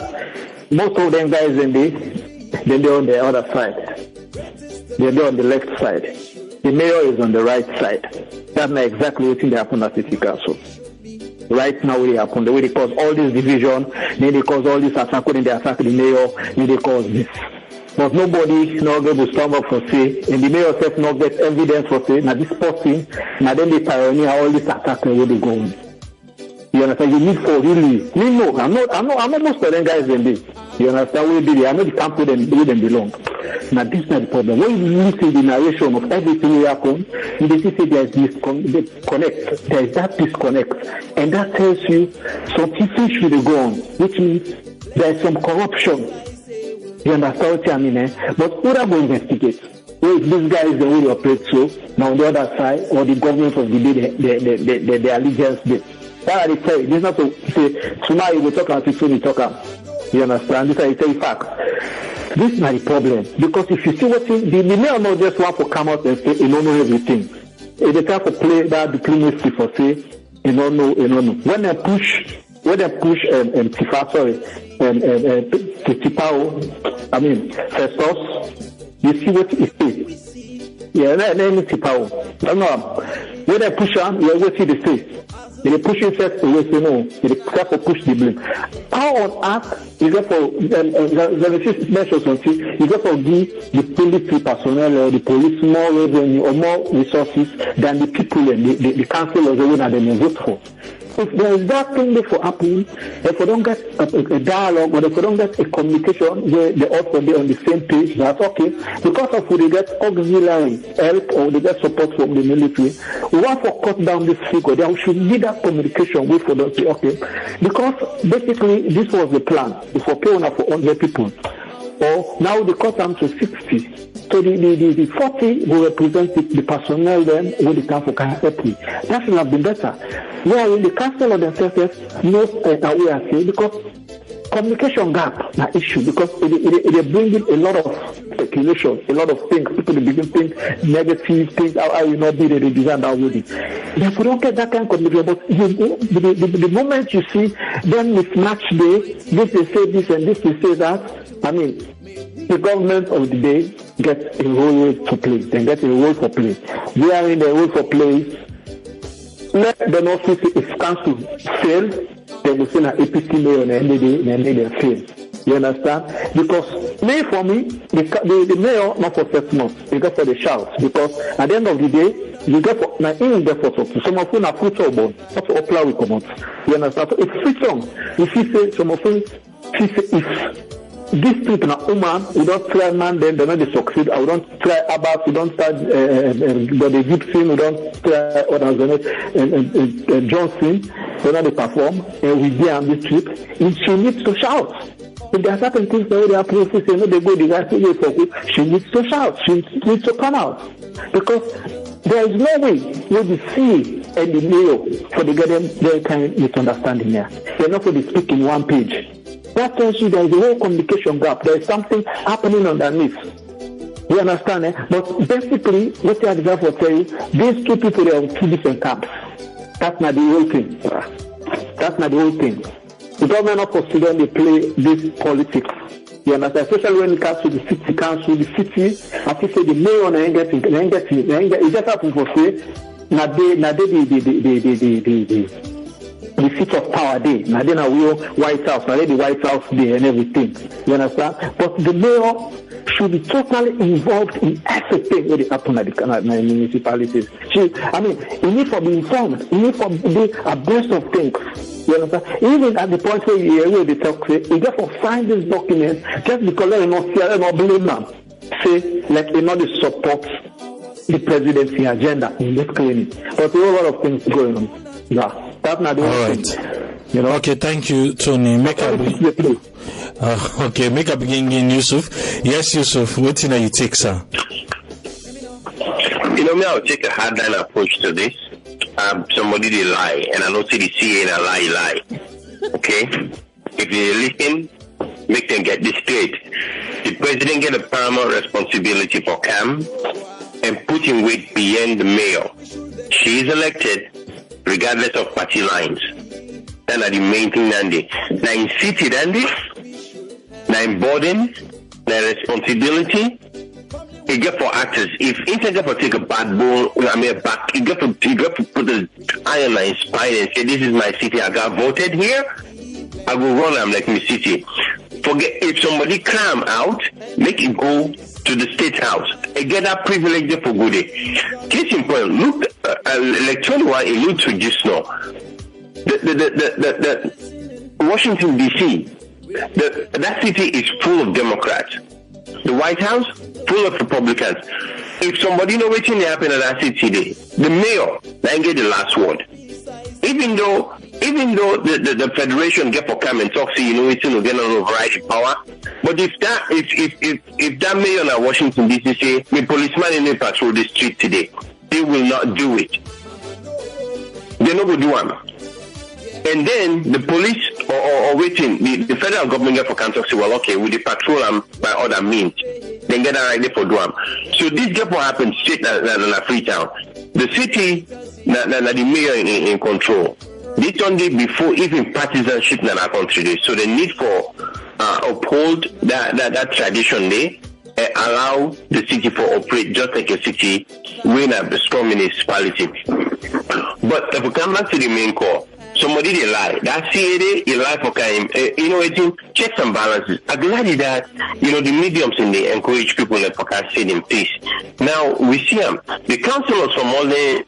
Most of them guys they're on the other side. They're on the left side. The mayor is on the right side. That's not exactly what happened at City Council. right now they happen, the way they cause all this division, then they cause all this attack when they attack the mayor, then they cause this. But nobody not going to stand up for say, and the mayor self not get evidence for say, now this person, now then they pioneer all this attack where they go on. You understand? You need for really. Me no, I'm not most of them guys in this. You understand where they are not the camp where them belong. Now this is not the problem. When you listen the narration of everything that happens, you see there is disconnect. There is that disconnect, and that tells you something should go on, which means there is some corruption. You understand what I mean? But who are going to investigate? Well, these guys the way they operate so. Now on the other side, or the government of the day, the allegiance bit. That I tell you, this is not to say, tomorrow you will talk about it, you talk about. You understand? This is I tell you fact. This is not the problem. Because if you see what the mayor not just want to come out and say, you don't know everything. They try to play that diplomacy for say, you don't know. When they push Tifa, Festus, you see what he says. Yeah, then Tipao. No. When they push on, you always see the face. They push it first away, say no. They try to push the blame. How on earth you go for the measures until you go for give the police personnel or the police more revenue or more resources than the people and the councillors that they vote for? If there is that thing there for happening, if we don't get a dialogue or if we don't get a communication where they all be on the same page, that's okay. Because of we get auxiliary help or they get support from the military, we want to cut down this figure. There should be that communication with for them to say, okay. Because basically this was the plan. If we pay for 100 people. Or now they cut down to 60. So the 40 will represent the personnel then when they come for April. That should have been better. Where in the council of themselves knows we are saying because communication gap is an issue because it bringing a lot of speculation, a lot of things. People begin to think negative things, how you not be the design that way. If we don't get that kind of communication, but the moment you see them mismatch day, this they say this and this they say that, I mean, the government of the day gets a role to play. They get a role for play. We are in the role for play. Let the office if council fail, they will send an APC mayor and then they fail. You understand? Because for me, the mayor not for 6 months, they go for the shouts. Because at the end of the day, you get for now in the for some of them are football born, not for apply we come out. You understand? So it's free song. If you say some of them, if these people are woman, we don't try man, then they don't succeed. We don't try Abbas, we don't start the Gibson, we don't try others, Johnson, they don't perform, and we be on this trip. And she needs to shout. If there are certain things that they are processing, say, no, they go the right way for it, she needs to shout, she needs to come out. Because there is no way where the C and the mayor for the getting their kind of misunderstanding here. They're not going to speak in one page. That tells you there is a whole communication gap. There is something happening underneath. You understand? But basically, what I have to tell you, these two people are on two different camps. That's not the whole thing. That's not the whole thing. The government of Australia, they play this politics. You understand? Especially when it comes to the city council, the city, as you say, the mayor, it just happens for say, the seat of power day. Now then we White House, already the White House day and everything. You understand? But the mayor should be totally involved in everything that happens at the municipalities. You need to be informed. You need to be abreast of things. You understand? Even at the point where they talk, you just to sign this document just because they not blame them. Say, like they not support the presidency agenda in this clinic. But there are a lot of things going on. Yeah. That's not the all right.
You know? Okay, thank you, Tony. Make a beginning, Yusuf. Yes, Yusuf, what do you take, sir?
You know me, I'll take a hardline approach to this. Somebody they lie, and I know see the CA and a lie. Okay? If they listen, make them get this straight. The president get a paramount responsibility for CAM and put in weight beyond the mayor. She is elected regardless of party lines. That are the main thing Nandi. Now in city Nandi, now in burden, now responsibility,
you get for actors. If inside get for take a bad ball, I mean a back, you get to put the iron in spine and say, this is my city, I got voted here, I will run them like my city. Forget if somebody cram out, make it go to the state house and get that privilege there for good. Case in point, look, like 21, it looks to just now. The Washington D.C., that city is full of Democrats. The White House full of Republicans. If somebody know what's happening in that city today, the mayor then get the last word. Even though the federation get for come and talk, say it's going to get an overriding power. But if that mayor in Washington D.C. say, "Me policeman in the patrol the street today," they will not do it. They not go do it. And then the police or waiting, the federal government get for council say, well, okay, we the patrol them by other means. Then get right there for do them. So this get what happens straight in Freetown. The city, the mayor in control. This Sunday before even partisanship in our country. So the need for uphold that tradition there, allow the city to operate just like a city when a strong municipality. But if we come back to the main core, somebody they lie. That CAD, you lie for time. Checks and balances. I'm glad that the mediums in they encourage people that can stay in peace. Now we see them. The councillors from all the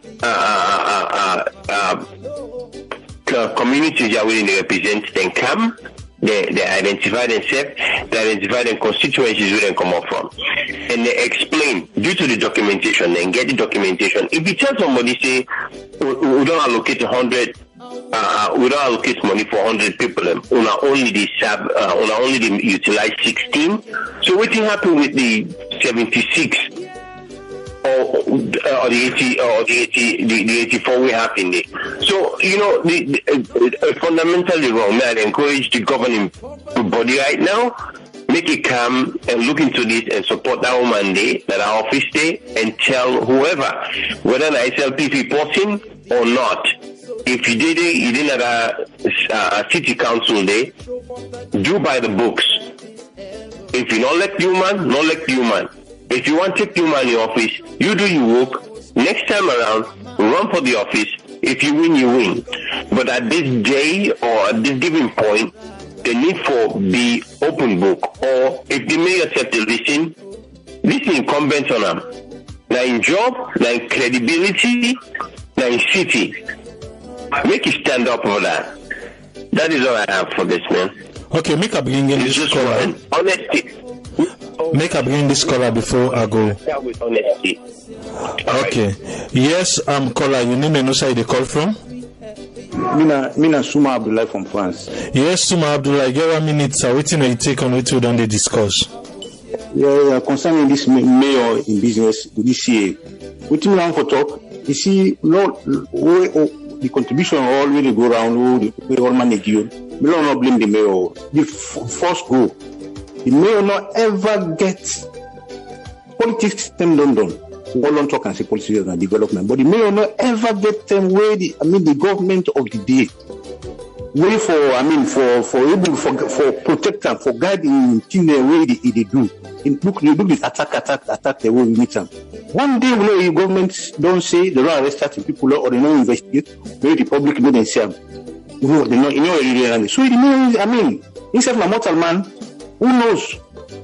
communities that we represent, then come. They identify themselves, they identify the constituencies where they come up from. And they explain, due to the documentation, then get the documentation. If you tell somebody, say, we don't allocate 100, we don't allocate money for 100 people, we only utilize 16. So what will happen with the 76? Or the 80 or the 84 we have in there. So fundamentally wrong. I encourage the governing body right now, make it come and look into this and support that woman day, that our office day, and tell whoever whether an SLPP person or not. If you didn't have a city council day, do by the books. If you don't let human, not let human. If you want to take human in your office, you do your work. Next time around, run for the office. If you win, you win. But at this day or at this given point, the need for the open book, or if they may accept to listen, this is incumbent on them. Now in job, now in credibility, now in city. Make it stand up for that. That is all I have for this, man.
Okay, make a bring in this caller.
Honesty.
Make a bring this caller before I go.
With honesty.
Okay. Yes, caller, you name and no side they call from?
Mina Suma Abdullah from France.
Yes, Suma Abdullah, get 1 minute, sir. Waiting on you take on what we don't discuss.
Yeah, concerning this mayor in business, this year, what you want for talk? You see, the contribution all really go around, the all manage you. We don't not blame the mayor. The first go, the mayor not ever get politics them done. We all don't talk and say politics and development, but the mayor not ever get them where the government of the day. Way for able for protect and for guiding in the way they do. Look this attack the way we meet them. One day we know the government don't say they don't arrest certain people or they don't investigate, maybe the public know they say them. They know really. So the mayor instead of a mortal man, who knows?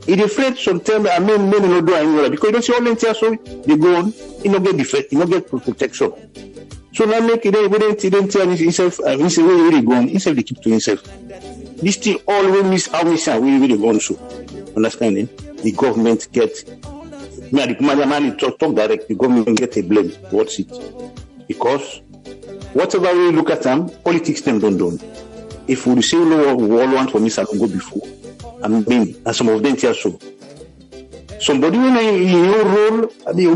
He's afraid sometimes men not do anything because you don't see all the so they go on, he not get defense, he not get protection. So now make it didn't tell himself he really go on, himself they keep to himself. This thing always miss how we really go on so. Understanding? The government get the talk direct, the government get a blame towards it. Because whatever we look at them, politics them don't. If we say no we all want for me Salone go before, and some of them tell so. Somebody when in your role,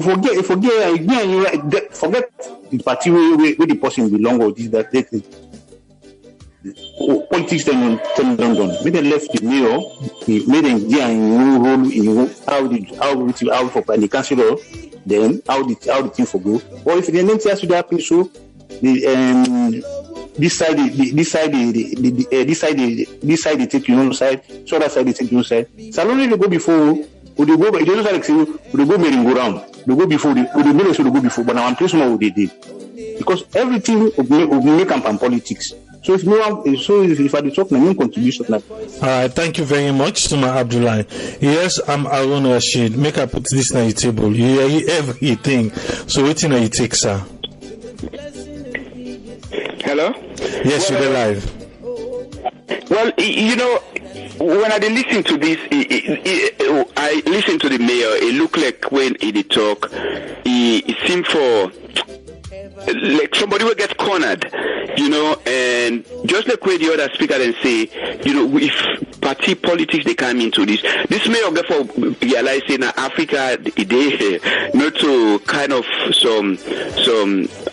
forget the party where the person belong or this that they politics them don't. Maybe they left the mayor, made them get in your role in how for the councillor, then how the thing for go. Or if they didn't tell you that happen so this side they take your own side, so that side they take your own side. Salone they go before Would they go? They just like say, would they go merry-go-round? They go before the minister will go before, but now I'm placing what they did because everything will make up in politics. So if I talk, my main contribution.
All right, thank you very much, Tuma Abdullahi. Yes, I'm Aaron Rashid. Make I put this on the table. You hear everything. So waiting on you take, sir.
Hello?
Yes, you're live.
Well, you know, when I listen to this, I listen to the mayor. It looked like when he did talk, it seemed for like somebody will get cornered, you know, and just like where the other speaker then say, you know, if party politics they come into this mayor therefore realizing that Africa they not to kind of some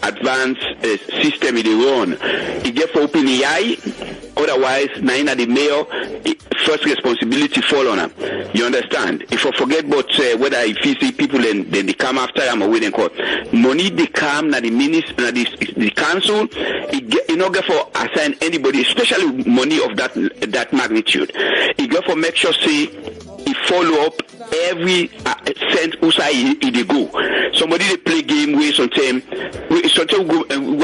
advanced system in the run. It get for open the eye. Otherwise, Naina the mayor, first responsibility fall on him. You understand? If I forget about whether if you see people then they come after him or waiting court. Money they come na the minister, na the council. It not get for assign anybody, especially money of that magnitude. It get for make sure say he follow up every cent usai they go. Somebody they play game with sometimes we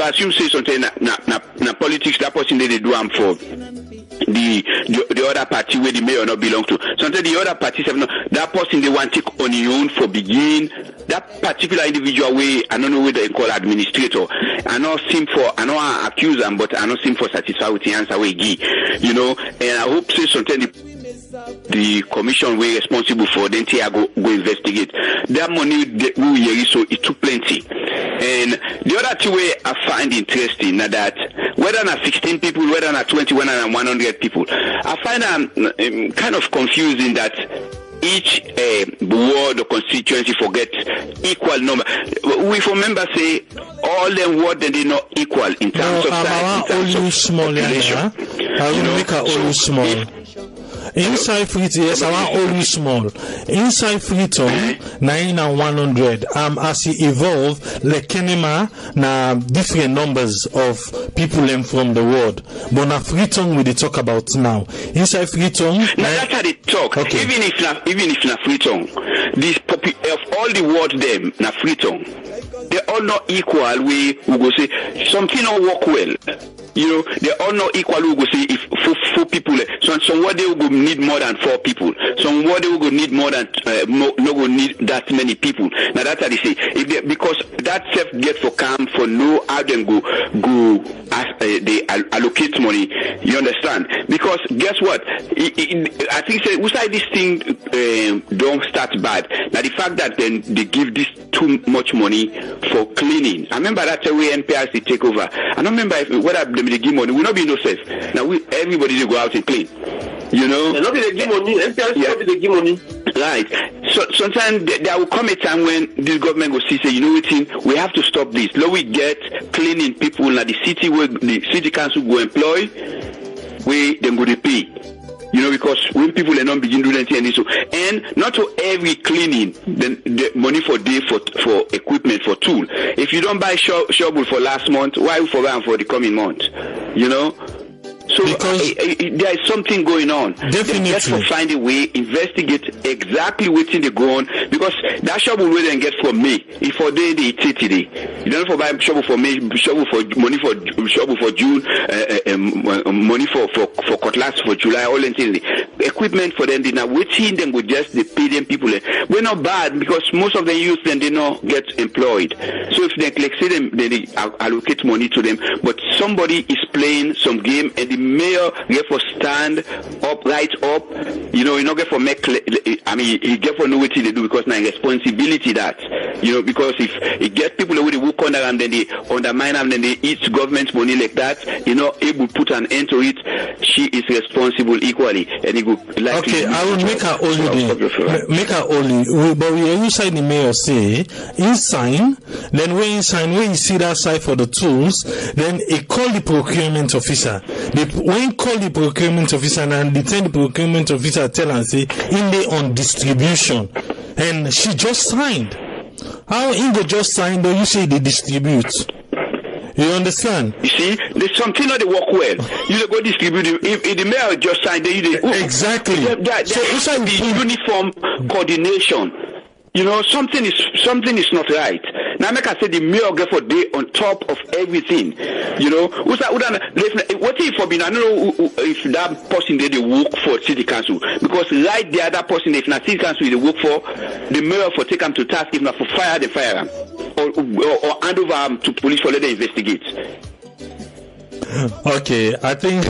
assume say something na politics that person they do am for the other party where the mayor not belong to. Sometimes the other parties have not that person they want to take on your own for begin that particular individual way. I don't know whether they call administrator. I know accuse them, but I not seem for satisfy with the answer we give. You know, and I hope say sometimes the commission we responsible for then go investigate that money we hear so it too plenty. And the other two way I find interesting that whether not 16 people, whether not 20, whether not 100 people, I find kind of confusing that each ward or constituency forget equal number. We remember say all them ward they not equal in terms of size, in terms of
small,
population.
I will make a always small. Inside Freetown, yes, I want always small. Inside Freetown, 9 and 100. As he evolve, like Kenema, na different numbers of people from the world. But na Freetown we they talk about now. Inside Freetown,
now that's how they talk. Okay. Even if na Freetown, this of all the world them na Freetown, they all not equal. We go say something not work well. You know, they all not equal. We go say if four people, some what they will need more than 4 people. Some what they will need more than no go need that many people. Now that's how they say. Because that self get for camp for no how them go as they allocate money. You understand? Because guess what? I think say we say this thing don't start bad. Now the fact that then they give this too much money for cleaning. I remember that way NPRC take over. I don't remember whether they give money. Will not be no safe. Now everybody they go out and clean. You know,
not they give money. NPRC not they give money.
Right. So sometimes there will come a time when this government will say, you know what, we have to stop this. Now we get cleaning people now the city where the city council go employ, we then go to pay. You know, because when people are not begin doing anything, so and not to every cleaning, then the money for day for equipment for tool. If you don't buy shovel for last month, why you forget for the coming month? You know. So there is something going on.
Definitely.
Just to find a way, investigate exactly what's in the ground, because that shovel we then get from me. If for day they take today, you don't for buy shovel for May, shovel for money for shovel for June, money for cutlass for July, all and things. Equipment for them, they now waiting them would just they pay them people. We're not bad because most of the youth then they not get employed. So if they like say them, then they allocate money to them. But somebody is playing some game and the mayor get for stand up, right up, you know, he not get for make, I mean, he get for know what they do because now responsibility that, you know, because if he get people who they work under and then they undermine them, then they eat government money like that, you know, able to put an end to it, she is responsible equally, and he go like.
Okay, I will make her only make her only, but we inside the mayor say, inside, then when inside, when you see that side for the tools, then he call the procurement officer. When call the procurement officer and they tell the procurement officer tell and say in the on distribution, and she just signed. How Ingo just signed or you say they distribute? You understand?
You see, there's something that they work well. You go distribute it. If the mayor just signed,
exactly.
So the uniform coordination. You know, something is not right. Now, make I say the mayor get for day on top of everything. You know, what if for being? I don't know if that person did the work for city council, because right the other person, if not city council, they work for the mayor for take them to task, if not for fire, they fire them, or hand over them to police for let them investigate.
Okay, I think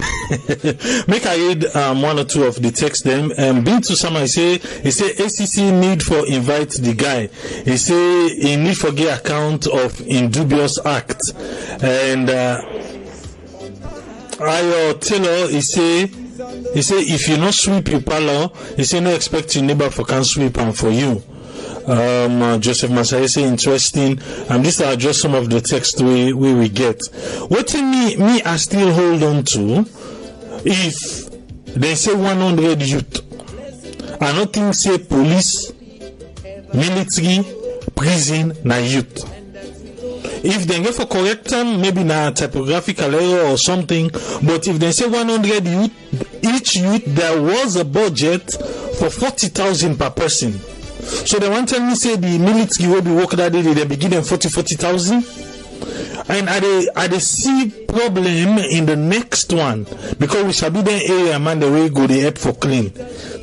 make I read one or two of the text them. Been to someone he say ACC need for invite the guy. He say he need for get account of in dubious act, and Ayo Taylor he say if you not sweep your parlor, he say no expect your neighbor for can sweep and for you. Joseph Masai say interesting, and these are just some of the text we get. What me I still hold on to, if they say 100 youth, I don't think say police, military, prison na youth. If they get for correct them, maybe na typographical error or something, but if they say 100 youth, each youth there was a budget for 40,000 per person. So they want to tell me say the military will be working that day, they begin them 40,000, and I they see problem in the next one, because we shall be the area man the way go the help for clean.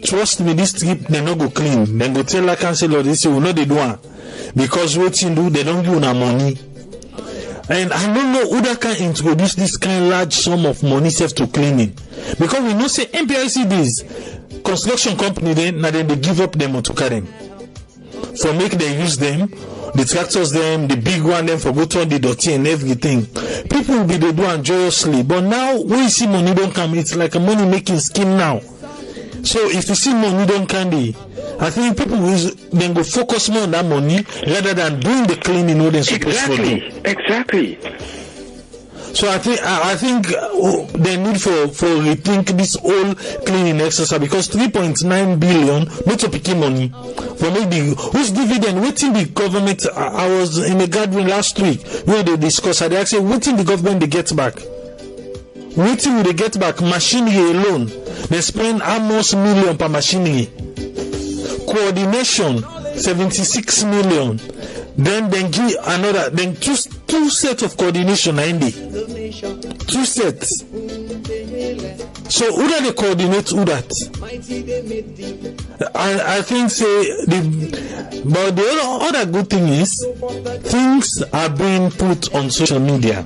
Trust me, this trip they no go clean. Then go tell la council or they say we know they do one, because what you do they don't give no money. And I don't know who that can introduce this kind of large sum of money safe to cleaning, because we know say MPIC this construction company then now then they give up them to carry them. For make they use them, the tractors them, the big one them for go turn the dirty and everything. People will be they do and joyously, but now when you see money don't come, it's like a money making scheme now. So if you see money don't candy, I think people will then go focus more on that money rather than doing the cleaning what they're supposed to do.
Exactly.
So I think they need for rethink this whole cleaning exercise, because 3.9 billion not to pick money for maybe whose dividend waiting the government. I was in a gathering last week where they discussed. They actually waiting the government they get back. Waiting will they get back machinery alone. They spend almost million per machinery. Coordination 76 million. Then give another, then two sets of coordination 90. 2 sets. So who do they coordinate who that? I think but the other good thing is things are being put on social media.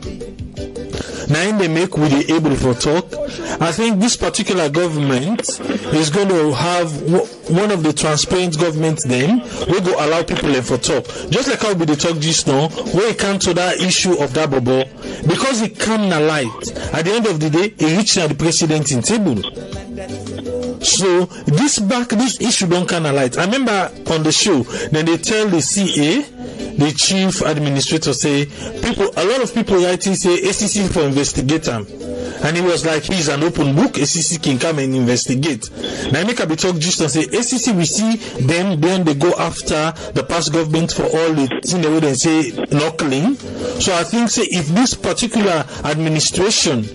Now they make we be able to talk. I think this particular government is going to have one of the transparent governments then we go allow people for talk. Just like how we talk just now, where it comes to that issue of that bubble, because it come na light. At the end of the day, it reached the president in table. So this issue don't come na light. I remember on the show, then they tell the CA, the chief administrator, say a lot of people writing say ACC for investigate them, and he was like he's an open book. ACC can come and investigate. Now make a bit talk just and say ACC we see them, then they go after the past government for all the things they would say not clean. So I think say if this particular administration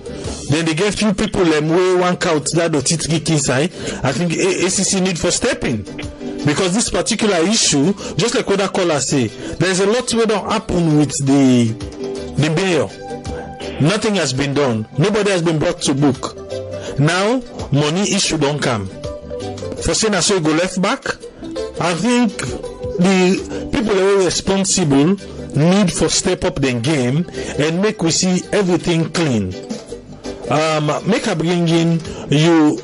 then they get few people way one count that the kick inside, I think ACC need for stepping. Because this particular issue, just like what that caller say, there's a lot that don't happen with the mayor. Nothing has been done. Nobody has been brought to book. Now, money issue don't come. For saying so go left back, I think the people who are responsible need for step up their game and make we see everything clean. Make a bring in you,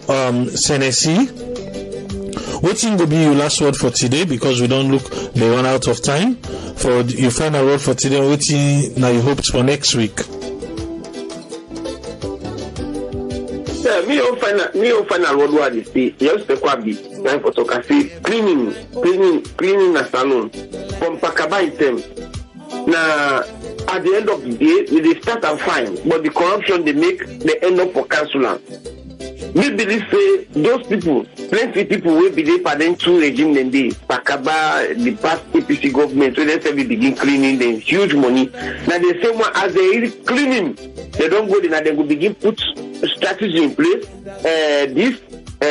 Senesi. What will be your last word for today, because we don't they run out of time for your final word for today. What now you hopes for next week?
Yeah, me final word is the yes the quabi time for talk. I say cleaning a salon from Pakaba item. Now at the end of the day, they start and fine, but the corruption they make they end up for councillor. We believe say those people, plenty people will be there for them two regime then they Pakaba, the past APC government, so they say we begin cleaning them huge money. Now they say one as they cleaning, they don't go there, now they will begin put strategy in place. This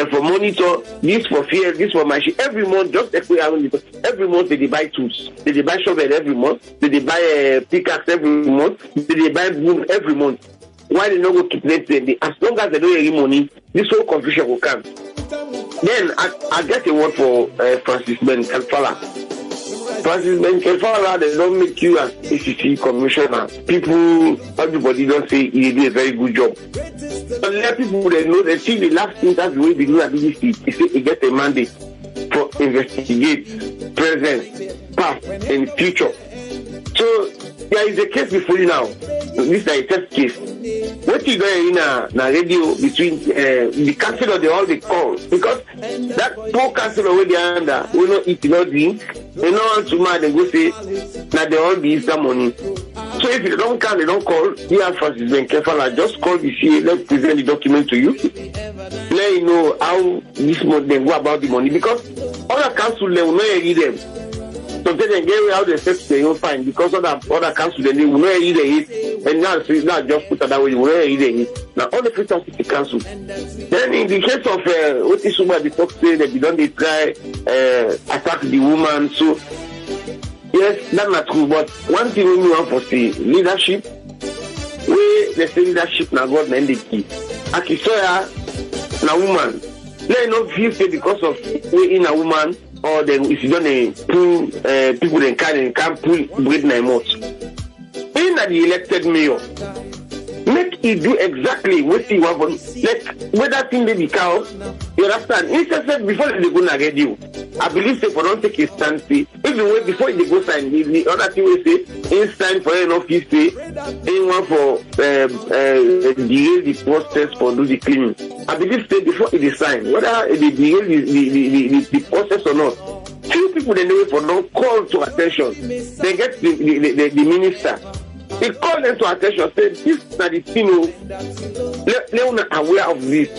for monitor, this for fear, this for machine. Every month, just every month they buy tools, they buy shovel every month, they buy pickaxe every month, they buy boom every month. Why they not go keep them? As long as they don't get money, this whole confusion will come. Then I get a word for Francis Ben Kelfala. Francis Ben Kelfala, they don't make you as ACC commissioner. People, everybody don't say he did a very good job. But let people they know they see the last interview we do at BBC. He say he get a mandate for investigate present, past, and future. So there is a case before you now. This is a test case. What you going in a radio between the councillor they all they call because that poor councillor where they are under will not eat, not drink, they don't want to mind, they go say that they all be some money. So if they don't come, they don't call. Here Francis Ben Kelfala, just call the CA, let's present the document to you. Let you know how this month they go about the money because other council they will not read them. So they get how they set they will find because other council they will not read it. And now it's not just put it that way, you will not read it. Now all the Christian City Council. Then in the case of what is the talk say that they don't try attack the woman. So yes, that's not true. But one thing we want for the leadership, we the say leadership now God and the key. Akisoya na woman. Let not feel say because of we in a woman or then if you don't pull people then can't pull bread in mouth. In the elected mayor, make it do exactly what you want. Like whether thing they become, you understand? Instead before they go na get you. I believe say for don't take a stand say even way before they go sign the other thing we say it's time for an office say anyone for delay the process for do the cleaning. I believe say before it is signed whether they delay the process or not. Few people they know for don't call to attention. They get the minister. They call them to attention. Say this is the thing. Leone aware of this.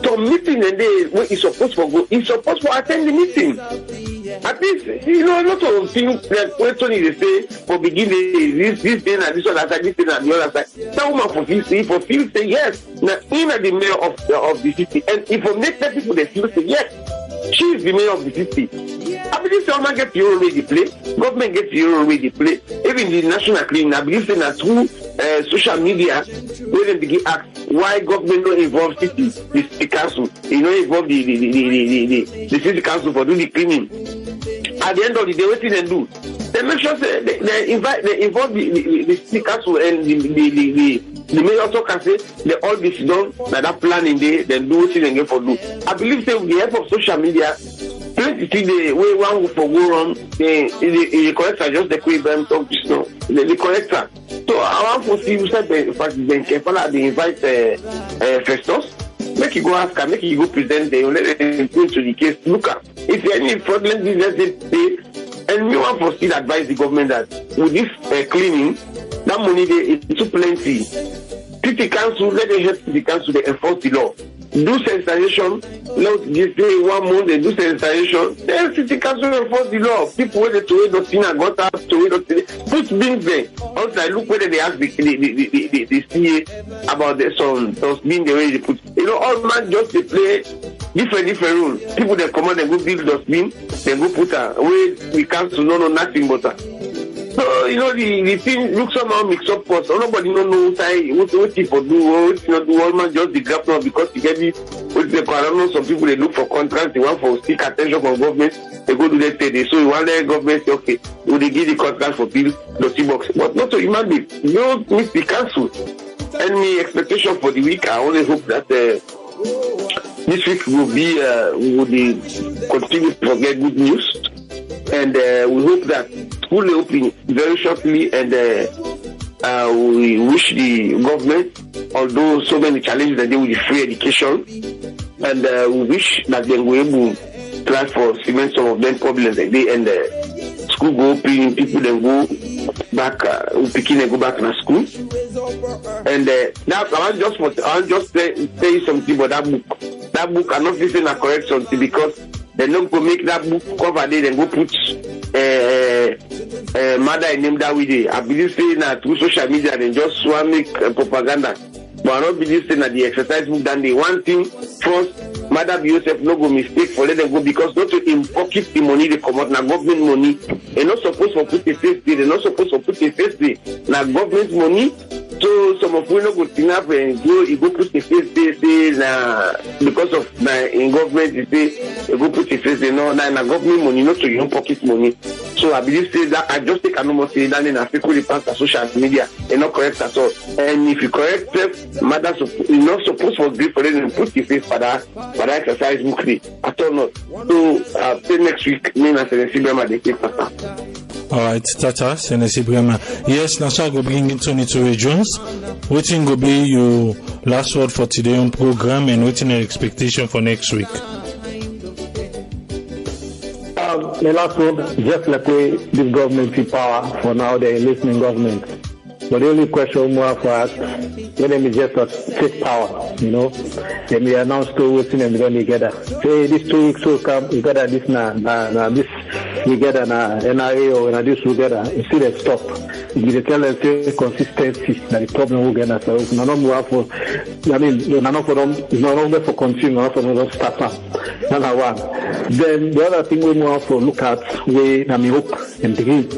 So meeting and day when he's supposed to go, he's supposed to attend the meeting. At least you know a lot of things that question is say for beginning this thing and this other side, this thing and the other side. That woman for feel say yes. Now in the mayor of the city, and if for next people they feel say yes, she is the mayor of the city. I believe someone gets your own way to play, government gets your own way to play. Even the national cleaning, I believe that through social media, where they begin ask why government not involve the city council, you know, involve the city council for doing the cleaning. At the end of the day, what they do? They make sure they involve the city council and the mayor also can say they all this done by that planning day, then do what they get for do. I believe that with the help of social media, plenty see the way one will for go wrong, the corrector just the quick them talk this no. The corrector. So I want to see who said the President Kelfala they invite Festus. Make you go ask her, make you go present them, let them go to the case. Look at if any fraudulent business they and we want to still advise the government that with this cleaning, that money is too plenty. City council, let them help the council to enforce the law. Do sensitization, let this day 1 month they do sensitization. Then city council enforce the law. People where they throw the thing and got out to it, put bins there. Also I look whether they ask the CA about the some those bins the way they put. You know, all man just they play different rules. People they come out, they go build dustbin, they go put away the council no nothing but So you know the thing looks somehow mixed up for so nobody don't know what people do, what not do. All man just the grab now because you get it. What they I don't know. Some people they look for contracts, they want for seek attention from government. They go to that day. So you want the government say okay, will they give the contract for bill the box? But not so human being. You don't miss the council. And my expectation for the week, I only hope that this week will be we will continue to get good news. And we hope that school will open very shortly, and we wish the government, although so many challenges that they will free education, and we wish that they will be able to try for cement some of them problems that they and school go open, people then go back, Pikine go back to school. And now I just say something about that book. That book I'm not listening a correct something because they're not going to make that book cover there and go put mother name that way. I believe saying that through social media and just want make propaganda. But I don't believe saying that the exercise book done the one thing first. Mother Joseph no go mistake for let them go because not to in pocket the money they come out now government money. They're not supposed to put a face day. They're not supposed to put a face day. Now government money. So some of you know go think up and go put a face day say na because of in government you say you go put a face day no na government money not to your own pocket money. So I believe say that I just take a number say that in Africa the past social media they're not correct at all. And if you correct them, mother you're not supposed to agree for them and put the face for that exercise book at all not. So say next week me and Senesi Brema they take faster.
Alright, Tata, Senesi Brema. Yes, now so I go bring in Tony to Jones. What will be your last word for today on program and what's your expectation for next week?
The last word, just like this government in power for now, they're listening government. But the only question more for us, let them just take power, Then we announce to what's in them together. Say this 2 weeks will come, we gather this this together NRA or this together. You see they stop. You tell them say consistency that the problem will get us. None more for none for them, none for consumer, none for them start up. Number one. Then the other thing we more for look at we hope and dream.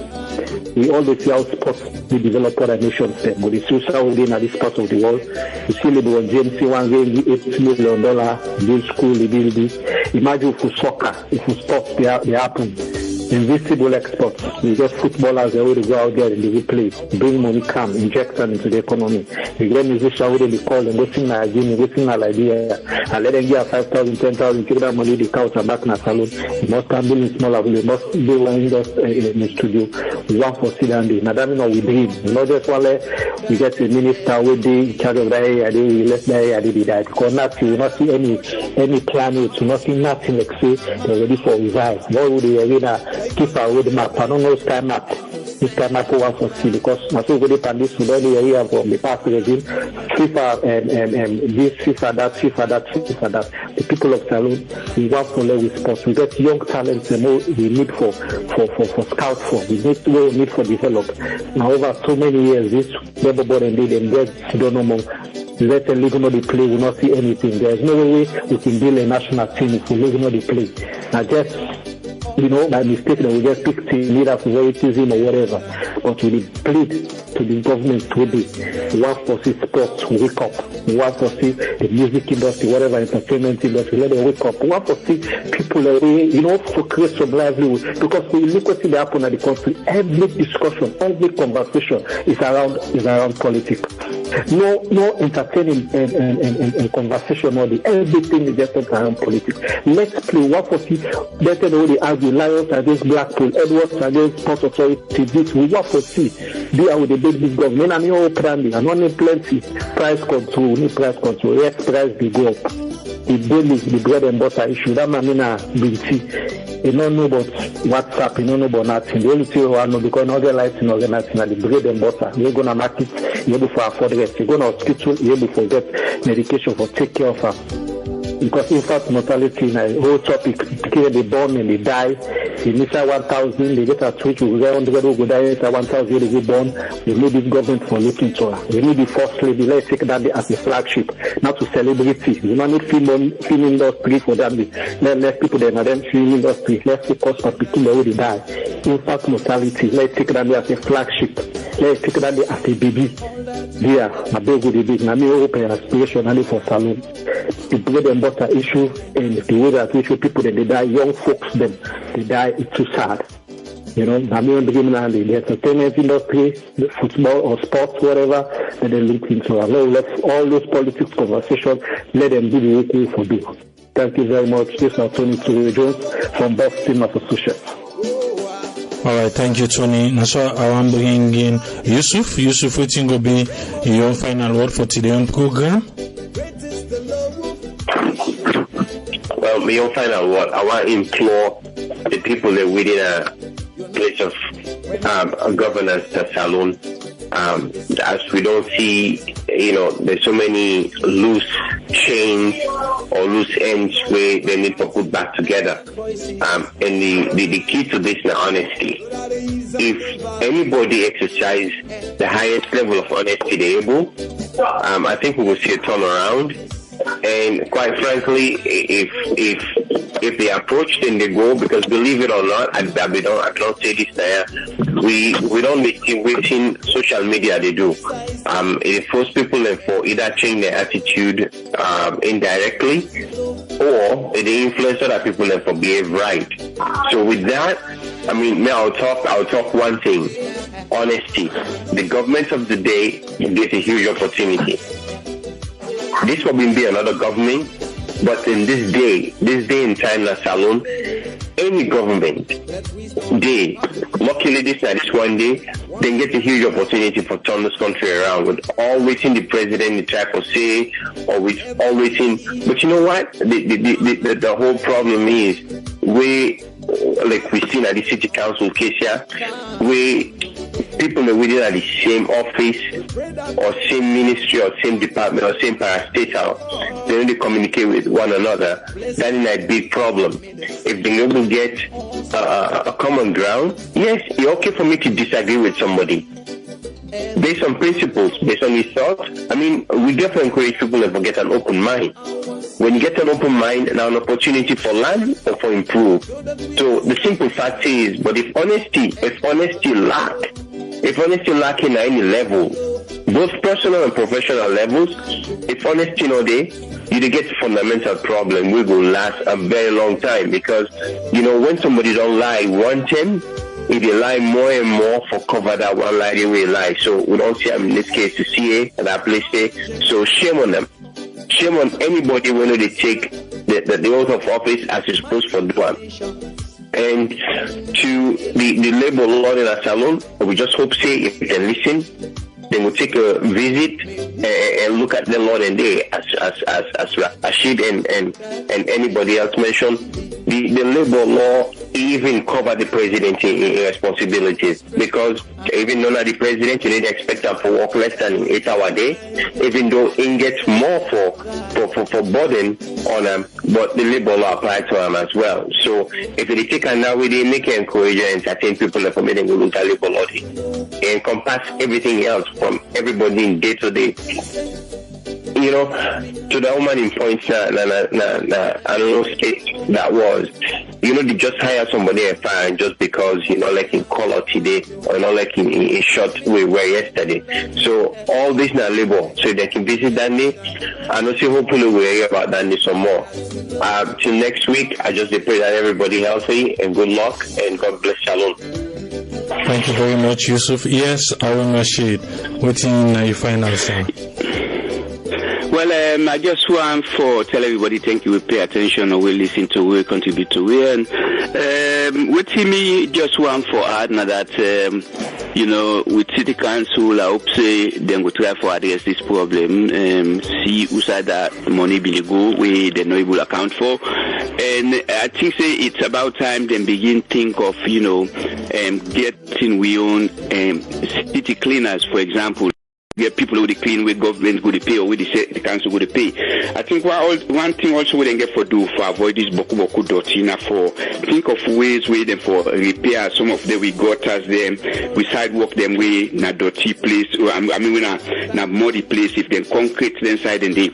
We always see how sports we develop other nations there. But the social within this part of the world, you see LeBron James one game $8 million, build school, build this. Imagine if soccer, if sports they happen. Invisible exports. We get footballers they will go out there and they will play. Bring money come, inject them into the economy. We get musicians where they call them, go sing Nigeria, go sing Nigeria, and let them get 5,000, 10,000, give them money, the couch and back in a salon. You must start building smaller, we must build one industry in the studio. We want for sit down there. Now that means we dream. Just one we get a minister with the in charge of that area, we let that area be that. Because nothing, we will not see any plan, we will not see nothing like say they're ready for revive. What would they keep away the map? I don't know sky map. This time I want for see because I saw good at this with all the area from the past regime. FIFA and this FIFA that. The people of Salone, we want to play with sports. We get young talents and we need for scout for. We need for develop. Now over so many years, this Labour board and did and get don't know more. Let them leave the play, we will not see anything. There's no way we can build a national team if we leave the play. Now just by mistake that we just pick team leaders for favoritism or whatever. But we plead to the government today. We want to see sports wake up. We want to see the music industry, whatever entertainment industry, let them wake up. We want to see people to create some livelihood. Because we look what happen at the country, every discussion, every conversation is around politics. No entertaining and conversation or everything is just around politics. Let's play what for see better than the argue Lions against Blackpool, Edwards against Port Authority. This we want to see. They are with the big government and all planning and only plenty price control, yes, price they go up. The daily the bread and butter issue that man BT. You don't know about WhatsApp, you don't know about nothing. The only thing you know because no other lights in organizing the bread and butter. You're gonna market, you're able for afford rest. You're gonna hospital, you're able for get medication for take care of her. Because infant mortality in a whole topic, people they born and they die. They miss 1,000, they get a switch, we get 100 who go die, 1,000 they get born. We need this government for looking to her. We need the first lady, let's take that as a flagship, not to celebrity. We don't need film industry for that. Let's people there, then film industry, let's focus on people that already die. Infant mortality, let's take that as a flagship. Let's take that as a baby. Yeah, my baby, big. Now me open aspiration only for Salone. The bread and butter issue and the way that issue people that they die, young folks them they die, it's too sad. I mean the entertainment industry, the football or sports, whatever, that they look into. Let all those politics conversations, let them do the way for do. Thank you very much. This is Tony Jones from Boston, Massachusetts.
All right, thank you, Tony. Now, so I want to bring in Yusuf. Yusuf, what will be your final word for today on program?
Well, my final word, I want to implore the people that within a place of governance to Salone. As we don't see, there's so many loose chains or loose ends where they need to put back together. And the key to this is honesty. If anybody exercise the highest level of honesty they're able, I think we will see a turnaround. And quite frankly, if they approach, then they go, because believe it or not, I don't say this now, we don't listen within social media they do. It forces people for either change their attitude indirectly, or they influence other people for behave right. So with that, I'll talk one thing: honesty. The government of the day gets a huge opportunity. This will be another government, but in this day in time, in Salone, any government, luckily this one day, they get a huge opportunity for turn this country around with all waiting the president, the try to say, or with all waiting. But you know what? The whole problem is like we seen at the city council case here, where people are within at the same office or same ministry or same department or same parastatal, they only communicate with one another. That is a big problem. If they're able to get a common ground, yes, it's okay for me to disagree with somebody based on principles, based on his thoughts. We definitely encourage people to get an open mind. When you get an open mind, now an opportunity for learn or for improve. So the simple fact is, but if honesty lacking at any level, both personal and professional levels, if honesty not there, you get a fundamental problem. We will last a very long time, because when somebody don't lie one time, if they lie more and more for cover that one lie, they will lie. So we don't see in this case to CA and that place there. So shame on them. Shame on anybody when they take the oath of office as you're supposed to do one. And to the labor law in a Salone, we just hope if they can listen, then we'll take a visit and look at the law and day as Rashid and anybody else mentioned. The labor law even cover the president in responsibilities, because even though the president, you need to expect him for work less than 8 hour day, even though he gets more for burden on him, but the labor law applies to him as well. So if they take a now they make it encourage and entertain people for me, then go look at labor law and encompass everything else from everybody in day to day. To the woman in points, I don't know state that was, they just hire somebody and fire just because, like in color today, or not like in short we were yesterday. So all this now labor, so they can visit Danny, and also hopefully we'll hear about Danny some more. Till next week, I just pray that everybody healthy and good luck, and God bless Salone.
Thank you very much, Yusuf. Yes, Aaron Rashid, waiting your final say.
Well, I just want to tell everybody thank you. We pay attention, or we listen to, we contribute to it. And with me, just want to add now that, with City Council, I hope say then we try to address this problem, see who side that money will go, where they're not able to account for. And I think say it's about time then begin think of, getting we own city cleaners, for example. Get people who they clean with government who they pay, or with the council who they pay. I think one thing also we then get for do for avoid this boku dirty, for think of ways where them for repair some of them we gutters them, we sidewalk them way na dirty place, we na muddy place, if them concrete them side and they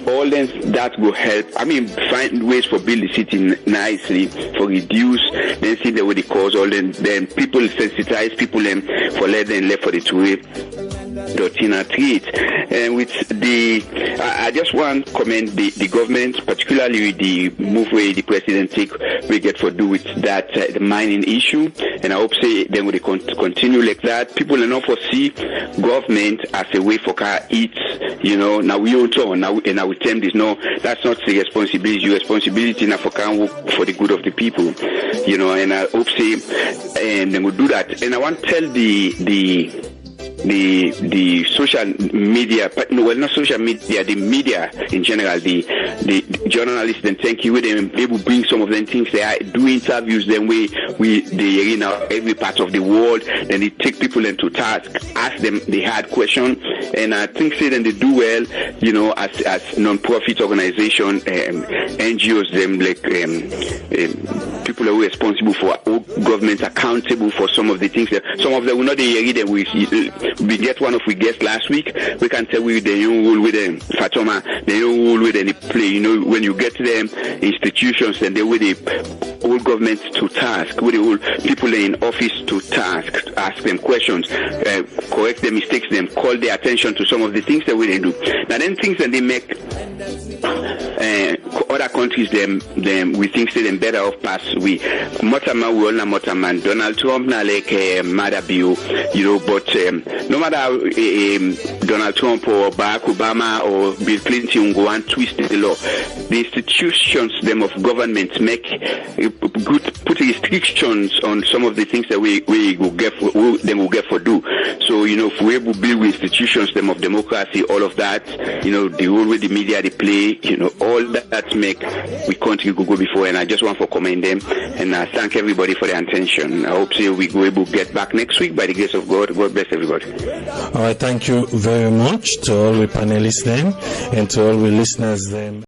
all them that will help. Find ways for build the city nicely, for reduce then see the way they cause all then people sensitize people them for let them left for the two-way dirty treat. And with I just want to commend the government, particularly with the move where the president take we get for do with that the mining issue. And I hope say then we continue like that. People are not foresee government as a way for car eat. Now we all talk now, and I will tell this no, that's not the responsibility. Your responsibility now for can work for the good of the people. And I hope say and then we'll do that. And I want to tell the the social media, not social media, the media in general, the journalists, and thank you, they able to bring some of them things. They do interviews, then they in every part of the world, then they take people into task, ask them the hard question, and I think then they do well, as non-profit organization, NGOs, them like people who are responsible for government, accountable for some of the things. Some of them will not hear them. We get one of we guests last week. We can tell we the young rule with them Fatoma, the young rule with any play. When you get to them institutions, and they will the whole government to task, with the whole people in office to task, ask them questions, correct their mistakes, them call their attention to some of the things that we do. Now then things that they make other countries them we think say them better off pass we Motaman we all na Motaman Donald Trump na like Madabio, but no matter how Donald Trump or Barack Obama or Bill Clinton go and twist the law, the institutions them of government make put restrictions on some of the things that we will get for do. So if we able to build institutions them of democracy, all of that, the role with the media they play, all that make we country go before. And I just want to commend them, and I thank everybody for their attention. I hope we go able to get back next week by the grace of God. God bless everybody.
All right, thank you very much to all the panelists then, and to all the listeners then.